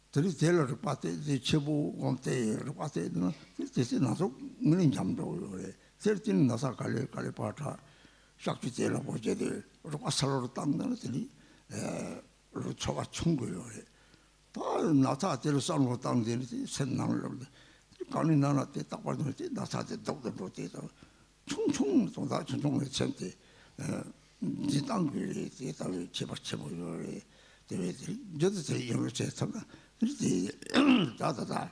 들이 제일로 빠때 제부 곰때로 빠때는 뜻이 나서 문인 잠도 그래. 절대는 나서 갈래 빠타 싹지 제일로 보제들 그리고 살로 땅는 들이 초가 충고요. 다 나타대로 싸는 땅들이 생랑을 간이 나한테 딱 봐도 나타대 똑똑 못해서 충충 도다 충충의 천대 이 땅들이 대답이 제박쳐버려 대회들이 저도 제 영어 제스가 이제 다다다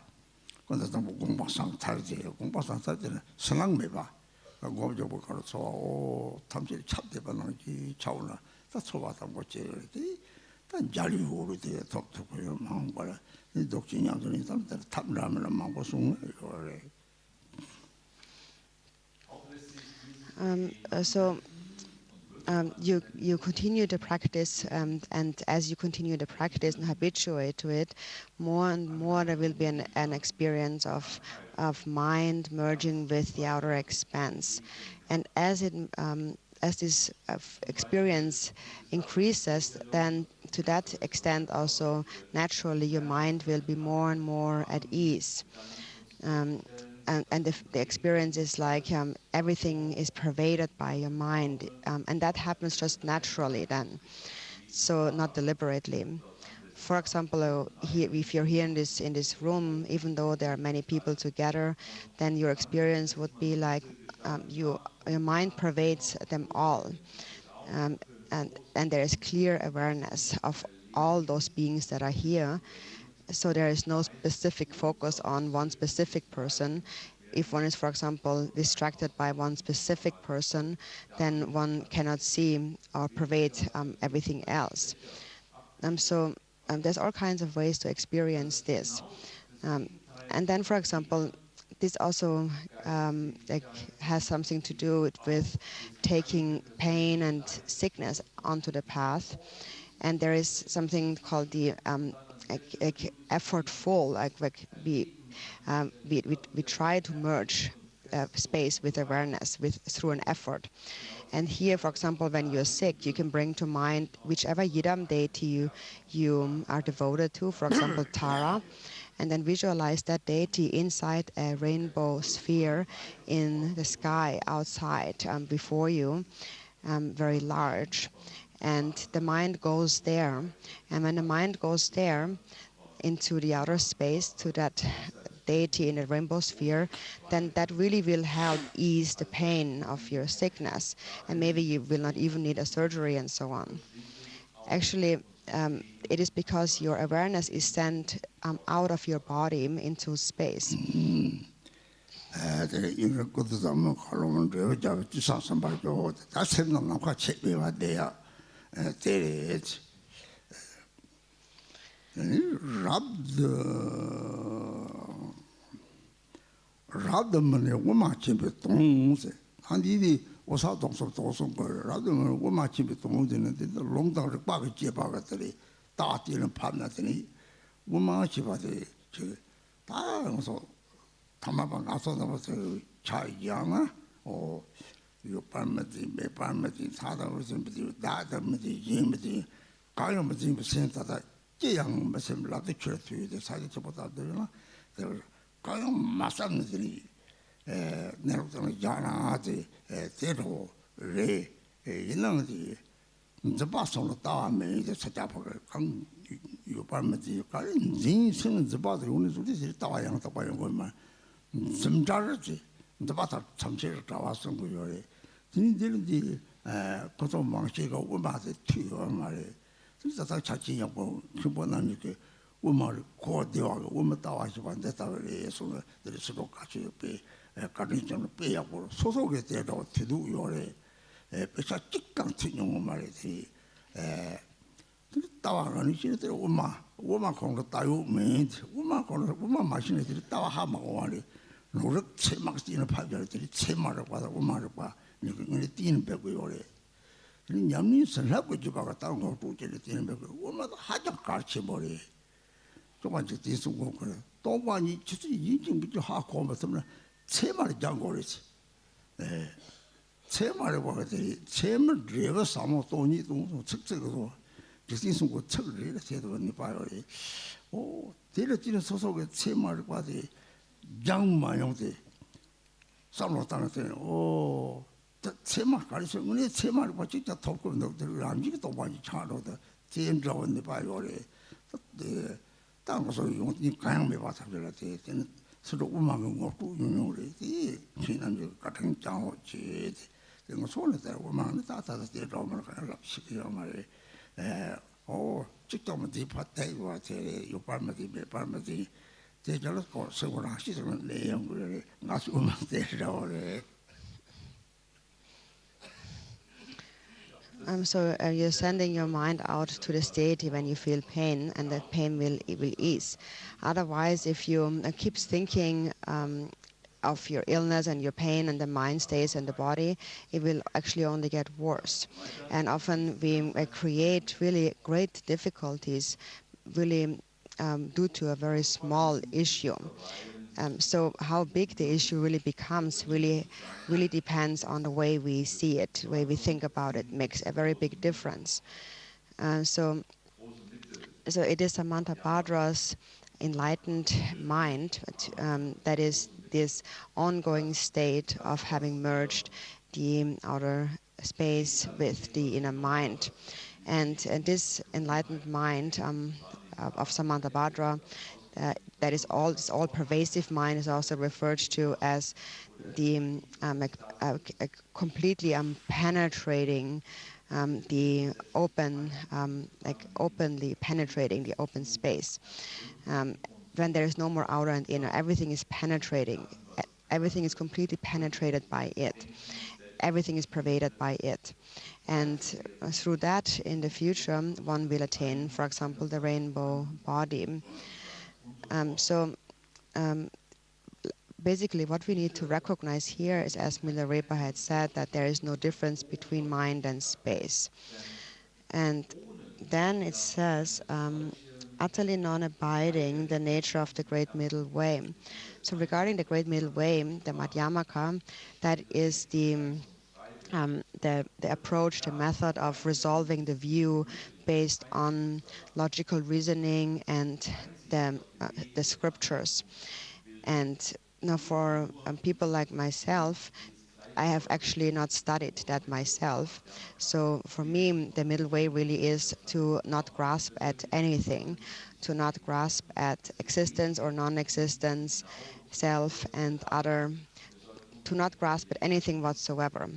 근데 좀 공부상 탈지 공부상 탈지는 생각 매봐 공부적 가르쳐 탐지 찾대반하기 차오나 다 초바다 못지 단 자리후로 돼 덕덕고요 망고라 이 독진이 안전이 담다 탐라면 망고 숭 이거래. So you continue to practice, and as you continue to practice and habituate to it, more and more there will be an experience of mind merging with the outer expanse, and as this experience increases, then to that extent also naturally your mind will be more and more at ease. And the experience is like everything is pervaded by your mind, and that happens just naturally then, so not deliberately. For example, if you're here in this room, even though there are many people together, then your experience would be like your mind pervades them all, and there is clear awareness of all those beings that are here. So there is no specific focus on one specific person. If one is, for example, distracted by one specific person, then one cannot see or pervade everything else. So there's all kinds of ways to experience this. And then, for example, this also has something to do with taking pain and sickness onto the path. And there is something called the effortful, like we try to merge space with awareness through an effort. And here, for example, when you're sick, you can bring to mind whichever Yidam deity you are devoted to, for example, Tara, and then visualize that deity inside a rainbow sphere in the sky outside before you, very large. And the mind goes there. And when the mind goes there into the outer space, to that deity in the rainbow sphere, then that really will help ease the pain of your sickness. And maybe you will not even need a surgery and so on. Actually, it is because your awareness is sent out of your body into space. Rabjam Drime Özer. 한디디 오사 동서 거 라드는 오마 집에 동원되는데 롱다를 빠게 제바가들이 다 뛰는 판나더니 오마 집에 저다 그래서 담아봐 나서서 차이야나 이거 밤매지 매 밤매지 사다 무슨 비디 다다매지 임매지 가요매지 센터다 제양 무슨 라드 추르트에 사기 저보다 되나 가요 마산들이 내로서는 야나지 제로 레 이런지 저바서로 다음에 이제 찾아보고 강 요밤지 가는 인생은 저바서 오늘 소리지 다와양 거만 좀 잘지 저바서 참치를 다와서 거요 진들인지 고통 망치가 오마서 튀어 말에 진짜 다 찾지냐고 그보다는 이렇게 오마를 고대하고 오마 다와서 반대다를 해서 들으시고 같이 옆에 가르치는 빼야고 소속에 대해서 대도 요래 배차 직강 튀는 말이지 따와가는 시대로 엄마 woman called the Tayu maid, woman machine is the Tawahama only. No, the Chemax in a paper, the Chemar was a woman, you can get in baby or in Yamis and help with you about a town or two to the in baby. Woman had a carchibody. So much it is to walk. Don't want you to see eating with your half combat. Chemar jungle is. Chemar was the Chemar driver, some of Tony to check. Distinction was check really said when the fire. Oh, they didn't so get Chemar was the young man of the some of the oh, the Chemar carriage only Chemar was just a talk of the Ramji to one child of the Jane draw in the fire. The town was so you can't be what and so the woman walked to you know the chin and the cutting down cheat. There was only that woman that the drummer kind of sick. Oh, chick on the pate was your parmity. They just got so what I see them lay on not woman there. So you're sending your mind out to the state when you feel pain, and that pain will ease. Otherwise, if you keep thinking of your illness and your pain, and the mind stays in the body, it will actually only get worse. And often we create really great difficulties, really due to a very small issue. So how big the issue really becomes really depends on the way we see it, the way we think about it, makes a very big difference. So it is Samantabhadra's enlightened mind that is this ongoing state of having merged the outer space with the inner mind. And this enlightened mind of Samantabhadra, that is all pervasive mind, is also referred to as the completely penetrating the open, openly penetrating the open space. When there is no more outer and inner, everything is penetrating. Everything is completely penetrated by it. Everything is pervaded by it. And through that, in the future, one will attain, for example, the rainbow body. Basically what we need to recognize here is, as Milarepa had said, that there is no difference between mind and space. And then it says, utterly non-abiding, the nature of the Great Middle Way. So regarding the Great Middle Way, the Madhyamaka, that is the approach, the method of resolving the view based on logical reasoning and the scriptures. And now for people like myself, I have actually not studied that myself. So for me, the middle way really is to not grasp at anything, to not grasp at existence or non-existence, self and other, to not grasp at anything whatsoever.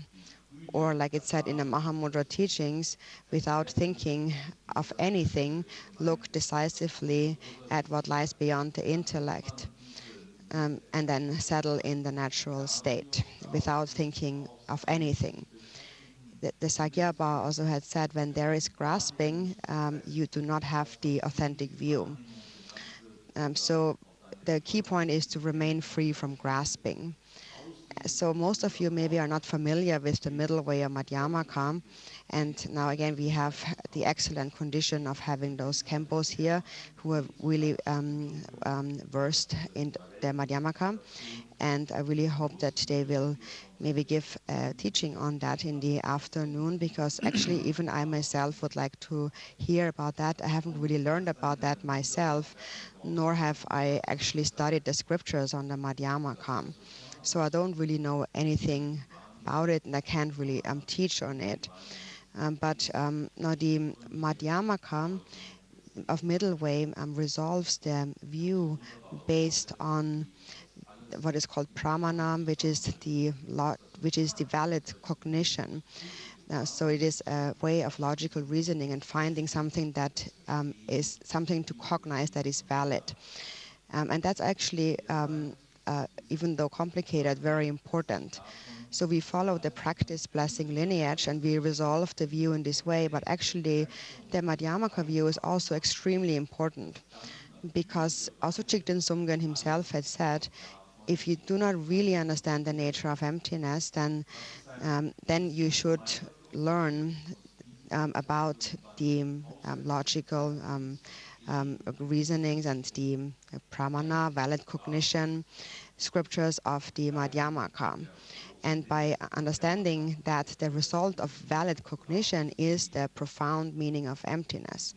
Or like it said in the Mahamudra teachings, without thinking of anything, look decisively at what lies beyond the intellect. And then settle in the natural state without thinking of anything. The Sakyapa also had said, when there is grasping, you do not have the authentic view. So the key point is to remain free from grasping. So most of you maybe are not familiar with the middle way of Madhyamaka, and now again we have the excellent condition of having those Khenpos here who are really versed in the Madhyamaka, and I really hope that they will maybe give a teaching on that in the afternoon, because actually even I myself would like to hear about that. I haven't really learned about that myself, nor have I actually studied the scriptures on the Madhyamaka. So I don't really know anything about it, and I can't really teach on it. But now the Madhyamaka of middle way resolves the view based on what is called pramana, which is the valid cognition. So it is a way of logical reasoning and finding something that is something to cognize that is valid, and that's actually even though complicated, very important. So we follow the practice blessing lineage and we resolve the view in this way, but actually the Madhyamaka view is also extremely important, because also Chikden Sumgön himself had said, if you do not really understand the nature of emptiness, then you should learn about the logical reasonings and the pramana, valid cognition, scriptures of the Madhyamaka. And by understanding that the result of valid cognition is the profound meaning of emptiness.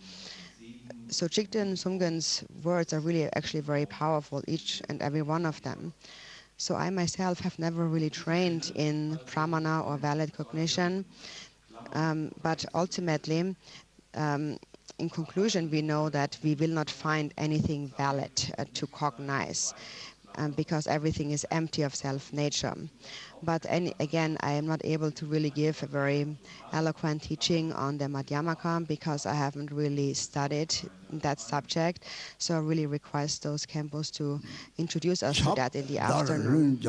So Chikden Sumgön's words are really actually very powerful, each and every one of them. So I myself have never really trained in pramana or valid cognition, but ultimately, in conclusion, we know that we will not find anything valid to cognize, because everything is empty of self-nature. But again, I am not able to really give a very eloquent teaching on the Madhyamaka because I haven't really studied that subject. So I really request those Khenpos to introduce us to that in the afternoon.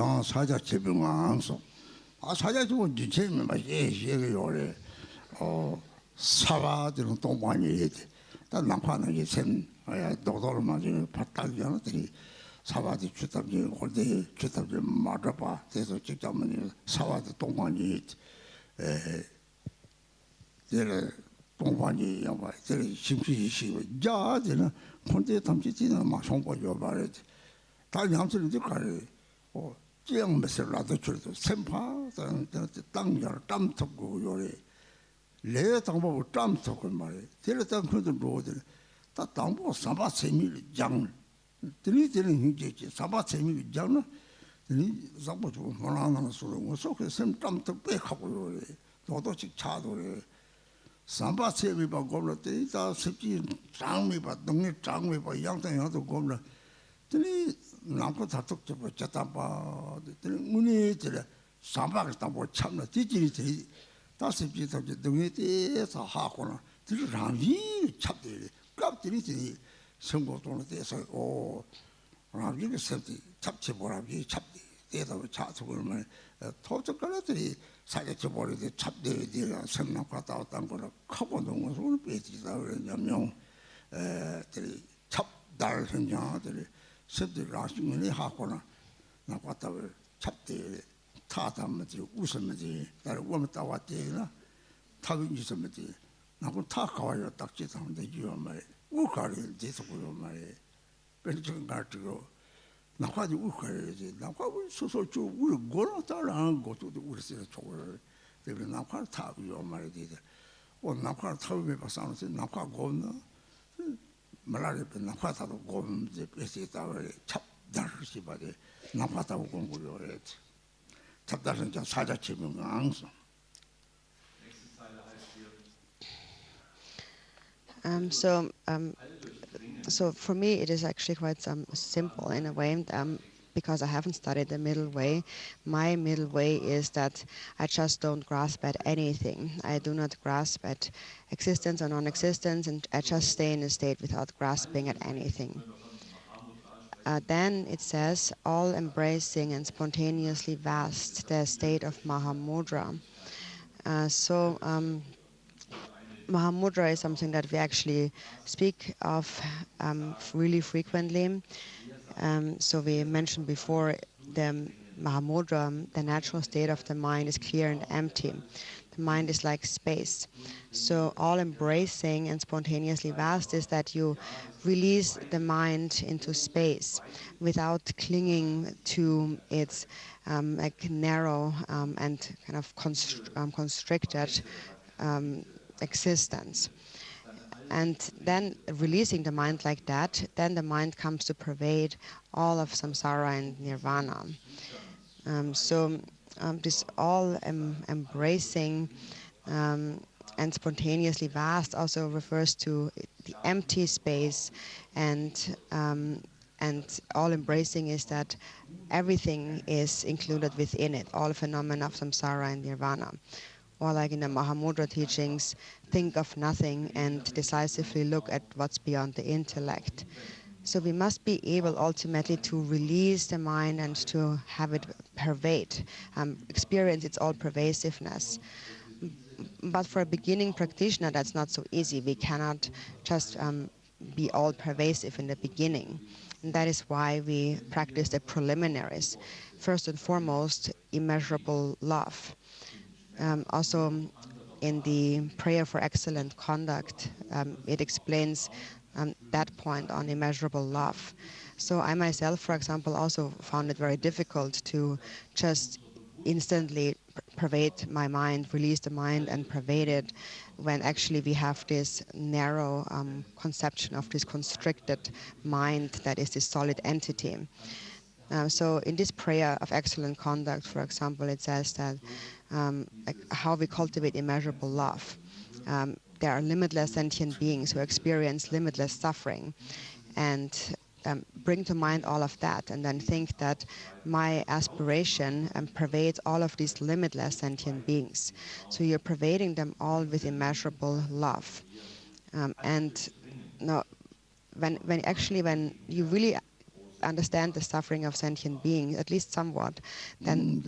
사와디 주답지 골데 주답지 마드라파 대서 직장문이 사와디 동관이 제를 동관이 양바 제를 심시시 자들은 콘데 담지지는 막 송보여 말해 다 양들인데 가래 찌양 메시라도 줄도 샘파 땅열 땀터고 요래 내 당보고 땀터고 말해 제를 땅 그들 로들 다 당보 사바 세밀 장 들리는 힘제지 사바 재미 있잖아. 들리 잡고 좀 하나하나 소리 뭐서 샘 땀도 빼하고 도도직 차도래. 사바 재미 봐 고블때 다 습지 장미 봐 동네 장미 봐 양당야도 고블. 들리 남고 다톡 좀 쳤다 봐. 들리 문이 들어 사바가 다뭐 참나 뒤지리 다 습지 다 동네 때서 하고는 들리 라비 찹들이 깝들이 성고도는 돼서 라비가 섭디 잡지 보라비 잡디 대도 차속을만 토적가들이 사격해 버리되 잡대들이 성남 갔다 왔던 거를 커고 놓은 것을 빼지다 그러냐면 들이 잡달 현장들이 섭디 라시문이 하거나 나갔다 잡대 타담들이 웃으면지 나를 오면 따왔대나 타빈 있으면지 나고 타 가와요 딱지 상대 주요 말 우카를 제속으로 말해 벤처 가지고 나까지 우카를 나까고 소소주 우리 거로 따라한 것도 우리서 저걸 되게 나까를 타고요 말이지 나까를 타고 봐서는 나까 고나 말아레pa 나까 타도 고는데 베시다를 찹다르시 바데 나까 타고 공부를 했지 찹다르는 저 사자 치면 항상 So for me, it is actually quite simple in a way, because I haven't studied the middle way. My middle way is that I just don't grasp at anything. I do not grasp at existence or non-existence, and I just stay in a state without grasping at anything. Then it says, all embracing and spontaneously vast, the state of Mahamudra. Mahamudra is something that we actually speak of really frequently. So we mentioned before the Mahamudra, the natural state of the mind is clear and empty. The mind is like space. So all embracing and spontaneously vast is that you release the mind into space without clinging to its like narrow and kind of constricted existence. And then releasing the mind like that, then the mind comes to pervade all of samsara and nirvana. This all embracing and spontaneously vast also refers to the empty space, and all embracing is that everything is included within it, all phenomena of samsara and nirvana. Or like in the Mahamudra teachings, think of nothing and decisively look at what's beyond the intellect. So we must be able ultimately to release the mind and to have it pervade, experience its all pervasiveness. But for a beginning practitioner, that's not so easy. We cannot just be all pervasive in the beginning. And that is why we practice the preliminaries. First and foremost, immeasurable love. Also, in the prayer for excellent conduct, it explains that point on immeasurable love. So I myself, for example, also found it very difficult to just instantly pervade my mind, release the mind and pervade it, when actually we have this narrow conception of this constricted mind that is this solid entity. So in this prayer of excellent conduct, for example, it says that like how we cultivate immeasurable love. There are limitless sentient beings who experience limitless suffering, and bring to mind all of that, and then think that my aspiration pervades all of these limitless sentient beings. So you're pervading them all with immeasurable love. And no, when you really understand the suffering of sentient beings, at least somewhat, then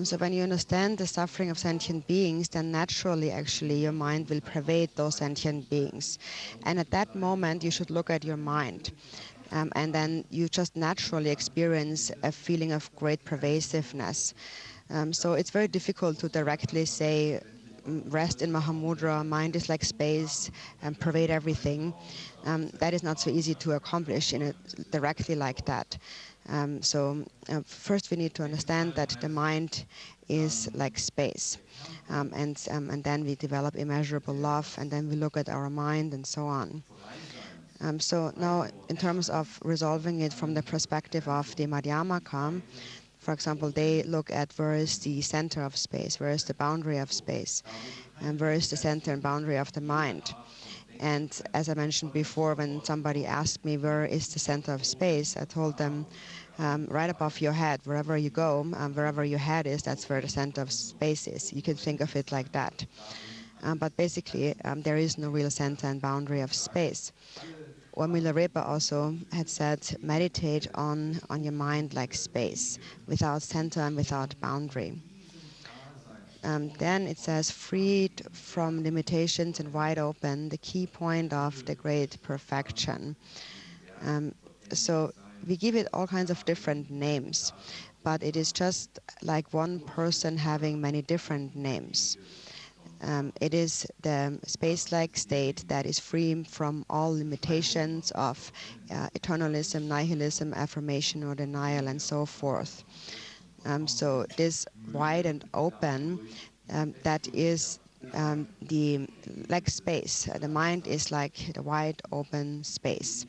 so when you understand the suffering of sentient beings, then naturally, actually, your mind will pervade those sentient beings. And at that moment, you should look at your mind. And then you just naturally experience a feeling of great pervasiveness. So it's very difficult to directly say, rest in Mahamudra, mind is like space, and pervade everything. That is not so easy to accomplish in directly like that. So first we need to understand that the mind is like space, and then we develop immeasurable love, and then we look at our mind and so on. So now in terms of resolving it from the perspective of the Madhyamaka, for example, they look at where is the center of space, where is the boundary of space, and where is the center and boundary of the mind. And as I mentioned before, when somebody asked me where is the center of space, I told them right above your head, wherever you go, wherever your head is, that's where the center of space is. You can think of it like that. But basically, there is no real center and boundary of space. Or Milarepa also had said, meditate on your mind like space, without center and without boundary. Then it says, freed from limitations and wide open, the key point of the great perfection. So we give it all kinds of different names, but it is just like one person having many different names. It is the space-like state that is free from all limitations of eternalism, nihilism, affirmation or denial, and so forth. So this wide and open, that is the like space. The mind is like the wide open space.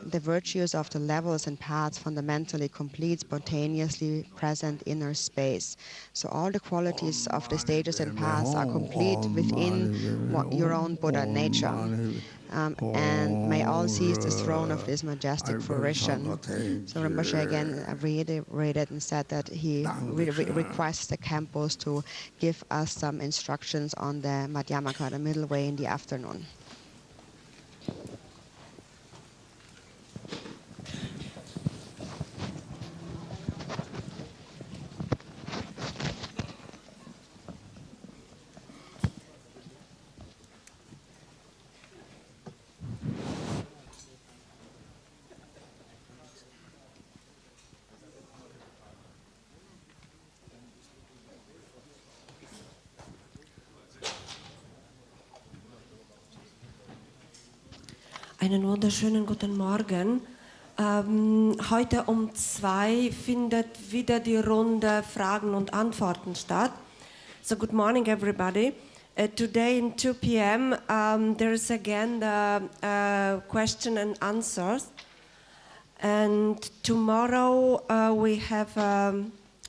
The virtues of the levels and paths fundamentally complete spontaneously present inner space. So all the qualities of the stages and paths are complete within your own Buddha nature. And may all seize the throne of this majestic fruition. So Rinpoche again reiterated and said that he requests the Kempos to give us some instructions on the Madhyamaka, the middle way, in the afternoon. Einen wunderschönen guten Morgen. Heute um 2 findet wieder die Runde Fragen und Antworten statt. So good morning everybody. Today in 2 p.m. There is again the question and answers. And tomorrow we have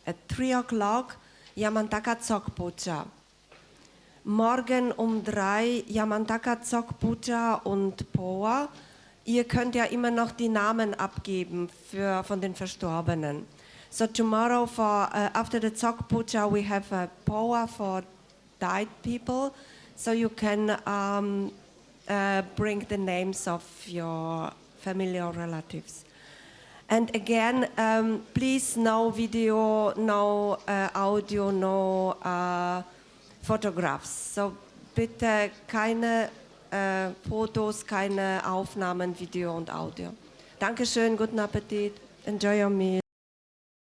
at 3 o'clock Yamantaka Dzogchen. Morgen um 3 Yamantaka Dzogchen und Poa. Ihr könnt ja immer noch die Namen abgeben von den Verstorbenen. So tomorrow after the Dzogchen we have a Poa for died people. So you can bring the names of your family or relatives. And again, please no video, no audio, no photographs. So bitte keine Fotos, keine Aufnahmen, Video und Audio. Dankeschön, guten Appetit, enjoy your meal.